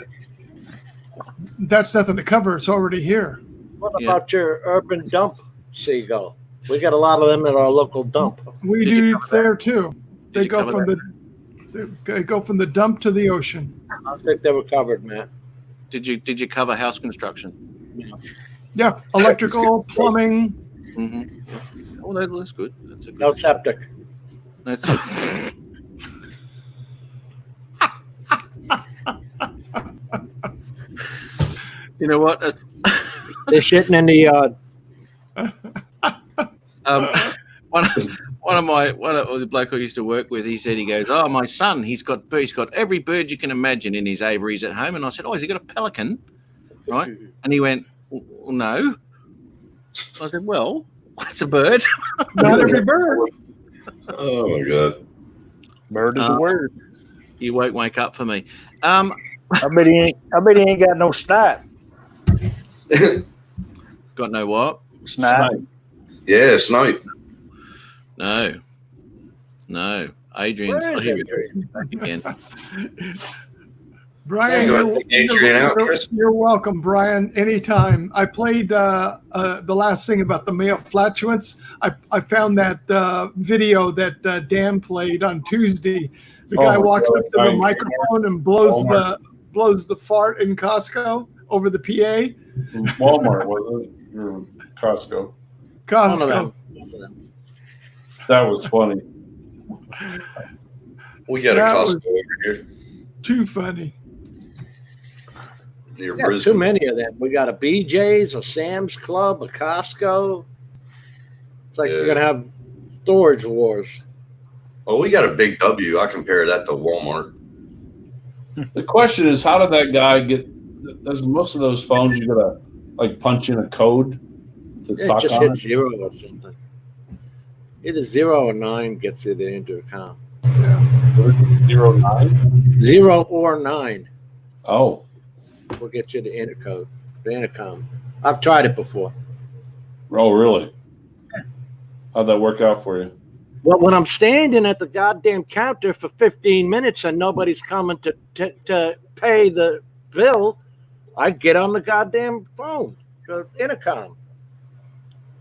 That's nothing to cover. It's already here. What about your urban dump seagull? We got a lot of them at our local dump. We do there too. They go from the dump to the ocean. I think they were covered, Matt. Did you cover house construction? Yeah, electrical, plumbing. Mm-hmm. Oh, that's good. That's a good no septic. That's you know what? They're shitting in the yard. One of the bloke I used to work with, he goes, "Oh, my son, he's got every bird you can imagine in his aviaries at home." And I said, "Oh, has he got a pelican?" Right? And he went, well, "No." I said, "Well, it's a bird." Not every bird. Oh my God. Bird is the word. You won't wake up for me. I bet he ain't got no snipe. Got no what? Snipe. Yeah, snipe. No. Adrian's Where is Adrian? back again. Brian, you're welcome, Brian. Anytime. I played the last thing about the male flatulence. I found that video that Dan played on Tuesday. The guy walks up to the microphone and blows the fart in Costco over the PA. Walmart, was it? Or Costco. Costco. That was funny. We got a Costco over here. Too funny. Near Yeah, Brisbane. too many of them. We got a BJ's, a Sam's Club, a Costco. It's like you're gonna have storage wars. Well, we got a big W. I compare that to Walmart. The question is, how did that guy get? Does most of those phones you gotta like punch in a code to It talk just on hit it? 0 or something. Either 0 or 9 gets it into account. 09? 0 or 9 Oh, will get you the intercode, the intercom. I've tried it before. oh, really? How'd that work out for you? Well, when I'm standing at the goddamn counter for 15 minutes and nobody's coming to pay the bill, I get on the goddamn phone, the intercom.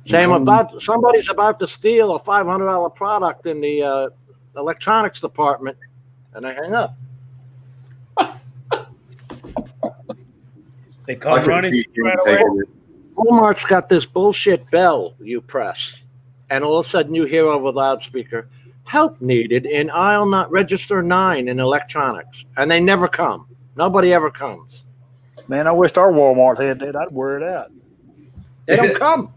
Somebody's about to steal a $500 product in the electronics department, and I hang up. They call running right away. Walmart's got this bullshit bell you press, and all of a sudden you hear over the loudspeaker, "Help needed in aisle not register 9 in electronics," and they never come. Nobody ever comes. Man, I wished our Walmart had that. I'd wear it out. They don't come.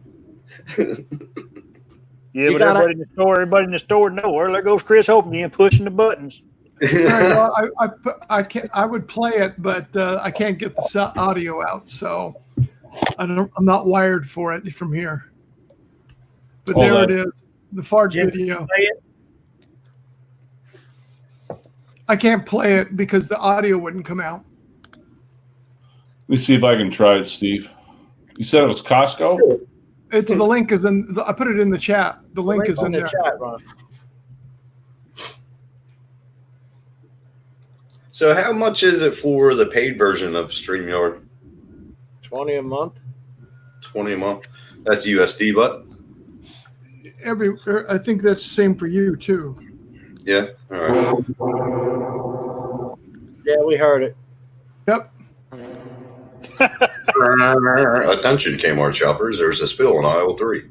Yeah, but everybody in the store know. Well, there goes Chris Hope again pushing the buttons. I would play it, but I can't get the audio out, so I'm not wired for it from here. But there it is, the fart video. I can't play it because the audio wouldn't come out. Let me see if I can try it, Steve. You said it was Costco? It's the link is in. I put it in the chat. The link is in there. Chat, Ron. So how much is it for the paid version of StreamYard? 20 a month. 20 a month. That's USD, but I think that's the same for you too. yeah. All right. Yeah, we heard it. Yep. Attention, Kmart shoppers. There's a spill in aisle 3.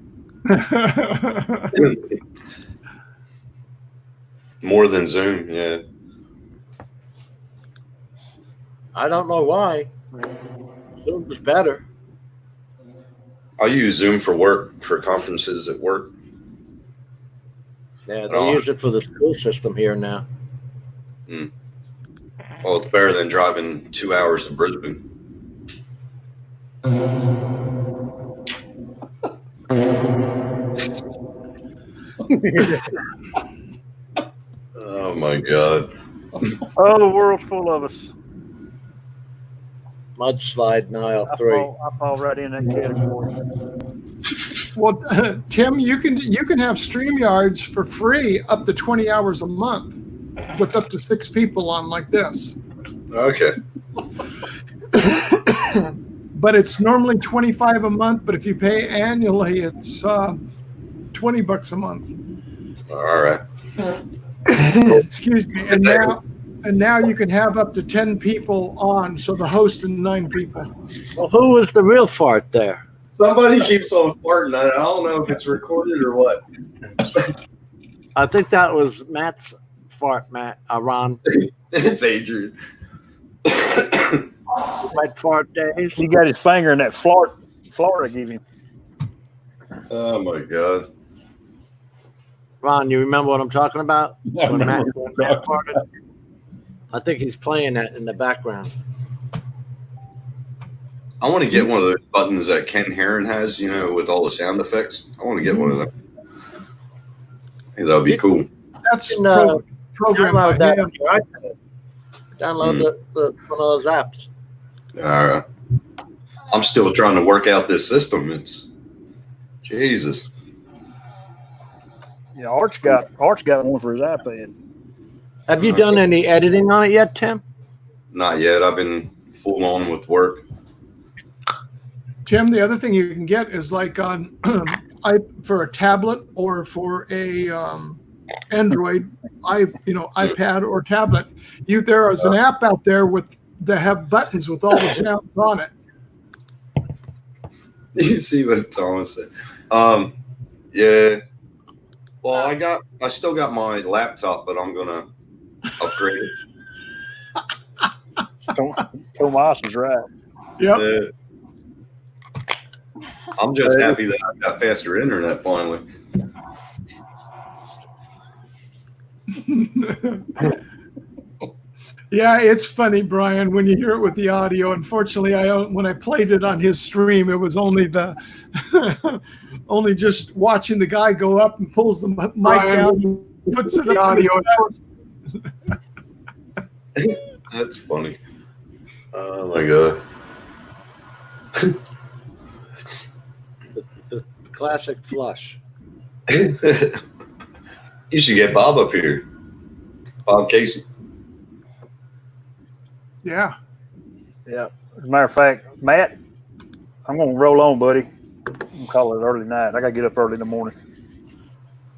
More than Zoom, yeah. I don't know why. Zoom was better. I use Zoom for work, for conferences at work. Yeah, they use it for the school system here now. Well, it's better than driving 2 hours to Brisbane. Oh my God. Oh, the world's full of us. Mudslide in aisle 3. I fall right in that category. Well, Tim, you can have StreamYards for free up to 20 hours a month with up to 6 people on like this. Okay. But it's normally $25 a month, but if you pay annually, it's $20 a month. All right. Excuse me. And now you can have up to 10 people on, so the host and 9 people. Well, who was the real fart there? Somebody keeps on farting. I don't know if it's recorded or what. I think that was Matt's fart, Ron. It's Adrian. Red fart days. He got his finger in that Florida gave him. Oh my God. Ron, you remember what I'm talking about? I When Matt remember. farted? I think he's playing that in the background. I want to get one of those buttons that Ken Heron has, with all the sound effects. I want to get one of them. I think that would be cool. That's Download program by that him. on your iPad. Download the one of those apps. All right. I'm still trying to work out this system. It's Jesus. Yeah, Arch got one for his iPad. Have you done any editing on it yet, Tim? Not yet. I've been full on with work. Tim, the other thing you can get is like on for a tablet or for a Android, iPad or tablet. There is an app out there that have buttons with all the sounds on it. You see what Thomas said? Yeah. Well, I still got my laptop, but I'm gonna upgrade it. Tomas is right. Yep. I'm just happy that I got faster internet finally. Yeah, it's funny, Brian, when you hear it with the audio. Unfortunately, when I played it on his stream, it was only only just watching the guy go up and pulls the mic down and puts it up to his mouth. That's funny. Oh my God. The classic flush. You should get Bob up here. Bob Casey. Yeah. Yeah. As a matter of fact, Matt, I'm going to roll on, buddy. I'm going to call it early night. I got to get up early in the morning.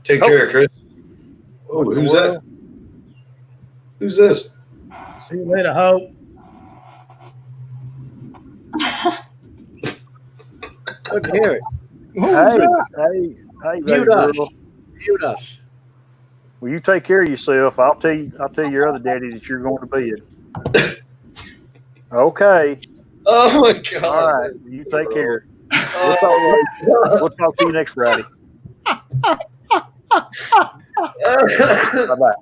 Take care, Chris. Oh, who's that? Who's this? See you later, Hope. Good to hear it. Hey, Mute us. Mute us. Well, you take care of yourself. I'll tell your other daddy that you're going to bed. Okay. Oh my God. All right. You take care. We'll talk to you next Friday. Bye-bye.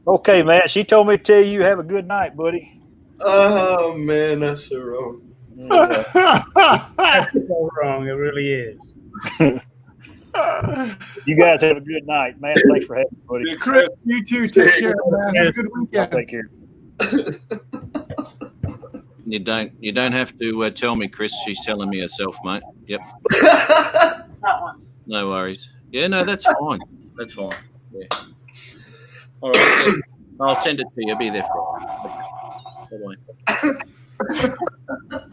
Okay, man. She told me to tell you have a good night, buddy. Oh man, that's so wrong. That's so wrong. It really is. You guys have a good night, man. Thanks for having me, buddy. Chris, you too. Take care, man. Have a good weekend. Take care. You don't have to tell me, Chris. She's telling me herself, mate. Yep. No worries. Yeah, no, that's fine. That's fine. Yeah. All right. Yeah. I'll send it to you. Be there for it.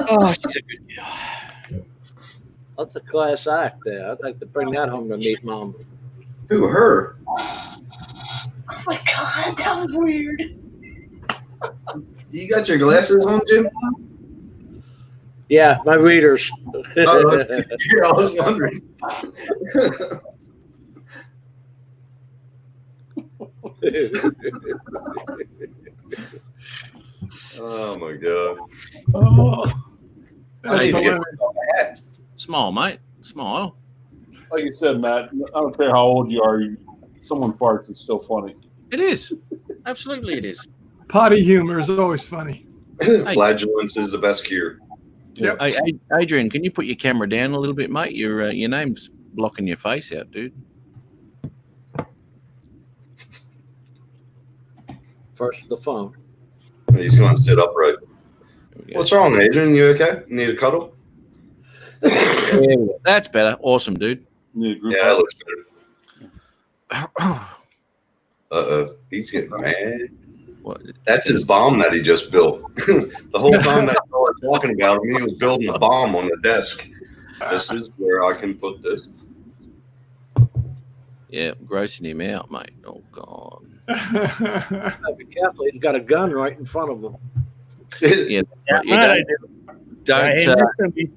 Oh, she's a good girl. That's a class act there. I'd like to bring that home to meet Mom. Who, her? Oh my God, that was weird. You got your glasses on, Jim? Yeah, my readers. Yeah, I was wondering. Oh my God. Oh, That's smile, mate. Smile. Like you said, Matt, I don't care how old you are. Someone farts, it's still funny. It is. Absolutely, it is. Potty humor is always funny. Flatulence is the best cure. Yep. Hey, Adrian, can you put your camera down a little bit, mate? Your name's blocking your face out, dude. First the phone. He's going to sit upright. What's wrong, Adrian? You okay? Need a cuddle? That's better. Awesome, dude. Yeah, that looks better. He's getting mad. What? That's his bomb that he just built. The whole time that I was talking about him, he was building a bomb on the desk. This is where I can put this. Yeah, grossing him out, mate. Oh, God. Be careful. He's got a gun right in front of him. Yeah, you I do.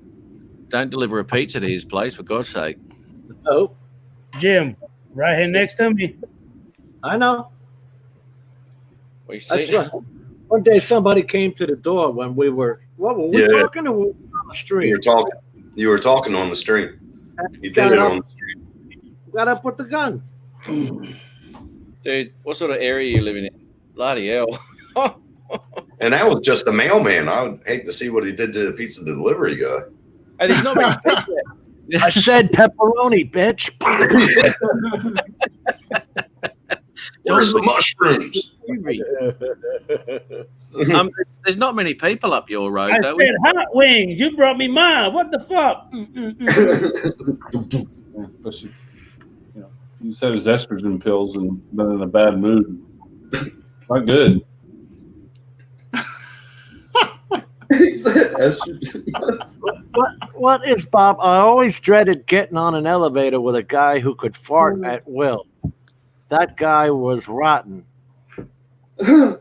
don't deliver a pizza to his place, for God's sake. Oh, Jim, right here next to me. I know. We That's see. right. One day somebody came to the door when we were. What were we talking? Or were we on the street? You were talking on the street. You did Got it up- on the street. Got up with the gun. Dude, what sort of area are you living in? Bloody hell. And that was just the mailman. I would hate to see what he did to the pizza delivery guy. Hey, there's not many people. I said pepperoni, bitch. Where's the mushrooms? There's not many people up your road, I though. said hot wings. You brought me mine. What the fuck? Especially, he said his estrogen pills and been in a bad mood. Not good. What is Bob? I always dreaded getting on an elevator with a guy who could fart at will. That guy was rotten. I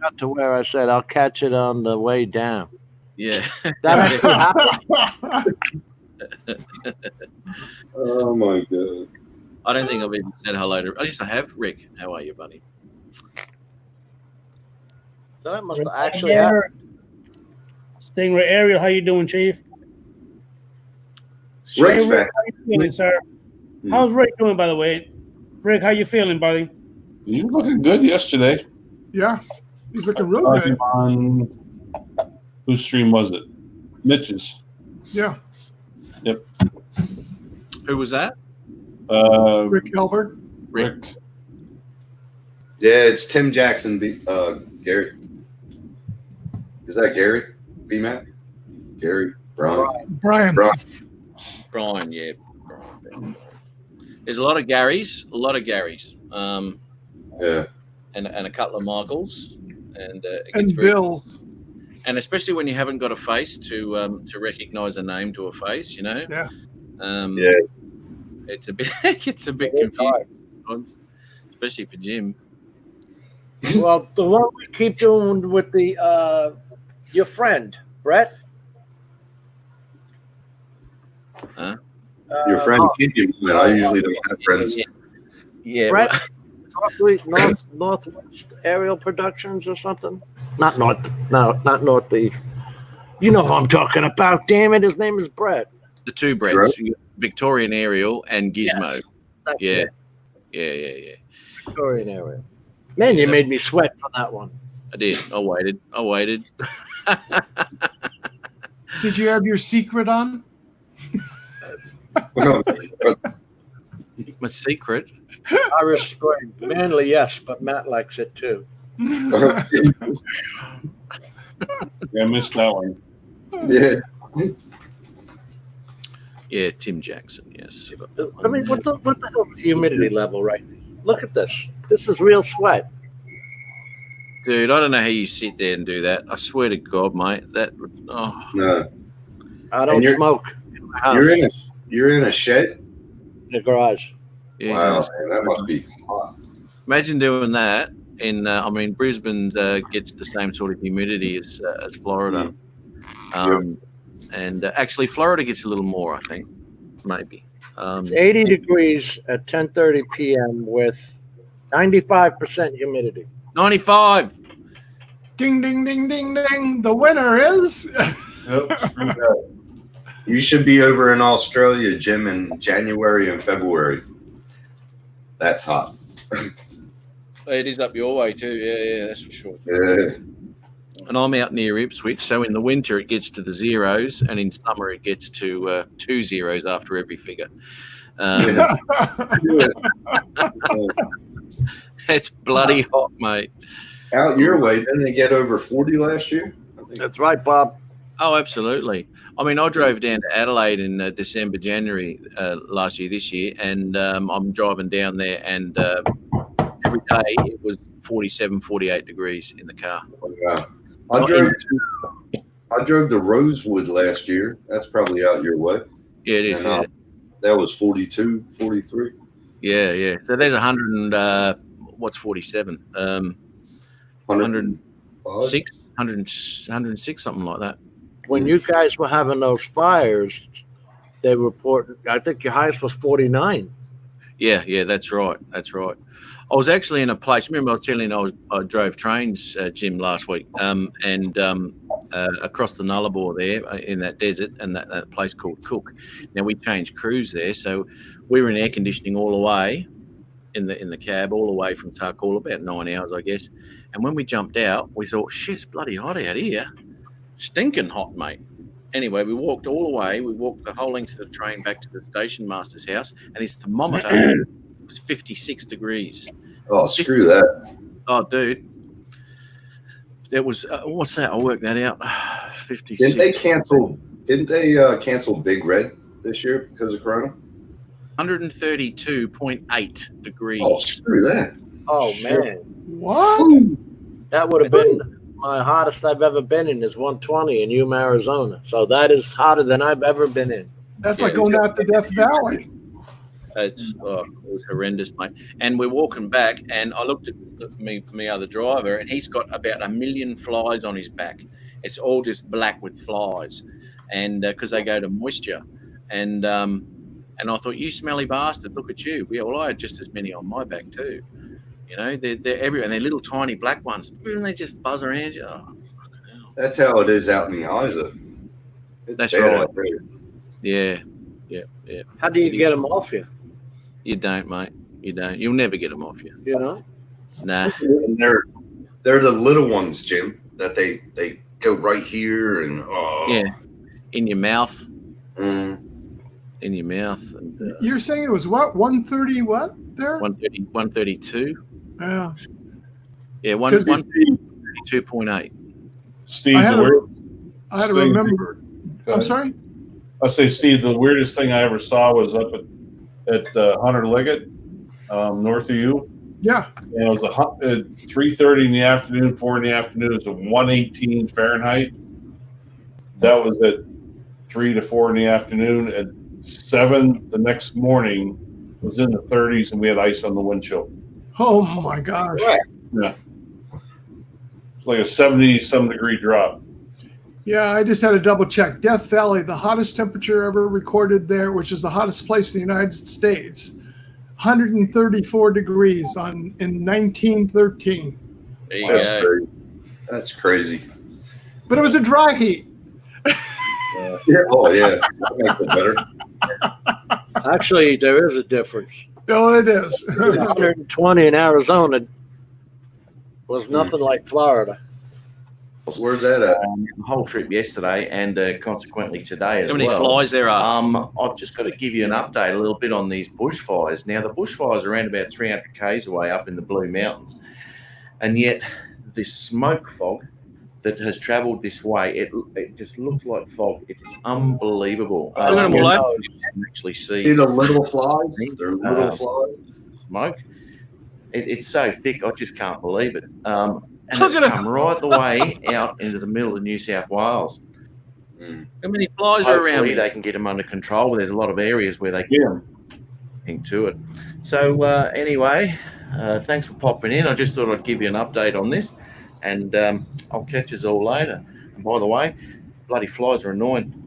got to where I said, I'll catch it on the way down. Yeah. That actually happened. Oh my God. I don't think I've even said hello to. At least I have. Rick, how are you, buddy? So that must have actually happened. Stingray Ariel, how you doing, Chief? Rick's Hey, Rick, back. how you feeling, sir? How's Rick doing, by the way? Rick, how you feeling, buddy? You were looking good yesterday. Yeah, he's looking real good. On whose stream was it? Mitch's. Yeah, Yep. Who was that? Rick Albert. Rick. Yeah, it's Tim Jackson. Gary. Is that Gary? B-Mac? Gary? Brian. Brian, yeah. Brian. There's a lot of Garys. Yeah. And a couple of Michaels. And it gets And Bill's. And especially when you haven't got a face to recognize a name to a face, Yeah. Yeah. It's a bit confusing sometimes, especially for Jim. Well, the one we keep doing with the your friend Brett. Huh? Your friend Keegan. I usually don't have friends. Yeah. Brett, Northwest Aerial Productions or something. Not Northeast. You know who I'm talking about. Damn it, his name is Brett. The two Bretts, Victorian Aerial and Gizmo. Yes, that's yeah. it. Yeah. Victorian Aerial. Man, you made me sweat for that one. I did. I waited. Did you have your secret on? My secret. Irish Spring. Manly, yes, but Matt likes it too. Yeah, I missed that one. Yeah. Yeah, Tim Jackson, yes. I mean, what the hell is the humidity level right now? Look at this. This is real sweat. Dude, I don't know how you sit there and do that. I swear to God, mate. No. I don't smoke. You're in a shed? In the garage. Wow, man, that must be hot. Imagine doing that in. Brisbane gets the same sort of humidity as Florida, and actually Florida gets a little more. I think maybe. It's 80 degrees at 10:30 p.m. with 95% humidity. 95. Ding, ding, ding, ding, ding. The winner is. You should be over in Australia, Jim, in January and February. That's hot. It is up your way too. Yeah, that's for sure. Yeah. And I'm out near Ipswich, so in the winter it gets to the zeros, and in summer it gets to 2 zeros after every figure. It's bloody hot, mate. Out your way, didn't they get over 40 last year? That's right, Bob. Oh, absolutely. I mean, I drove down to Adelaide in December, January last year, this year, and I'm driving down there, and every day it was 47, 48 degrees in the car. Oh, wow. I drove to Rosewood last year. That's probably out your way. Yeah, it is. And, that was 42, 43. Yeah. So there's 100 and what's 47? 106, 106, something like that. When you guys were having those fires, they reported, I think your highest was 49. Yeah, that's right. I was actually in a place. Remember, I was telling you I drove trains, Jim, last week, and across the Nullarbor there in that desert, and that place called Cook. Now we changed crews there, so we were in air conditioning all the way in the cab, all the way from Tarcoola, about 9 hours, I guess. And when we jumped out, we thought, shit, it's bloody hot out here, stinking hot, mate. Anyway, we walked all the way. We walked the whole length of the train back to the station master's house, and his thermometer was 56 degrees. Oh, screw that. Oh, dude. That was, what's that? I'll work that out. 56. Didn't they cancel Big Red this year because of Corona? 132.8 degrees. Oh, screw that. Oh, man. What? That would have been my hottest I've ever been in is 120 in Yuma, Arizona. So that is hotter than I've ever been in. That's like going out to Death Valley. It was horrendous, mate. And we're walking back, and I looked at my other driver, and he's got about 1 million flies on his back. It's all just black with flies, and because they go to moisture. And I thought, you smelly bastard, look at you. Yeah, well, I had just as many on my back too. You know, they're everywhere, and they're little tiny black ones. And they just buzz around you. Oh, that's how it is out in the Isa. That's right. Yeah. How do you get them off you? You don't, mate. You don't. You'll never get them off you. You know? Nah. And they're the little ones, Jim, that they go right here and in your mouth. Mm. In your mouth. And, you're saying it was what? 130 what there? 132. Yeah. Yeah, 132.8. Steve, I had to remember. I'm sorry? I say, Steve, the weirdest thing I ever saw was up at Hunter Liggett, north of you. Yeah. And it was at 3:30 in the afternoon, 4 in the afternoon. It was 118 Fahrenheit. That was at 3 to 4 in the afternoon. At 7 the next morning, it was in the 30s, and we had ice on the windshield. Oh my gosh. Yeah. It's like a 70-some degree drop. Yeah, I just had to double check. Death Valley, the hottest temperature ever recorded there, which is the hottest place in the United States, 134 degrees in 1913. There you go. That's crazy. But it was a dry heat. Oh, yeah. That makes it better. Actually, there is a difference. Oh, it is. 120 in Arizona was nothing like Florida. Where's that at? The whole trip yesterday, and consequently today as well. How many flies there are? I've just got to give you an update a little bit on these bushfires. Now, the bushfires are around about 300 k's away up in the Blue Mountains, and yet this smoke fog that has travelled this way, it just looks like fog. It's unbelievable. You can actually see the little flies. They're little flies. Smoke. It's so thick, I just can't believe it. and it's come right the way out into the middle of New South Wales. How many flies are around? Hopefully they can get them under control. There's a lot of areas where they can to it. So anyway, thanks for popping in. I just thought I'd give you an update on this, and I'll catch us all later. And by the way, bloody flies are annoying.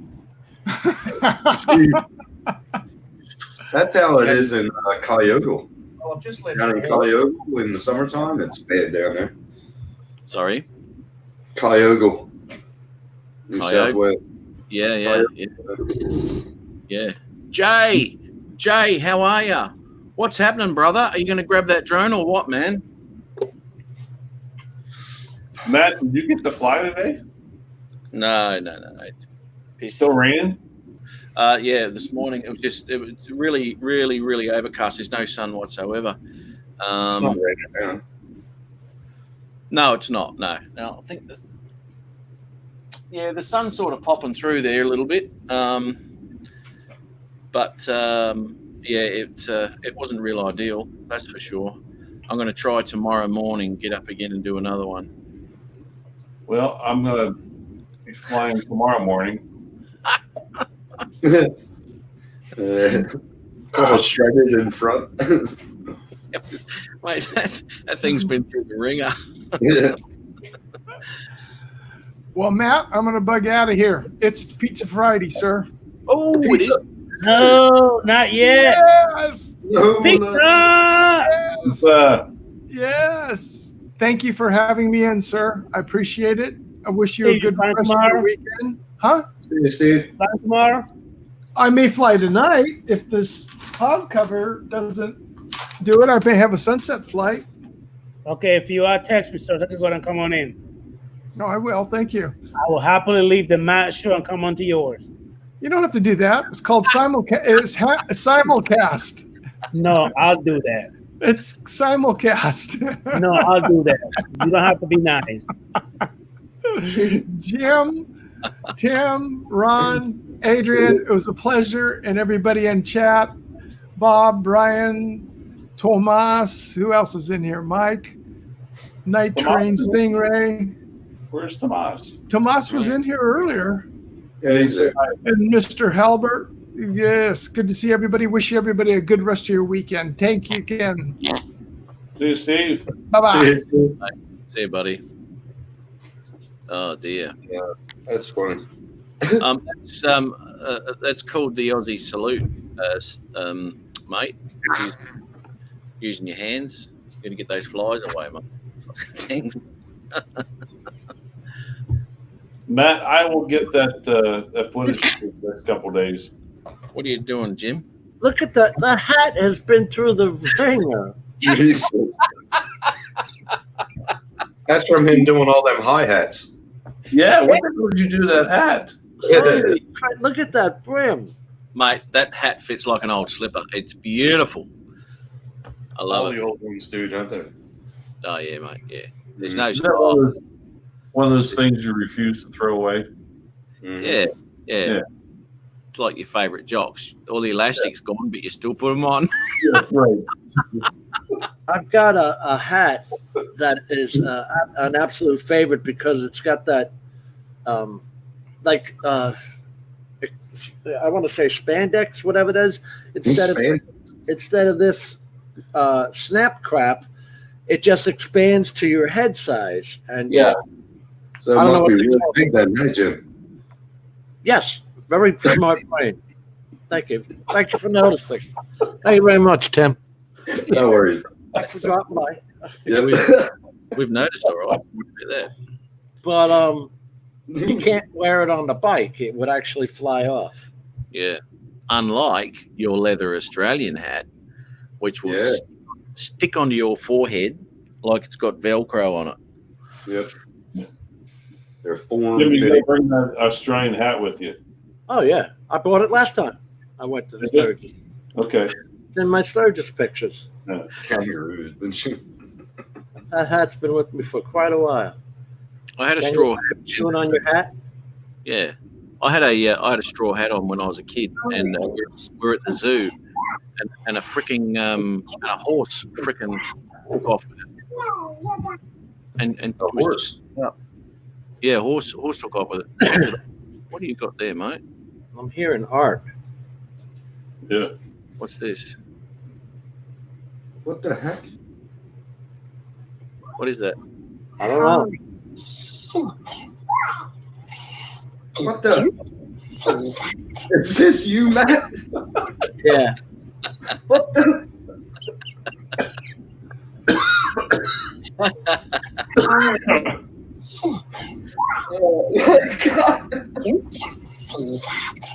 That's how it is in Cayuga. Well, I've just let down in Cayuga in the summertime, it's bad down there. Sorry? Cayuga. New South Wales. Yeah. Jay, how are you? What's happening, brother? Are you going to grab that drone or what, man? Matt, did you get to fly today? No. It's still raining? Yeah, this morning it was really, really, really overcast. There's no sun whatsoever. It's not raining now. No, it's not. No. I think the sun's sort of popping through there a little bit. It wasn't real ideal, that's for sure. I'm going to try tomorrow morning, get up again and do another one. Well, I'm going to be flying tomorrow morning. All shredded in front. Mate, that thing's been through the ringer. Yeah. Well, Matt, I'm going to bug out of here. It's Pizza Friday, sir. Oh, it is. No, not yet. Yes. Pizza. Yes. Thank you for having me in, sir. I appreciate it. I wish you a good rest of your weekend. Huh? See you, Steve. Fly tomorrow? I may fly tonight if this cloud cover doesn't do it. I may have a sunset flight. Okay, if you are, text me so I can go ahead and come on in. No, I will. Thank you. I will happily leave the Matt show and come onto yours. You don't have to do that. It's called simulcast. It's simulcast. No, I'll do that. It's simulcast. No, I'll do that. You don't have to be nice. Jim, Tim, Ron, Adrian, it was a pleasure, and everybody in chat. Bob, Brian, Tomas, who else is in here? Mike, Night Train, Stingray. Where's Tomas? Tomas was in here earlier. Yeah, he's there. And Mr. Halbert. Yes, good to see everybody. Wish everybody a good rest of your weekend. Thank you again. See you, Steve. Bye-bye. See you, buddy. Oh, dear. Yeah, that's funny. That's called the Aussie salute, mate. Using your hands. You're going to get those flies away, mate. Thanks. Matt, I will get that footage in the next couple of days. What are you doing, Jim? Look at that. The hat has been through the ringer. That's from him doing all them hi-hats. Yeah, what the hell did you do to that hat? Holy crap, look at that brim. Mate, that hat fits like an old slipper. It's beautiful. I love all it. the old ones do, don't they? Oh, yeah, mate, yeah. There's no Isn't that style. one of those things you refuse to throw away? Yeah. It's like your favourite jocks. All the elastic's gone, but you still put them on. Yeah, right. I've got a hat that is an absolute favorite because it's got that, I want to say spandex, whatever it is. Instead of this snap crap, it just expands to your head size. And so it must be really big then, right, Jim? Yes, very smart brain. Thank you. Thank you for noticing. Thank you very much, Tim. No worries. Thanks for dropping by. Yeah, we've noticed, all right. That. But you can't wear it on the bike. It would actually fly off. Yeah. Unlike your leather Australian hat, which will stick onto your forehead like it's got Velcro on it. Yep. They're formed. Jim, you got to bring that Australian hat with you. Oh, yeah. I bought it last time I went to the Sturgis. Okay. It's in my Sturgis pictures. Kangaroos. That hat's been with me for quite a while. I had a straw hat. Chewing on your hat? Yeah. I had a straw hat on when I was a kid, and we're at the zoo, and a freaking and a horse freaking took off with it. And a horse. Yeah, horse took off with it. What do you got there, mate? I'm hearing art. Yeah. What's this? What the heck? What is that? I don't know. What the? Is this you, Matt? Yeah. What the? Oh my God. You just see that.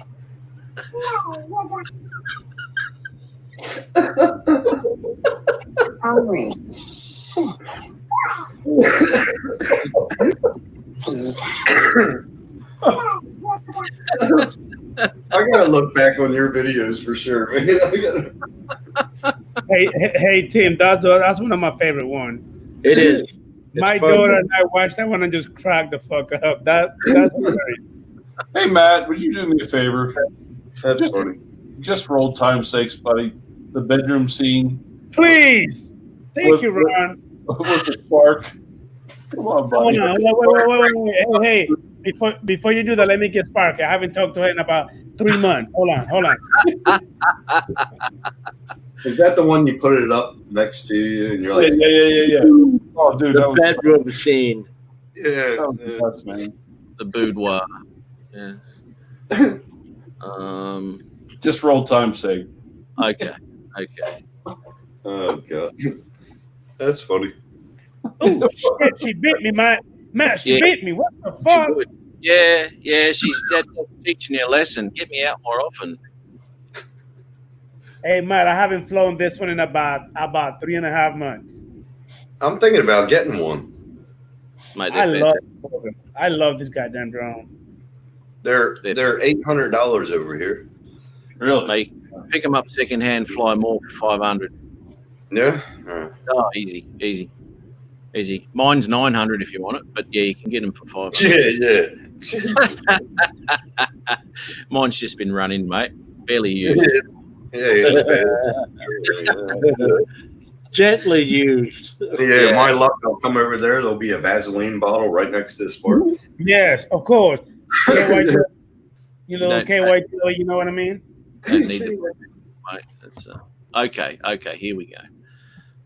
Holy shit. I gotta look back on your videos for sure, man. Hey, Tim, that's one of my favorite ones. It is. My fun. daughter and I watched that one and just cracked the fuck up. That's hilarious. Hey, Matt, would you do me a favor? That's funny. Just for old time's sakes, buddy. The bedroom scene. Please. Thank you, Ron. With the spark. Come on, buddy. Hold on. Hey, before you do that, let me get Spark. I haven't talked to her in about 3 months. Hold on. Is that the one you put it up next to you and you're like, Yeah. Oh, dude, The bedroom scene. yeah. That's man. The boudoir. Yeah. Just for old time's sake. Okay. Oh God, that's funny. Oh shit! She bit me, Matt. She Yeah. bit me. What the fuck? Yeah. She's teaching you a lesson. Get me out more often. Hey, Matt, I haven't flown this one in about 3.5 months. I'm thinking about getting one. Mate, I love this goddamn drone. They're $800 over here. Really? Mate, pick them up secondhand, fly more for 500. Yeah. Oh, easy. Mine's 900 if you want it, but yeah, you can get them for 500. Yeah. Mine's just been running, mate. Barely used. Yeah. Gently used. Yeah, my luck, I'll come over there. There'll be a Vaseline bottle right next to the spark. Yes, of course. KY, you know, No, KY, you know what I mean? Don't need to, mate. That's okay. Here we go.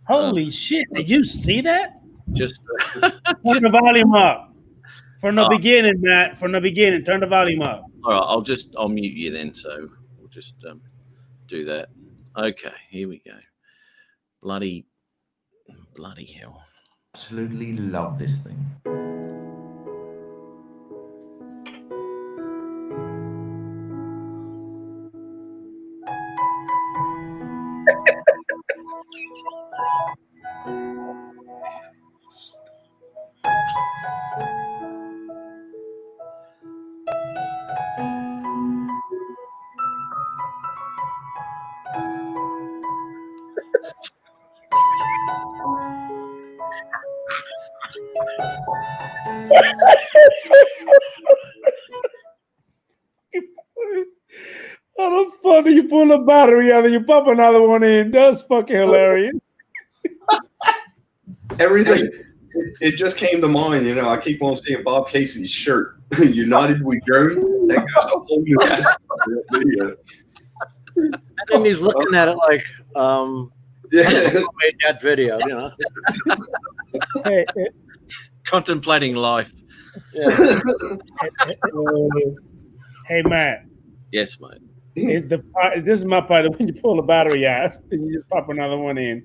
Holy shit! Did you see that? Just Turn the volume up. From the beginning, Matt. From the beginning, turn the volume up. all right. I'll mute you then. So we'll just do that. Okay, here we go. Bloody hell! Absolutely love this thing. Oh, that's funny. You pull a battery out and you pop another one in. That's fucking hilarious. Everything. It just came to mind. You know, I keep on seeing Bob Casey's shirt. United we drone. That goes a whole new aspect of that video. And then he's looking at it like, Yeah. who made that video, you know? Contemplating life. Yeah. Hey, Matt. Yes, mate. This is my part. When you pull the battery out, then you just pop another one in.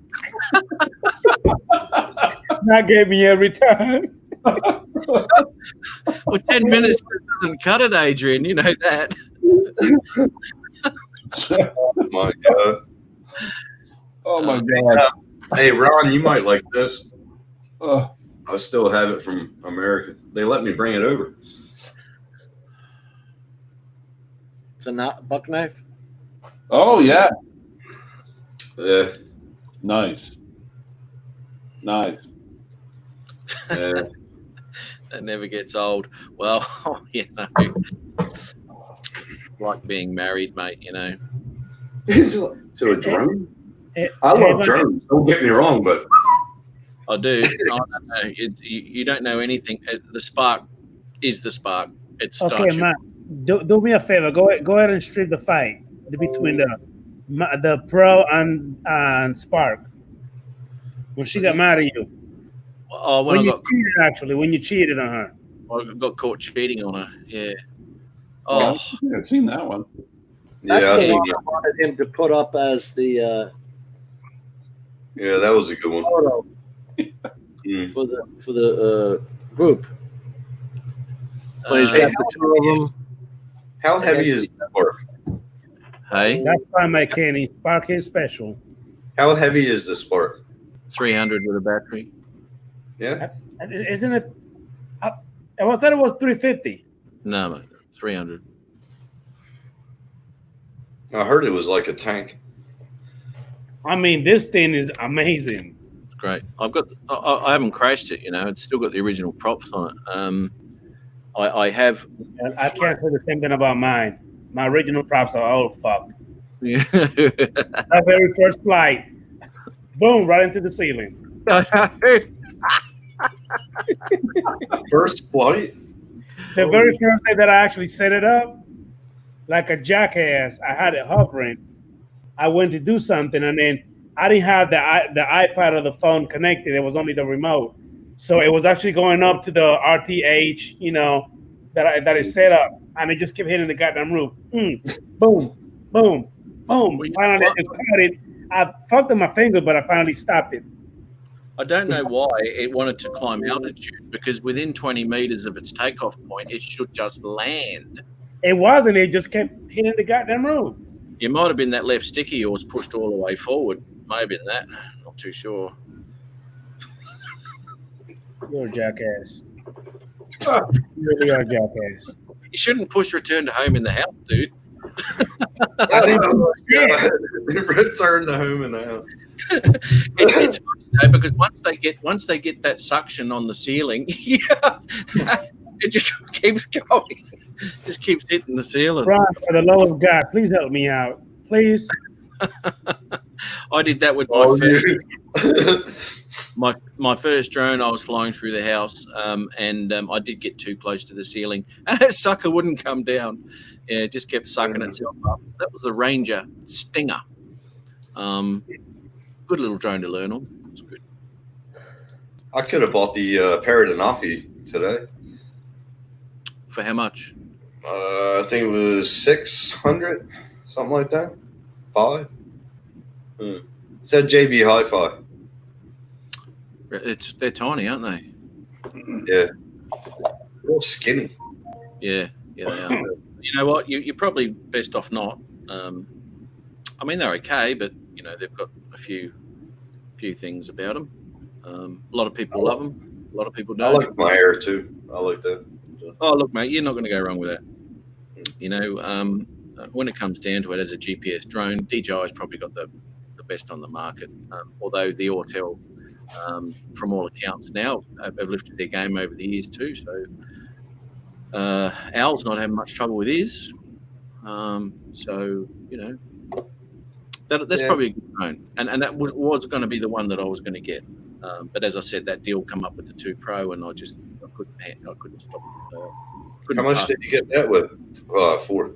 That gave me every time. Well, 10 minutes doesn't cut it, Adrian. You know that. Oh my God. Oh my God. Hey, Ron, you might like this. Oh. I still have it from America. They let me bring it over. It's a buck knife. Oh yeah. Yeah. Nice. That never gets old. Well, you know, like being married, mate. You know. To a drone. I love drones. Don't get me wrong, but I do. I don't know. You don't know anything. The spark is the spark. It starts. Okay, Matt, do me a favor. Go ahead and strip the fight between the pro and Spark. When she got mad at you. Oh, when you cheated on her. I got caught cheating on her. Yeah. Oh, I've seen that one. That's Yeah, the one I wanted him to put up as the yeah, that was a good one. photo for the group. But he's got the two of them. How heavy is that spark? Hey, that's why my Kenny Spark is special. How heavy is the spark? 300 with a battery. Yeah. Isn't it? I thought it was 350. No, mate, 300. I heard it was like a tank. I mean, this thing is amazing. It's great. I haven't crashed it. You know, it's still got the original props on it. I have. I can't say the same thing about mine. My original props are all fucked. Yeah. My very first flight, boom, right into the ceiling. First flight? The very first day that I actually set it up, like a jackass, I had it hovering. I went to do something, and then I didn't have the iPad or the phone connected. It was only the remote. So it was actually going up to the RTH, you know, that is set up, and it just kept hitting the goddamn roof. Boom, boom, boom. Finally, I fucked up my finger, but I finally stopped it. I don't know why it wanted to climb altitude, because within 20 meters of its takeoff point, it should just land. It wasn't. It just kept hitting the goddamn roof. It might have been that left sticky yours pushed all the way forward. May have been that. Not too sure. You're a jackass. You really are a jackass. You shouldn't push return to home in the house, dude. Return to home in the house. It's funny though, because once they get that suction on the ceiling, yeah, it just keeps going. Just keeps hitting the ceiling. Ron, for the love of God, please help me out. Please. I did that with my first drone. I was flying through the house, and I did get too close to the ceiling, and that sucker wouldn't come down. Yeah, it just kept sucking itself up. That was the Ranger Stinger. Good little drone to learn on. It's good. I could have bought the Paradenofi today. For how much? I think it was 600, something like that. 5. It said JB Hi-Fi. They're tiny, aren't they? Yeah. Real skinny. Yeah, they are. You know what? You're probably best off not. I mean, they're okay, but you know they've got a few things about them. A lot of people love them. A lot of people don't. I like my hair too. I like that. Oh, look, mate, you're not going to go wrong with that. You know, when it comes down to it, as a GPS drone, DJI's probably got the best on the market. Although the Autel, from all accounts now, have lifted their game over the years too. So Owl's not having much trouble with his. So you know, that's probably a good drone, and that was going to be the one that I was going to get. But as I said, that deal come up with the 2 Pro, and I couldn't stop. How much did you get that with? For?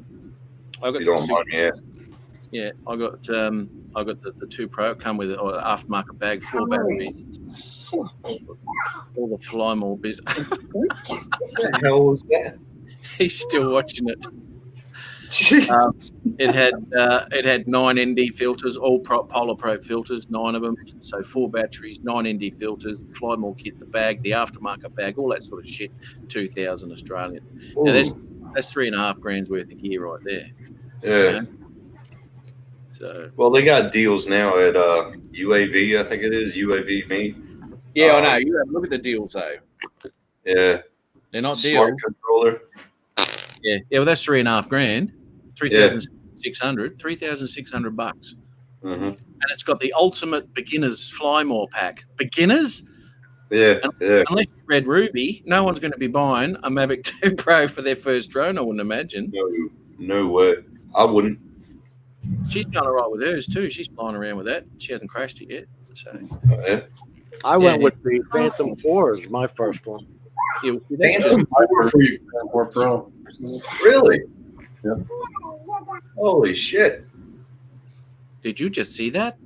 I got. You don't mind me asking. Yeah, I got the 2 Pro. Come with an aftermarket bag, 4 batteries, all the fly more business. What the hell was that? He's still watching it. It had 9 ND filters, all Polar Pro filters, 9 of them. So 4 batteries, 9 ND filters, fly more kit, the bag, the aftermarket bag, all that sort of shit. 2,000 Australian. Now that's $3.5 grand's worth of gear right there. Yeah. You know? So well, they got deals now at UAV. I think it is UAV Me. Yeah, I know. You have a look at the deals though. Yeah, they're not Smart deals. controller. Yeah. Well, that's $3.5 grand. 3,600. $3,600. And it's got the ultimate beginners fly more pack. Beginners? Yeah. Unless you read Ruby, no one's going to be buying a Mavic 2 Pro for their first drone, I wouldn't imagine. No way. I wouldn't. She's going all right with hers too. She's flying around with that. She hasn't crashed it yet. So. Yeah. I went with the Phantom 4 as my first one. Phantom 4 for you. 4 Pro. Really? Yep. Holy shit. Did you just see that?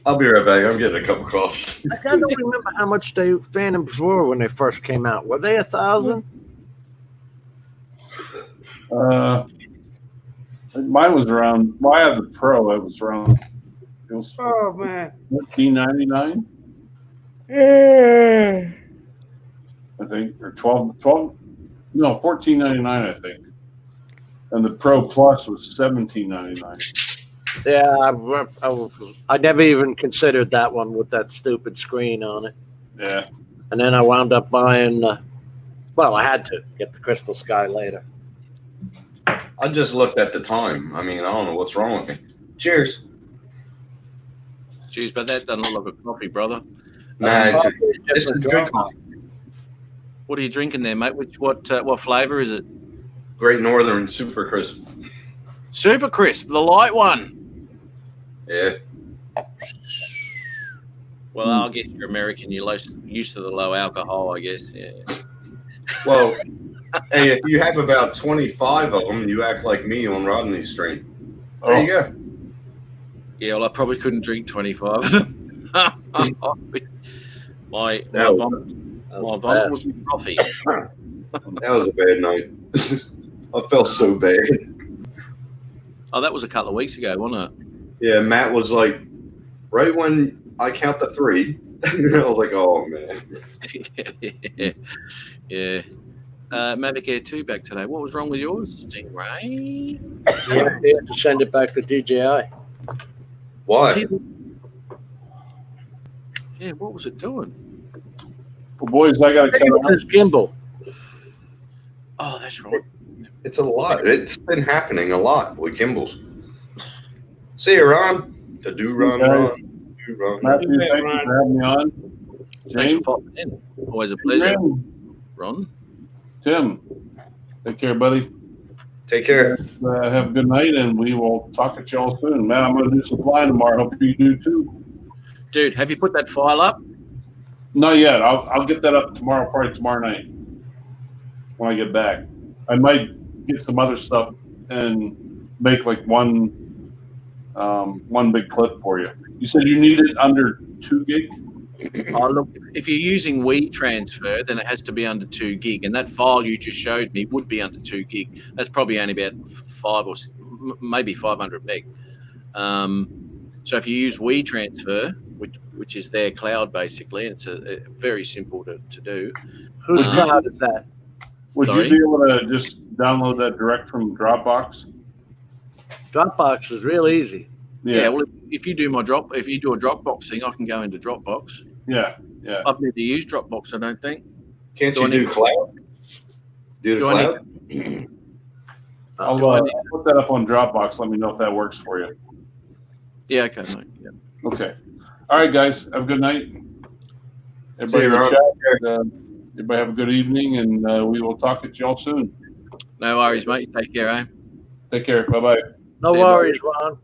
I'll be right back. I'm getting a cup of coffee. I don't remember how much the Phantoms were when they first came out. Were they 1,000? Mine was around. Well, I have the Pro. It was around. It was Oh man. $14.99. Yeah. I think, or 12. No, $14.99. I think. And the Pro Plus was $17.99. Yeah, I never even considered that one with that stupid screen on it. Yeah. And then I wound up buying, well, I had to get the Crystal Sky later. I just looked at the time. I mean, I don't know what's wrong with me. Cheers. Jeez, but that doesn't look like a coffee, brother. Nah, it's a good coffee. What are you drinking there, mate? What flavor is it? Great Northern Super Crisp. Super Crisp, the light one. Yeah. Well, I guess you're American. You're used to the low alcohol, I guess. Yeah. Well, hey, if you have about 25 of them, you act like me on Rodney's stream. There you go. Yeah, well, I probably couldn't drink 25 of them. my vomit was coffee. That was a bad night. I felt so bad. Oh, that was a couple of weeks ago, wasn't it? Yeah, Matt was like, right when I count to 3, I was like, oh, man. Yeah. Mavic Air 2 back today. What was wrong with yours, Stingray? Yeah, they had to send it back to DJI. Why? Yeah, what was it doing? Well, boys, I got to cut It was gimbal. Oh, that's right. It's a lot. It's been happening a lot with gimbals. See you, Ron. The Ron. Matthew, thank you for having me on. Thanks for James? popping in. Always a pleasure. Ron? Tim, take care, buddy. Take care. Have a good night, and we will talk at y'all soon. Man, I'm going to do some flying tomorrow. Hope you do too. Dude, have you put that file up? Not yet. I'll get that up tomorrow, probably tomorrow night when I get back. I might get some other stuff and make like one big clip for you. You said you need it under 2 gig? Oh, look, if you're using WeTransfer, then it has to be under 2 gig, and that file you just showed me would be under 2 gig. That's probably only about 5 or maybe 500 meg. So if you use WeTransfer, which is their cloud basically, and it's a very simple to do. Whose cloud is that? Would you be able to just download that direct from Dropbox? Dropbox is real easy. Yeah. Well, if you do a Dropbox thing, I can go into Dropbox. Yeah. I've never used Dropbox, I don't think. Can't you do cloud? Do the cloud? I'll put that up on Dropbox. Let me know if that works for you. Yeah, okay, mate. Yeah. Okay. All right, guys. Have a good night. Everybody, See you, in the chat, everybody have a good evening, and we will talk at y'all soon. No worries, mate. Take care, eh? Take care. Bye-bye. No worries, Ron.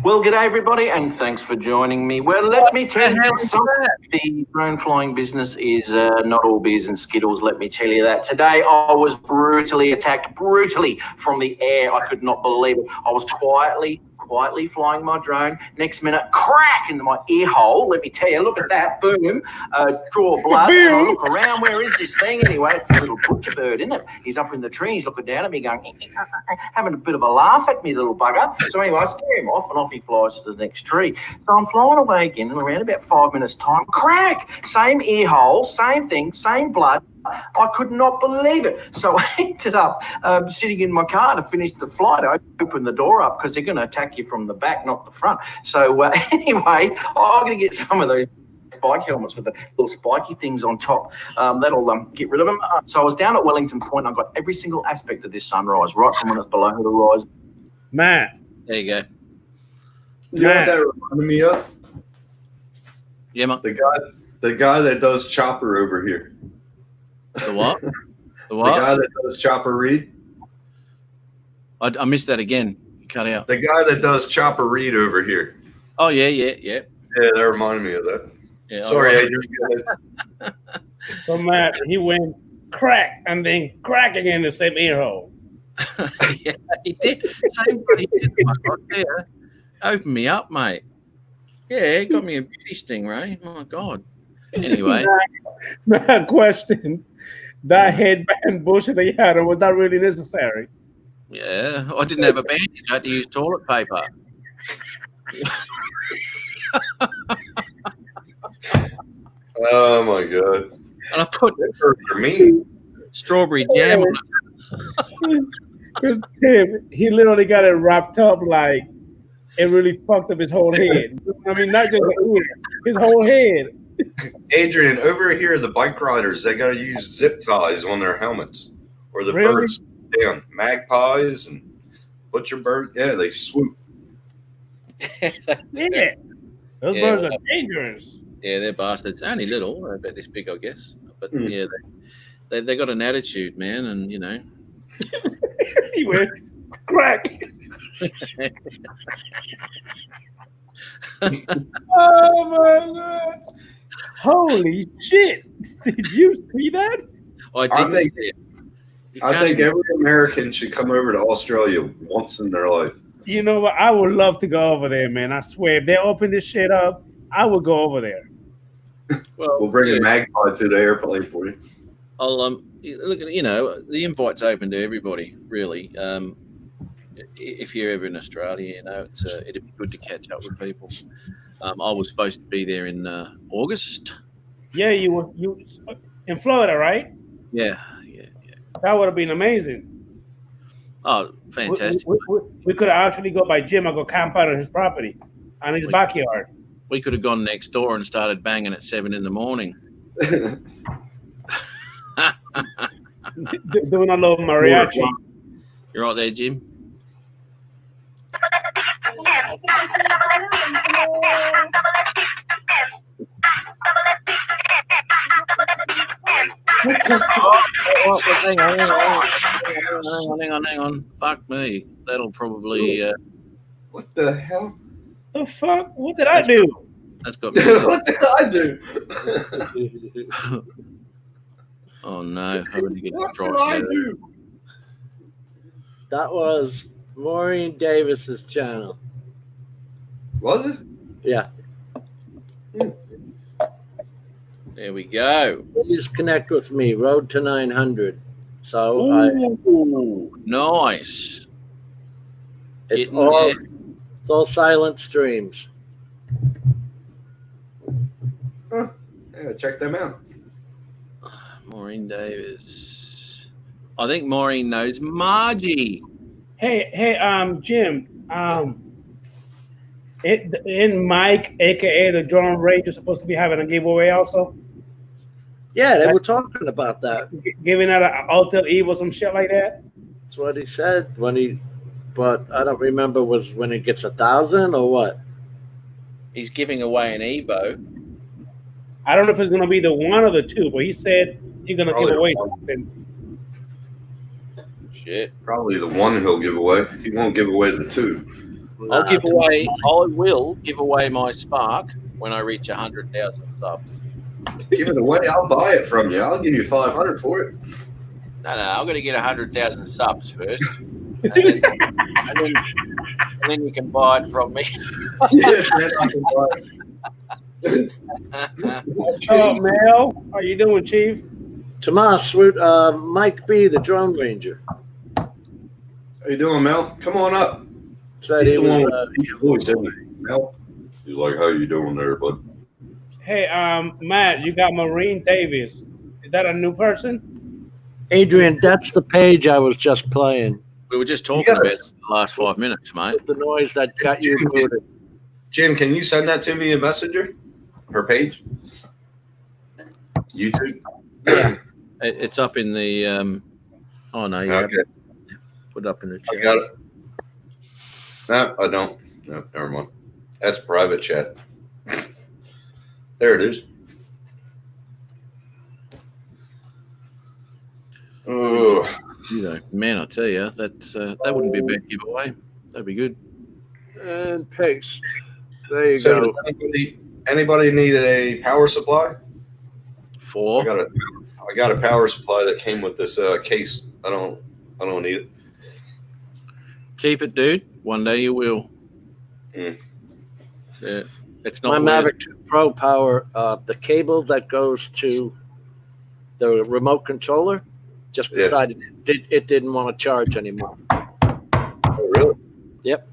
Well, g'day everybody, and thanks for joining me. Well, let me tell you something. The drone flying business is not all beers and skittles, let me tell you that. Today, I was brutally attacked, from the air. I could not believe it. I was quietly flying my drone. Next minute, crack into my ear hole. Let me tell you, look at that, boom, draw blood. And I look around, where is this thing anyway? It's a little butcher bird, isn't it? He's up in the tree, he's looking down at me going, having a bit of a laugh at me, little bugger. So anyway, I scare him off, and off he flies to the next tree. So I'm flying away again, and around about 5 minutes' time, crack, same ear hole, same thing, same blood. I could not believe it. So I ended up sitting in my car to finish the flight. I opened the door up because they're going to attack you from the back, not the front. So anyway, I'm going to get some of those bike helmets with the little spiky things on top. That'll get rid of them. So I was down at Wellington Point. And I got every single aspect of this sunrise, right from when it's below the rise. Matt. There you go. You know what that reminded me of? Yeah, man. The guy that does Chopper over here. The what? The The what? guy that does Chopper Read. I missed that again. You cut out. The guy that does Chopper Read over here. Oh yeah. Yeah, that reminded me of that. Yeah, Sorry, I- Adrian. Go ahead. So Matt, he went crack and then crack again the same ear hole. Yeah, he did. Same what he did. Mate. Yeah. Open me up, mate. Yeah, he got me a beauty stingray. My God. Anyway. Matt, question. That headband bullshit that you had, was that really necessary? Yeah, I didn't have a bandage. I had to use toilet paper. Oh my God. And I put for me strawberry jam on it. Because Tim, he literally got it wrapped up like it really fucked up his whole head. I mean, not just the ear, his whole head. Adrian, over here, the bike riders, they got to use zip ties on their helmets, or the Really? birds down. Magpies and butcherbird. Yeah, they swoop. Yeah. Those Yeah, birds well, are dangerous. Yeah, they're bastards. Only little, they're about this big, I guess. But yeah, they got an attitude, man, and you know. He went crack. Oh my God. Holy shit. Did you see that? I I did think, see it. You I can't- think every American should come over to Australia once in their life. You know what? I would love to go over there, man. I swear. If they open this shit up, I would go over there. Well, We'll bring yeah. a magpie to the airplane for you. I'll look at, you know, the invite's open to everybody, really. If you're ever in Australia, you know, it'd be good to catch up with people. I was supposed to be there in August. Yeah, you in Florida, right? Yeah. That would have been amazing. Oh, fantastic. We could actually go by Jim and go camp out on his property, on his backyard. We could have gone next door and started banging at 7 in the morning. Doing a little mariachi. You're right there, Jim. Hang on. Fuck me. That'll probably. What the hell? The fuck? What did I do? That's got me. What did I do? Oh no! I'm gonna get What did I do? That was Maureen Davis's channel. Was it? Yeah. There we go. Please connect with me. Road to 900. So Nice. it's Getting all there. it's all silent streams. Yeah, check them out. Maureen Davis. I think Maureen knows Margie. Hey, Jim. In Mike, aka the Drone Rage, is supposed to be having a giveaway also. Yeah, they were talking about that. Giving out an Alter Eve some shit like that. That's what he said but I don't remember was when he gets 1,000 or what. He's giving away an Evo. I don't know if it's gonna be the one or the two, but he said he's gonna Probably give away the one. something. Shit. Probably the one he'll give away. He won't give away the two. I will give away my Spark when I reach 100,000 subs. Give it away. I'll buy it from you. I'll give you 500 for it. No, I'm going to get 100,000 subs first, and then you can buy it from me. Yeah, then I can buy it. What's up, Mel? How you doing, Chief? Tomas, Mike B, the Drone Ranger. How you doing, Mel? Come on up. Said He's he the one was, with the voice, isn't he? Mel? He's like, how you doing there, bud? Hey, Matt, you got Maureen Davis. Is that a new person? Adrian, that's the page I was just playing. We were just talking about it in the last 5 minutes, mate. The noise that got you booted. Jim, can you send that to me in Messenger? Her page? YouTube? Yeah. It's up in the. Oh no! Yeah. Okay. Put it up in the chat. I got it. No, I don't. No, never mind. That's private chat. There it is. Ugh. You know, man, I tell you, that wouldn't be a bad giveaway. That'd be good. And paste. There you So go. does anybody need a power supply? For I got a power supply that came with this case. I don't need it. Keep it, dude. One day you will. Mm. Yeah, it's My not Mavic 2 Pro power, the cable that goes to the remote controller just decided it didn't want to charge anymore. Oh, really? Yep.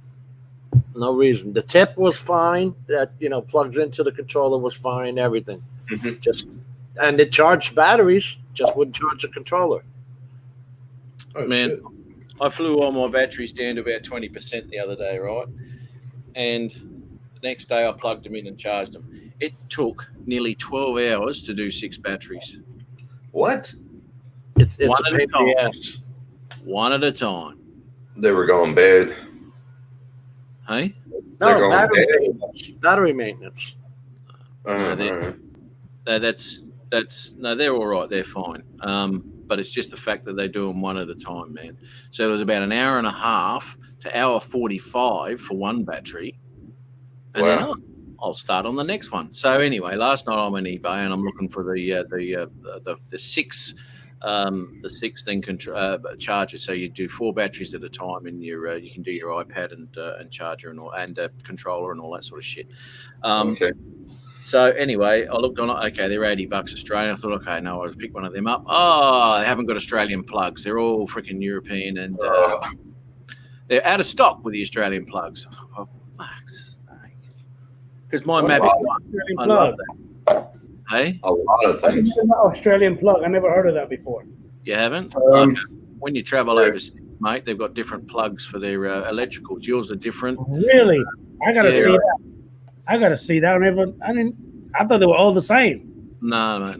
No reason. The tip was fine. That plugs into the controller was fine. Everything. Mm-hmm. And it charged batteries. Just wouldn't charge the controller. Oh, man. shit. I flew all my batteries down to about 20% the other day, right? And the next day I plugged them in and charged them. It took nearly 12 hours to do 6 batteries. What? It's one a at pain a in the time. ass. One at a time. They were going bad. Hey? They're No, going bad. battery maintenance. No, they're all right. They're fine. But it's just the fact that they do them one at a time, man. So it was about an hour and a half to hour 45 for one battery. And then I'll start on the next one. So anyway, last night I'm on eBay and I'm looking for the 6 thing charger. So you do 4 batteries at a time, and you can do your iPad and charger and controller and all that sort of shit. Okay. So anyway, I looked on it. Okay, they're $80 Australian. I thought, okay, no, I'll pick one of them up. Oh, they haven't got Australian plugs. They're all freaking European, and they're out of stock with the Australian plugs. Oh, fuck's sake! Because my Mavic One, I love that. Hey, a lot of things. Australian plug. I never heard of that before. You haven't? Okay. When you travel overseas, mate, they've got different plugs for their electricals. Yours are different. Really? I gotta see that. I gotta see that. I thought they were all the same. No.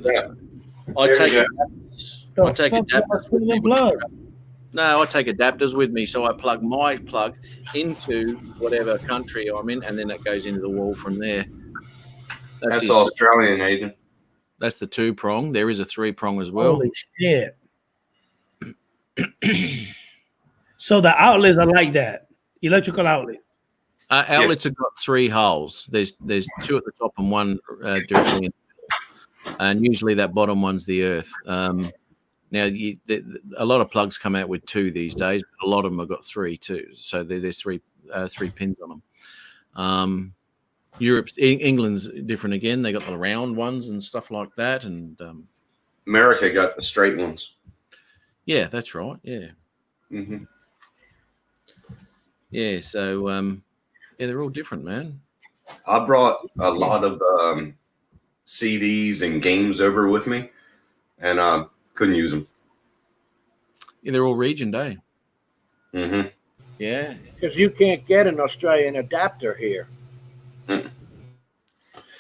I take adapters with me. No, I take adapters with me, so I plug my plug into whatever country I'm in, and then it goes into the wall from there. That's Australian, Nathan. That's the 2-prong. There is a 3-prong as well. Holy shit! So the outlets are like that, electrical outlets. Outlets have got 3 holes. There's 2 at the top and 1 directly in the middle. And usually that bottom one's the earth. Now, a lot of plugs come out with 2 these days, but a lot of them have got 3 too. So there's 3 pins on them. England's different again. They got the round ones and stuff like that. And America got the straight ones. Yeah, that's right. Yeah. Mm-hmm. Yeah, so they're all different, man. I brought a lot of CDs and games over with me, and couldn't use them. Yeah, they're all region day. Mm-hmm. Yeah. Because you can't get an Australian adapter here.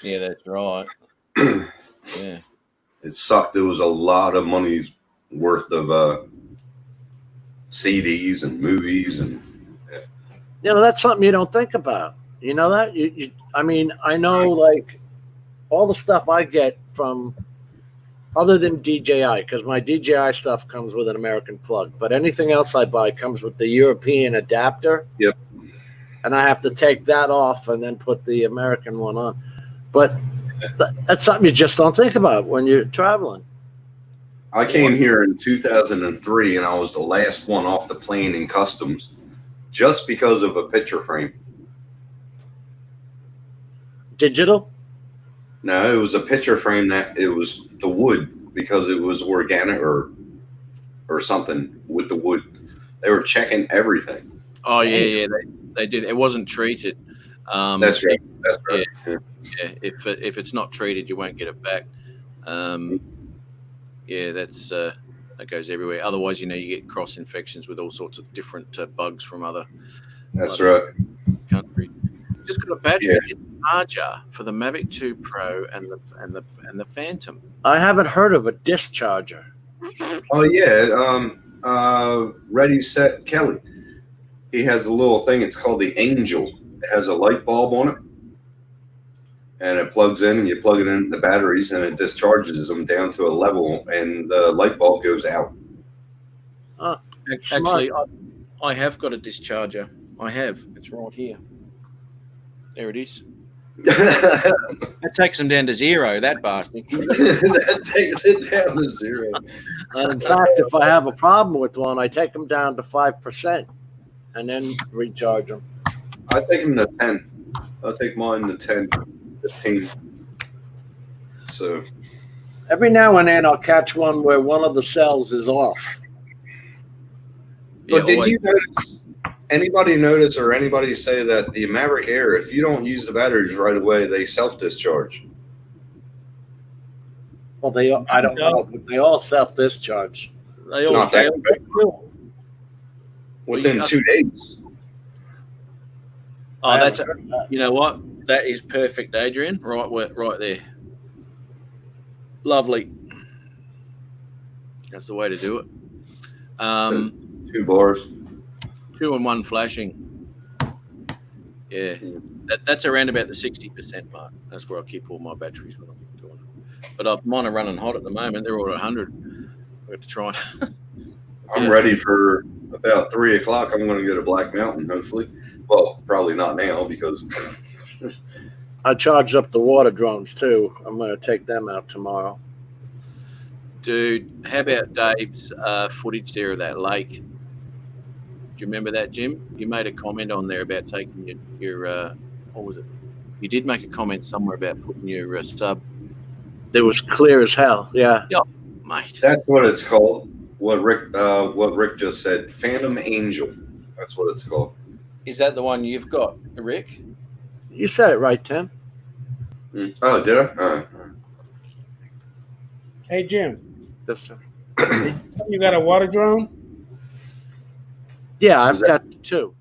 Yeah, that's right. Yeah. It sucked. There was a lot of money's worth of CDs and movies, and that's something you don't think about. You know that? I know like all the stuff I get from other than DJI, because my DJI stuff comes with an American plug, but anything else I buy comes with the European adapter. Yep. And I have to take that off and then put the American one on. But that's something you just don't think about when you're traveling. I came here in 2003, and I was the last one off the plane in customs just because of a picture frame. Digital? No, it was a picture frame that it was the wood because it was organic or something with the wood. They were checking everything. Oh, yeah, they did. It wasn't treated. That's right. That's right. Yeah. If it's not treated, you won't get it back. Yeah, that goes everywhere. Otherwise, you get cross infections with all sorts of different bugs from other. That's right. Country. Just got a battery charger for the Mavic 2 Pro and the Phantom. I haven't heard of a disc charger. Oh yeah, Ready Set Kelly. He has a little thing. It's called the Angel. It has a light bulb on it, and it plugs in, and you plug it in the batteries, and it discharges them down to a level, and the light bulb goes out. Actually, I have got a discharger. I have. It's right here. There it is. That takes them down to zero, that bastard. That takes it down to zero. And in fact, if I have a problem with one, I take them down to 5% and then recharge them. I take them to 10. I'll take mine to 10, 15. So every now and then I'll catch one where one of the cells is off. But did you notice, anybody notice or anybody say that the Maverick Air, if you don't use the batteries right away, they self-discharge? Well, I don't know, but they all self-discharge. They all fail. Within 2 days. Oh, that's you know what? That is perfect, Adrian. Right there. Lovely. That's the way to do it. So 2 bars. 2 and 1 flashing. Yeah. That's around about the 60% mark. That's where I keep all my batteries when I'm doing it. But mine are running hot at the moment. They're all at 100. I have to try. I'm ready for about 3 o'clock. I'm going to go to Black Mountain, hopefully. Well, probably not now because I charged up the water drones too. I'm going to take them out tomorrow. Dude, how about Dave's footage there of that lake? Do you remember that, Jim? You made a comment on there about taking your what was it? You did make a comment somewhere about putting your sub. It was clear as hell. Yeah. Yeah, mate. That's what it's called. What Rick just said. Phantom Angel. That's what it's called. Is that the one you've got, Rick? You said it right, Tim. Oh, did I? Hey, Jim. Yes, sir. You got a water drone? Yeah, I've got 2.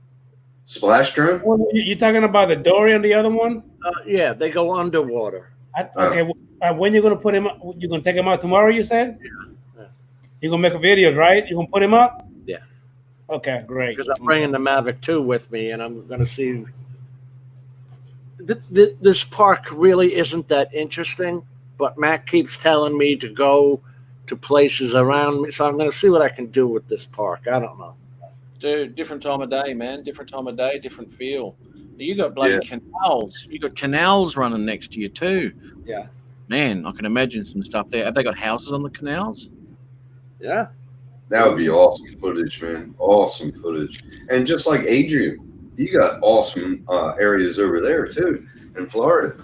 Splash drone? You talking about the Dory and the other one? Yeah, they go underwater. Okay, when you gonna put him up? You gonna take him out tomorrow? You said. Yeah. You gonna make a video, right? You gonna put him up? Yeah. Okay, great. Because I'm bringing the Mavic 2 with me, and I'm going to see. This park really isn't that interesting, but Matt keeps telling me to go to places around me, so I'm going to see what I can do with this park. I don't know. Dude, different time of day, man. Different time of day, different feel. You got bloody canals. You got canals running next to you too. Yeah. Man, I can imagine some stuff there. Have they got houses on the canals? Yeah. That would be awesome footage, man. Awesome footage. And just like Adrian, you got awesome areas over there too in Florida.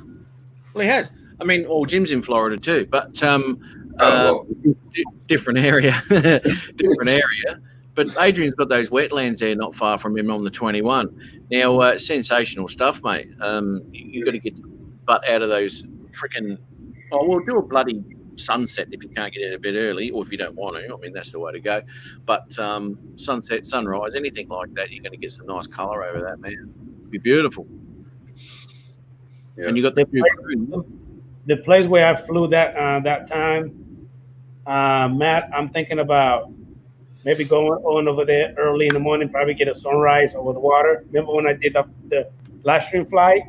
Well, he has. I mean, Jim's in Florida too, but different area, different area. But Adrian's got those wetlands there not far from him on the 21. Now, sensational stuff, mate. You got to get the butt out of those freaking. Oh, we'll do a bloody sunset if you can't get out a bit early, or if you don't want to. I mean, that's the way to go. But sunset, sunrise, anything like that, you're going to get some nice colour over that, man. It'd be beautiful. Yeah. And you got the place where I flew that time, Matt. I'm thinking about maybe going on over there early in the morning, probably get a sunrise over the water. Remember when I did the last stream flight?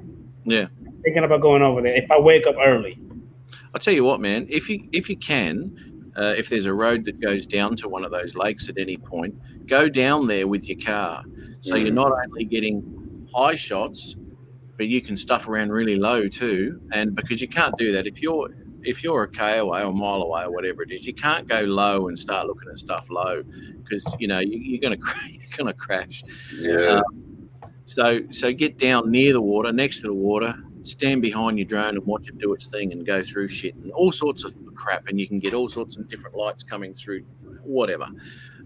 Yeah. Thinking about going over there if I wake up early. I'll tell you what, man. If you can, if there's a road that goes down to one of those lakes at any point, go down there with your car. So you're not only getting high shots, but you can stuff around really low too. And because you can't do that if you're a K away or a mile away or whatever it is, you can't go low and start looking at stuff low because you're gonna crash. Yeah. So get down near the water, next to the water. Stand behind your drone and watch it do its thing and go through shit and all sorts of crap, and you can get all sorts of different lights coming through, whatever.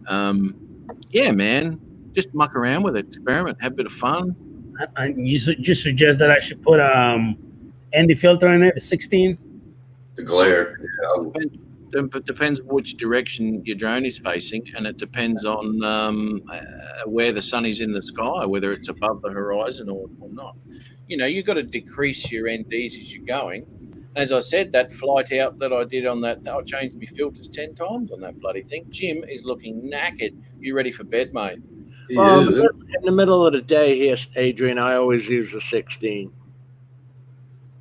Yeah, man, just muck around with it, experiment, have a bit of fun. You just suggest that I should put ND filter in it, the 16. The glare. Yeah. It depends which direction your drone is facing, and it depends on where the sun is in the sky, whether it's above the horizon or not. You've got to decrease your NDs as you're going. As I said, that flight out that I did on that, I changed my filters 10 times on that bloody thing. Jim is looking knackered. You ready for bed, mate? In the middle of the day here, Adrian, I always use a 16.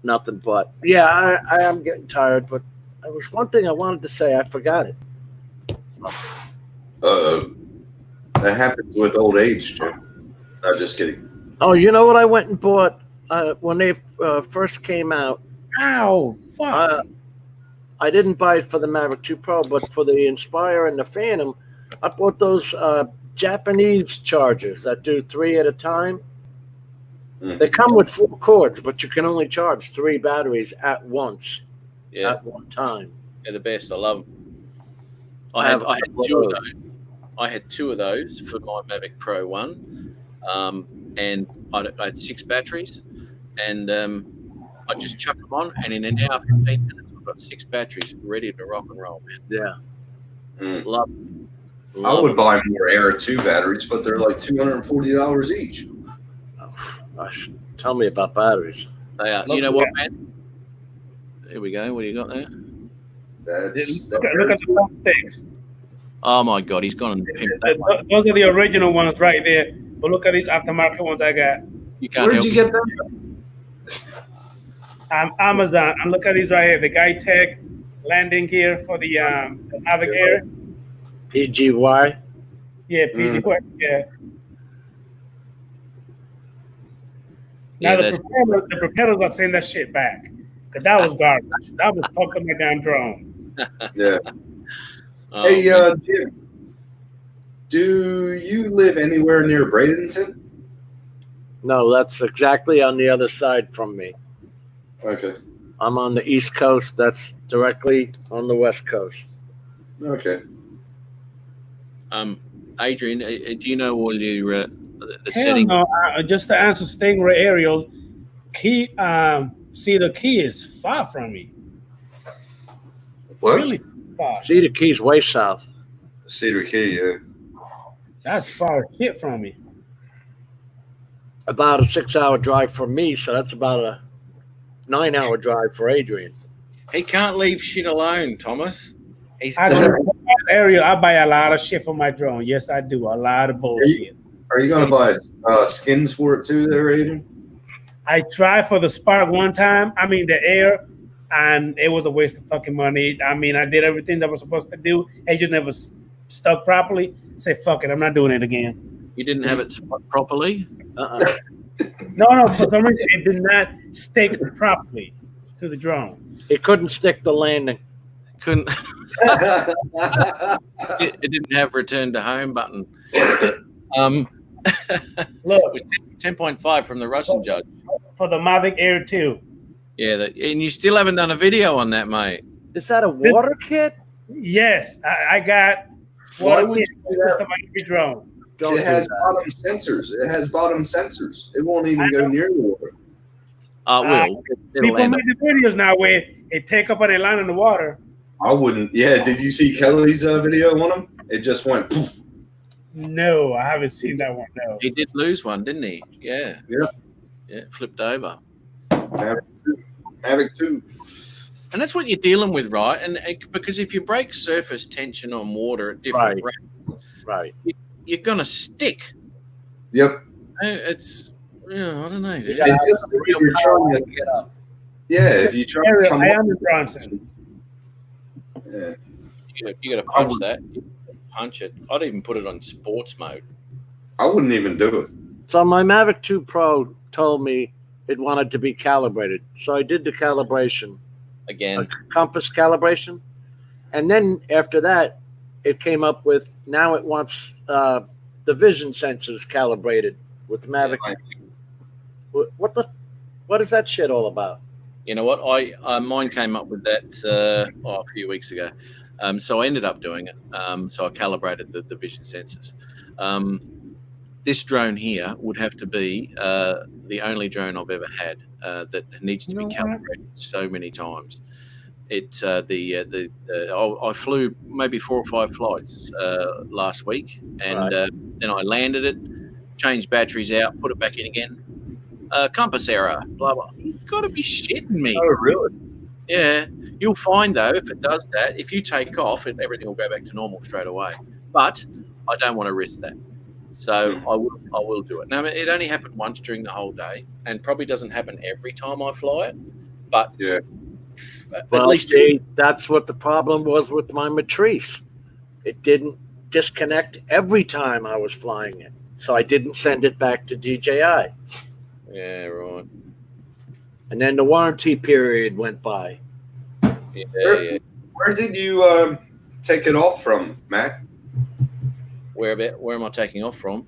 Nothing but. Yeah, I am getting tired, but there was one thing I wanted to say. I forgot it. Uh-oh. That happens with old age, Jim. No, just kidding. Oh, you know what I went and bought when they first came out? Ow, fuck. I didn't buy it for the Maverick 2 Pro, but for the Inspire and the Phantom, I bought those Japanese chargers that do 3 at a time. They come with 4 cords, but you can only charge 3 batteries at once, at one time. They're the best. I love them. I had 2 of those. I had 2 of those for my Mavic Pro 1, and I had 6 batteries, and I just chucked them on, and in an hour, 15 minutes, I've got 6 batteries ready to rock and roll, man. Yeah. Love it. I would buy more Air 2 batteries, but they're like $240 each. Gosh, tell me about batteries. They are. You know what, man? Here we go. What do you got there? Look at the pump sticks. Oh my God, he's gone and pimped that one. Those are the original ones right there. But look at these aftermarket ones I got. You can't Where'd you get them? Amazon. And look at these right here. The Tech landing gear for the Mavic Air. PGY. Yeah, PGY. Yeah. Now the propellers are sending that shit back. Cause that was garbage. That was fucking my damn drone. Yeah. Hey, Jim, do you live anywhere near Bradenton? No, that's exactly on the other side from me. Okay. I'm on the East Coast. That's directly on the West Coast. Okay. Adrian, do you know all your the Hell settings? no. Just to answer Stingray Aerials, key. Cedar Key is far from me. What? Really far. Cedar Key's way south. Cedar Key, yeah. That's far as shit from me. About a 6-hour drive from me, so that's about a 9-hour drive for Adrian. He can't leave shit alone, Thomas. Ariel, I buy a lot of shit for my drone. Yes, I do. A lot of bullshit. Are you going to buy skins for it too there, Adrian? I tried for the Spark one time. I mean, the Air, and it was a waste of fucking money. I mean, I did everything that I was supposed to do. It just never stuck properly. Say, fuck it. I'm not doing it again. You didn't have it properly? No. For some reason, it did not stick properly to the drone. It couldn't stick the landing. Couldn't. It didn't have return to home button. Look, 10.5 from the Russian judge for the Mavic Air 2. Yeah, and you still haven't done a video on that, mate. Is that a water kit? Yes, I got Why water would kit you for do that? the Mavic drone. It has bottom sensors. It has bottom sensors. It won't even go near the water. Will. People make the videos now where it take up and it land in the water. I wouldn't. Yeah, did you see Kelly's video on him? It just went poof. No, I haven't seen that one. No. He did lose one, didn't he? Yeah. Yeah, flipped over. Mavic 2. And that's what you're dealing with, right? And because if you break surface tension on water at different rates, you're going to stick. Yep. It's, I don't know. Dude. If you try to come I am in Bronson. Yeah. You got to punch that. Punch it. I'd even put it on sports mode. I wouldn't even do it. So my Mavic 2 Pro told me it wanted to be calibrated. So I did the calibration. Again. Compass calibration. And then after that, it came up with, now it wants the vision sensors calibrated with the Mavic. What is that shit all about? You know what? Mine came up with that a few weeks ago. So I ended up doing it. So I calibrated the vision sensors. This drone here would have to be the only drone I've ever had that needs to be calibrated so many times. I flew maybe 4 or 5 flights last week, and then I landed it, changed batteries out, put it back in again. Compass error, blah blah. You've got to be shitting me. Oh, really? Yeah. You'll find though, if it does that, if you take off, everything will go back to normal straight away. But I don't want to risk that, so I will do it. Now it only happened once during the whole day, and probably doesn't happen every time I fly it. But yeah, at least that's what the problem was with my Matrice. It didn't disconnect every time I was flying it. So I didn't send it back to DJI. Yeah, right. And then the warranty period went by. Yeah. Where did you take it off from, Mac? Where am I taking off from?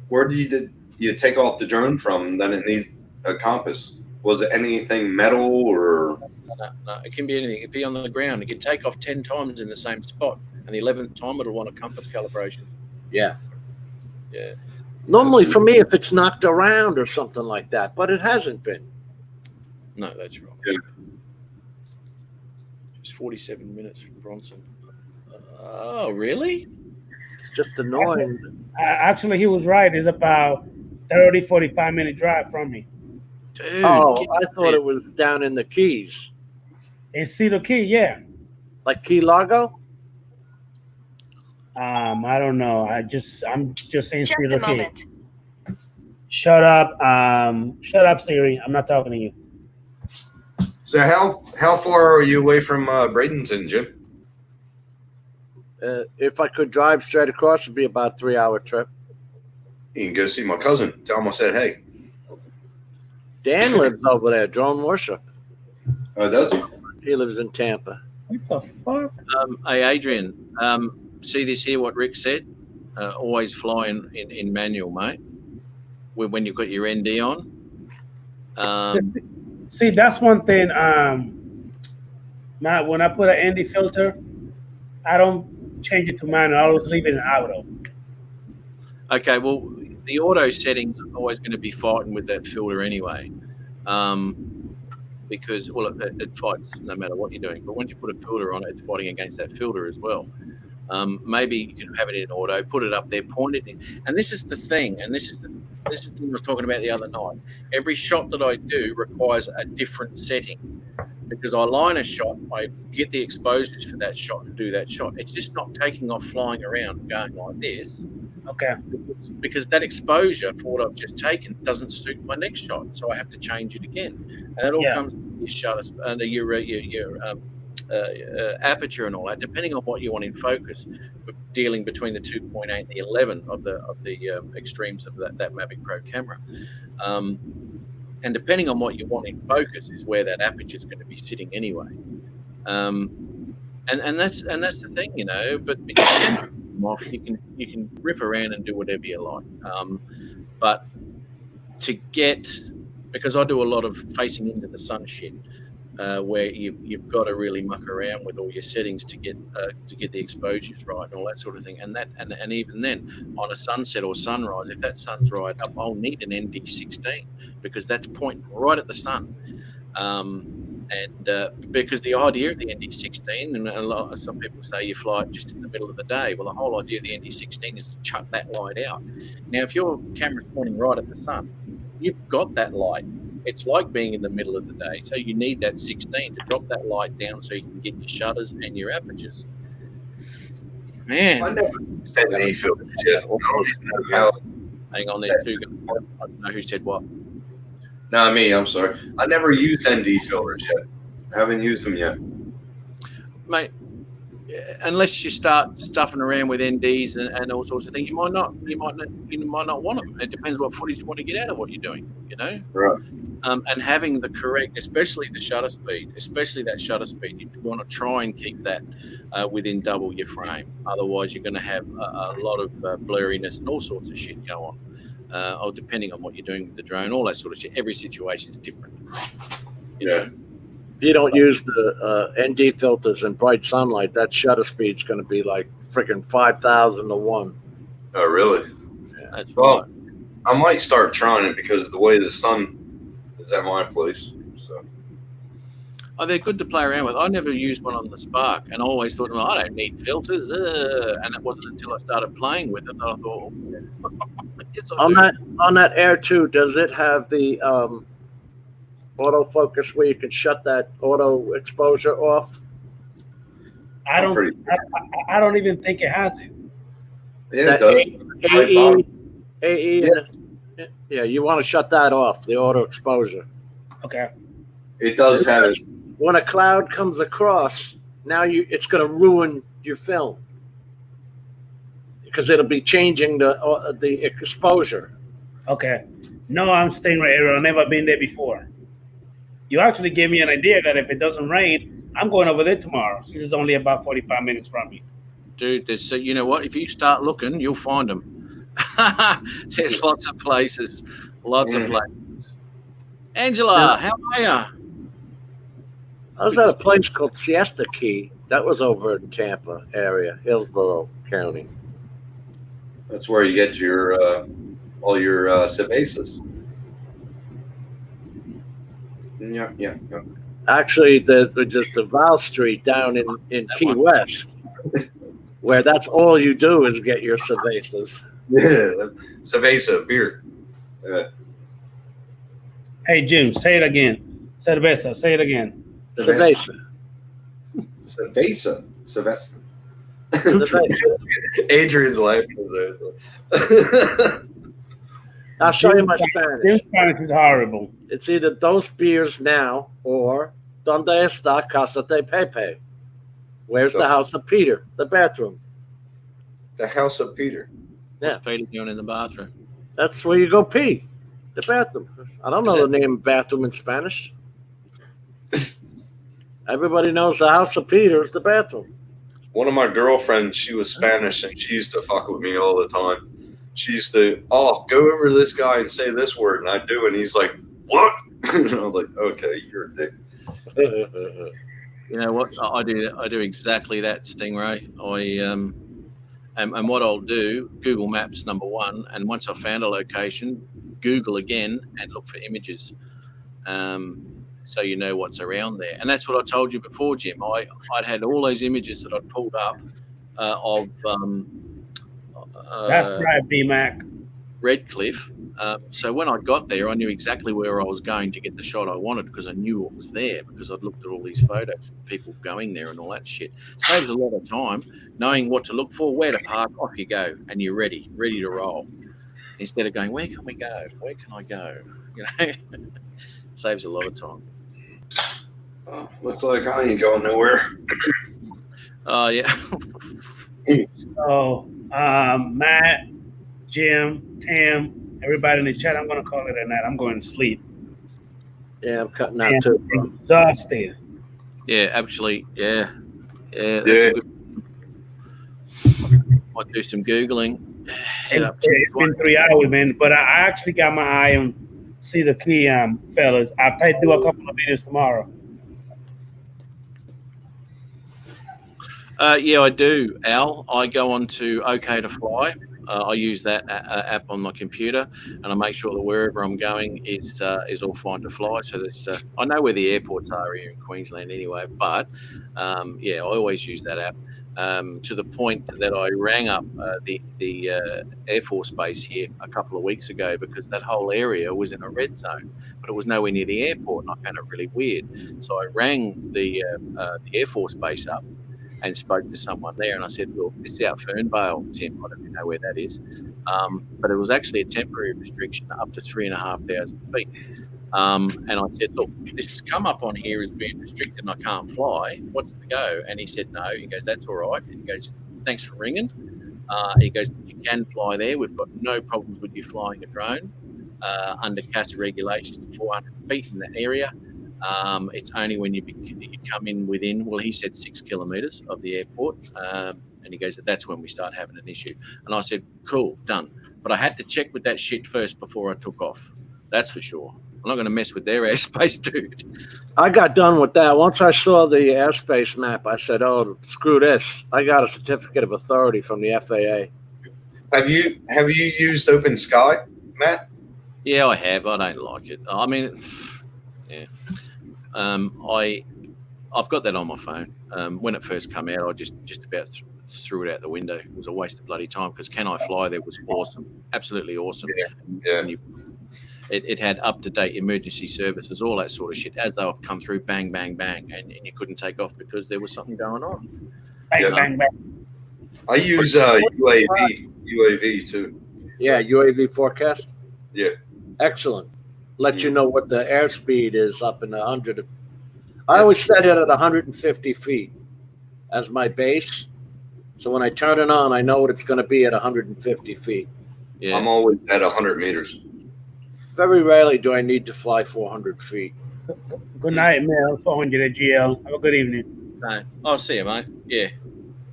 Where did you take off the drone from? Then it needs a compass. Was it anything metal or? No, it can be anything. It can be on the ground. It can take off 10 times in the same spot, and the 11th time it'll want a compass calibration. Yeah. Yeah. Normally for me, if it's knocked around or something like that, but it hasn't been. No, that's right. Yeah. It's 47 minutes from Bronson. Oh, really? It's just annoying. Actually, he was right. It's about 30, 45-minute drive from me. Dude, I thought it was down in the Keys. In Cedar Key, yeah. Like Key Largo? I don't know. I'm just saying Just Cedar a Key. moment. Shut up. Shut up, Siri. I'm not talking to you. So how far are you away from Bradenton, Jim? If I could drive straight across, it'd be about a 3-hour trip. You can go see my cousin. Tell him I said hey. Dan lives over there, Drone Worship. Oh, does he? He lives in Tampa. What the fuck? Hey, Adrian, see this here, what Rick said? Always fly in manual, mate, when you've got your ND on. See, that's one thing. Matt, when I put an ND filter, I don't change it to manual. I always leave it in auto. Okay, well, the auto settings are always going to be fighting with that filter anyway, because, well, it fights no matter what you're doing. But once you put a filter on it, it's fighting against that filter as well. Maybe you can have it in auto, put it up there, point it in. And this is the thing, and this is the thing I was talking about the other night. Every shot that I do requires a different setting. Because I line a shot, I get the exposures for that shot and do that shot. It's just not taking off, flying around and going like this. Okay. Because that exposure for what I've just taken doesn't suit my next shot, so I have to change it again. And it all comes to your shutter under your aperture and all that, depending on what you want in focus. Dealing between the 2.8 and the 11 of the extremes of that Mavic Pro camera. And depending on what you want in focus is where that aperture is going to be sitting anyway. And that's the thing, you know. But you can rip around and do whatever you like. But to get, because I do a lot of facing into the sun shit, where you've got to really muck around with all your settings to get the exposures right and all that sort of thing. And even then, on a sunset or sunrise, if that sun's right up, I'll need an ND16 because that's pointing right at the sun. Because the idea of the ND16, and some people say you fly it just in the middle of the day. Well, the whole idea of the ND16 is to chuck that light out. Now, if your camera's pointing right at the sun, you've got that light. It's like being in the middle of the day. So you need that 16 to drop that light down so you can get your shutters and your apertures. Man. I never said any filters yet. Hang on there, too. I don't know who said what. No, me. I'm sorry. I never used ND filters yet. I haven't used them yet. Mate, unless you start stuffing around with NDs and all sorts of things, you might not want them. It depends what footage you want to get out of what you're doing, you know? Right. And having the correct, especially that shutter speed, you want to try and keep that within double your frame. Otherwise, you're going to have a lot of blurriness and all sorts of shit go on. Or depending on what you're doing with the drone, all that sort of shit. Every situation is different. You know? If you don't use the ND filters in bright sunlight, that shutter speed's going to be like freaking 5,000 to 1. Oh, really? Yeah, that's well, right. I might start trying it because of the way the sun is at my place. So. Oh, they're good to play around with. I never used one on the Spark, and I always thought, well, I don't need filters. And it wasn't until I started playing with it that I thought, yes, I do. On that Air 2, does it have the autofocus where you can shut that auto exposure off? I don't even think it has it. Yeah, it does. AE, yeah, you want to shut that off, the auto exposure. Okay. It does have it. When a cloud comes across, now it's going to ruin your film. because it'll be changing the exposure. Okay. No, I'm staying right here. I've never been there before. You actually gave me an idea that if it doesn't rain, I'm going over there tomorrow. Since it's only about 45 minutes from me. Dude, there's you know what? If you start looking, you'll find them. There's lots of places. Lots of places. Angela, how are you? I was at a place called Siesta Key. That was over in Tampa area, Hillsborough County. That's where you get your all your cervezas. Yeah. Actually, just the Val Street down in Key West, where that's all you do is get your cervezas. Yeah, cerveza beer. Hey, Jim, say it again. Cerveza, say it again. Cerveza. Cerveza. Adrian's laughing. I'll show you my Spanish. Your Spanish is horrible. It's either Dos Beers Now or Donde está Casa de Pepe? Where's the house of Peter? The bathroom. The house of Peter. Yeah. What's Peter doing in the bathroom? That's where you go pee. The bathroom. I don't know the name bathroom in Spanish. Everybody knows the house of Peter is the bathroom. One of my girlfriends, she was Spanish, and she used to fuck with me all the time. She used to, go over to this guy and say this word, and I do, and he's like, what? And I was like, okay, you're a dick. You know what? I do exactly that, Stingray. And what I'll do, Google Maps number one, and once I've found a location, Google again and look for images, so you know what's around there. And that's what I told you before, Jim. I'd had all those images that I'd pulled up of. That's right, B-Mac. Redcliffe. So when I got there, I knew exactly where I was going to get the shot I wanted because I knew it was there because I'd looked at all these photos of people going there and all that shit. Saves a lot of time knowing what to look for, where to park, off you go, and you're ready to roll. Instead of going, where can we go? Where can I go? You know, saves a lot of time. Oh, looks like I ain't going nowhere. Oh, yeah. So, Matt, Jim, Tam, everybody in the chat, I'm going to call it a night. I'm going to sleep. Yeah, I'm cutting out too. Exhausted. Yeah, actually, yeah. That's a good. Might do some Googling. It's been 3 hours, man, but I actually got my eye on see the key, fellas. I might do a couple of videos tomorrow. Yeah, I do, Al. I go on to OK to Fly. I use that app on my computer, and I make sure that wherever I'm going is all fine to fly. So there's, I know where the airports are here in Queensland anyway, but yeah, I always use that app to the point that I rang up the Air Force Base here a couple of weeks ago because that whole area was in a red zone, but it was nowhere near the airport, and I found it really weird. So I rang the Air Force Base up and spoke to someone there, and I said, "Well, this is out Fernvale, Tim. I don't even know where that is, but it was actually a temporary restriction up to 3,500 feet." And I said, "Look, this has come up on here as being restricted, and I can't fly. What's the go?" And he said, "No." He goes, "That's all right." And he goes, "Thanks for ringing." He goes, "You can fly there. We've got no problems with you flying a drone under CASA regulations to 400 feet in that area. It's only when you come in within," well, he said 6 kilometres of the airport, and he goes, "That's when we start having an issue." And I said, "Cool, done." But I had to check with that shit first before I took off. That's for sure. I'm not going to mess with their airspace, dude. I got done with that. Once I saw the airspace map, I said, "Oh, screw this." I got a certificate of authority from the FAA. Have you used Open Sky, Matt? Yeah, I have. I don't like it. I mean, yeah. I've got that on my phone. When it first came out, I just about threw it out the window. It was a waste of bloody time because Can I Fly there was awesome, absolutely awesome. Yeah. It had up-to-date emergency services, all that sort of shit. As they would come through, bang, bang, bang, and you couldn't take off because there was something going on. Bang, bang, bang. I use UAV too. Yeah, UAV forecast. Yeah. Excellent. Let you know what the airspeed is up in the 100. I always set it at 150 feet as my base, So when I turn it on, I know what it's going to be at 150 feet. Yeah. I'm always at 100 meters. Very rarely do I need to fly 400 feet. Good night, Mel. 400 at GL. Have a good evening. No, I'll see you, mate. Yeah.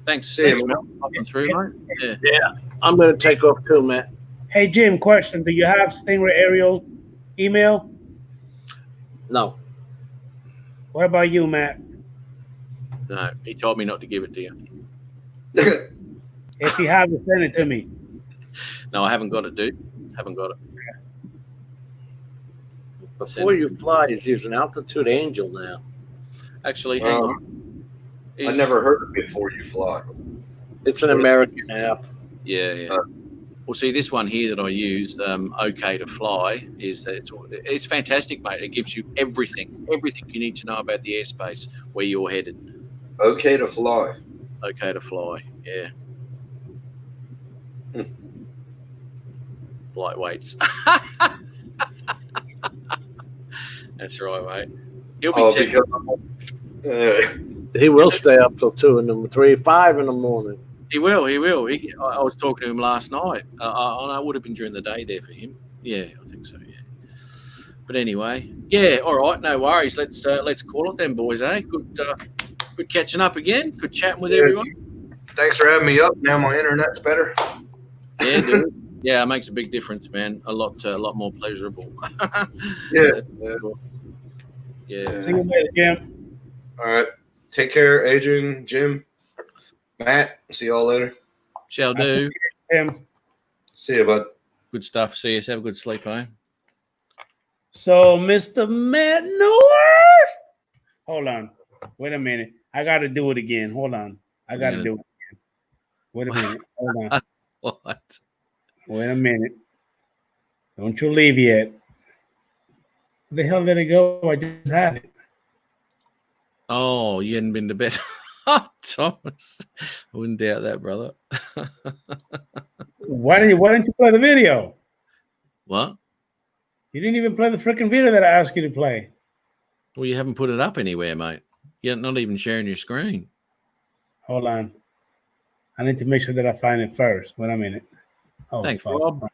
Thanks. See Thanks you, for popping through, mate. Yeah. Yeah, I'm going to take off too, Matt. Hey, Jim, question. Do you have Stingray Aerial email? No. What about you, Matt? No, he told me not to give it to you. If you have it, send it to me. No, I haven't got it, dude. Haven't got it. Before you fly, he's using Altitude Angel now. Actually, hang on. I never heard of Before You Fly. It's an American app. Yeah. Well, see, this one here that I use, OK to Fly, is it's fantastic, mate. It gives you everything you need to know about the airspace where you're headed. OK to Fly. OK to Fly, yeah. Lightweights. That's right, mate. He'll be checking. He will stay up till 2 3, 5 in the morning. He will. I was talking to him last night. I know it would have been during the day there for him. Yeah, I think so. Yeah. But anyway, yeah. All right, no worries. Let's call it then, boys. Good catching up again. Good chatting with everyone. Thanks for having me up. Now my internet's better. Yeah, dude. Yeah, it makes a big difference, man. A lot more pleasurable. Yeah. Yeah. See you later, Jim. All right. Take care, Adrian, Jim, Matt. See y'all later. Shall do. See you, bud. Good stuff. See you. Have a good sleep, eh? So, Mr. Matt North. Hold on. Wait a minute. I got to do it again. Hold on. I got to do it again. Wait a minute. Hold on. What? Wait a minute. Don't you leave yet. Where the hell did it go? I just had it. Oh, you hadn't been to bed. Thomas. I wouldn't doubt that, brother. Why didn't you play the video? What? You didn't even play the freaking video that I asked you to play. Well, you haven't put it up anywhere, mate. You're not even sharing your screen. Hold on. I need to make sure that I find it first. Wait a minute. Oh, Thanks, fuck. Rob.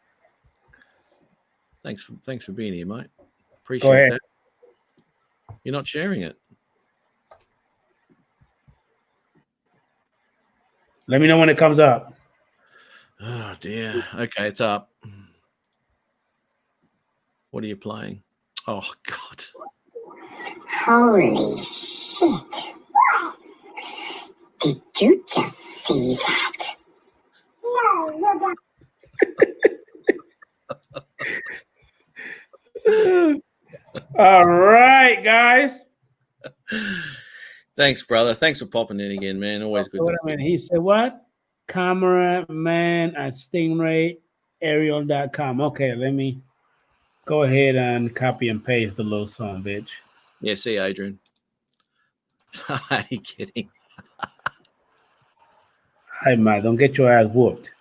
Thanks for being here, mate. Go Appreciate ahead. that. You're not sharing it. Let me know when it comes up. Oh dear. Okay, it's up. What are you playing? Oh God. Holy shit. Did you just see that? No, you're not. All right, guys. Thanks, brother. Thanks for popping in again, man. Always good. Wait a minute. He said what? Cameraman at stingrayaerial.com. Okay, let me go ahead and copy and paste the little song, bitch. Yeah, see you, Adrian. Are you kidding? Hey, Mike, don't get your ass whooped.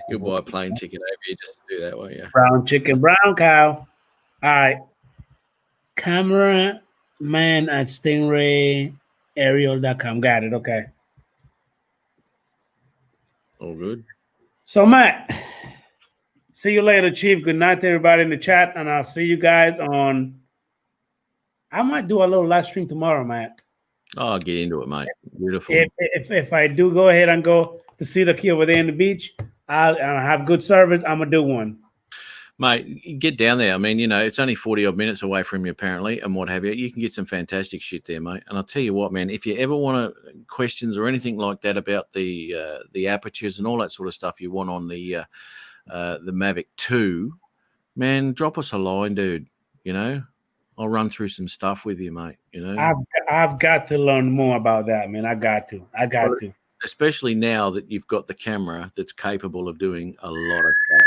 You'll buy a plane ticket over here just to do that, won't you? Brown chicken, brown cow. All right. Cameraman at stingrayaerial.com. Got it. Okay. All good. So, Matt, see you later, Chief. Good night to everybody in the chat, and I'll see you guys on. I might do a little live stream tomorrow, Matt. Oh, get into it, mate. Beautiful. If I do go ahead and go to see the key over there in the beach, I'll have good service. I'm gonna do one. Mate, get down there. I mean, it's only 40 odd minutes away from you, apparently, and what have you. You can get some fantastic shit there, mate. And I'll tell you what, man, if you ever want questions or anything like that about the apertures and all that sort of stuff you want on the Mavic 2, man, drop us a line, dude. I'll run through some stuff with you, mate. I've got to learn more about that, man. I got to. Especially now that you've got the camera that's capable of doing a lot of stuff.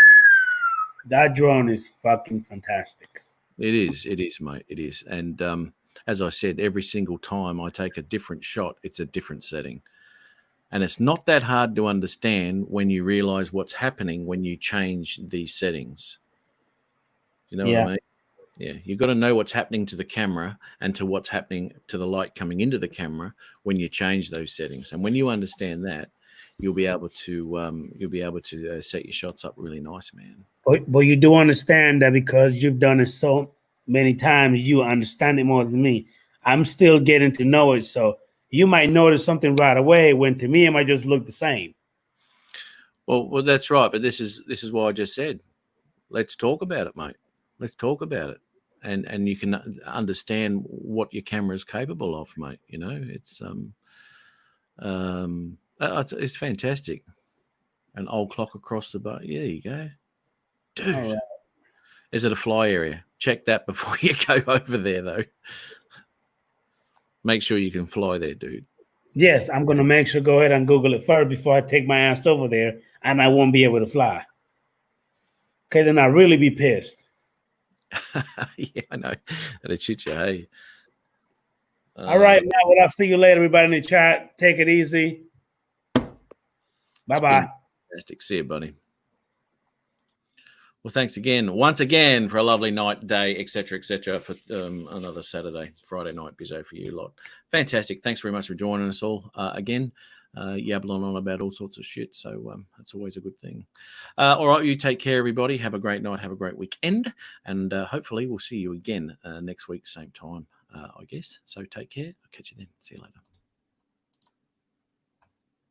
That drone is fucking fantastic. It is, mate. It is. And as I said, every single time I take a different shot, it's a different setting. And it's not that hard to understand when you realize what's happening when you change these settings. You know what I mean? Yeah, you've got to know what's happening to the camera and to what's happening to the light coming into the camera when you change those settings. And when you understand that, you'll be able to set your shots up really nice, man. But you do understand that because you've done it so many times, you understand it more than me. I'm still getting to know it, so you might notice something right away when to me it might just look the same. Well, that's right. But this is why I just said, let's talk about it, mate. Let's talk about it, and you can understand what your camera is capable of, mate. You know, it's fantastic. An old clock across the bar. Yeah, you go, dude. All right. Is it a fly area? Check that before you go over there, though. Make sure you can fly there, dude. Yes, I'm going to make sure go ahead and Google it first before I take my ass over there, and I won't be able to fly. Okay, then I'll really be pissed. Yeah, I know. That'd shit you, hey. All right, now well, I'll see you later, everybody in the chat. Take it easy. Bye-bye. Fantastic. See you, buddy. Well, thanks once again, for a lovely night, day, etc., for another Friday night bizzo for you lot. Fantastic. Thanks very much for joining us all again, yabbling on about all sorts of shit. So that's always a good thing. All right, you take care, everybody. Have a great night. Have a great weekend. And hopefully we'll see you again next week, same time, I guess. So take care. I'll catch you then. See you later.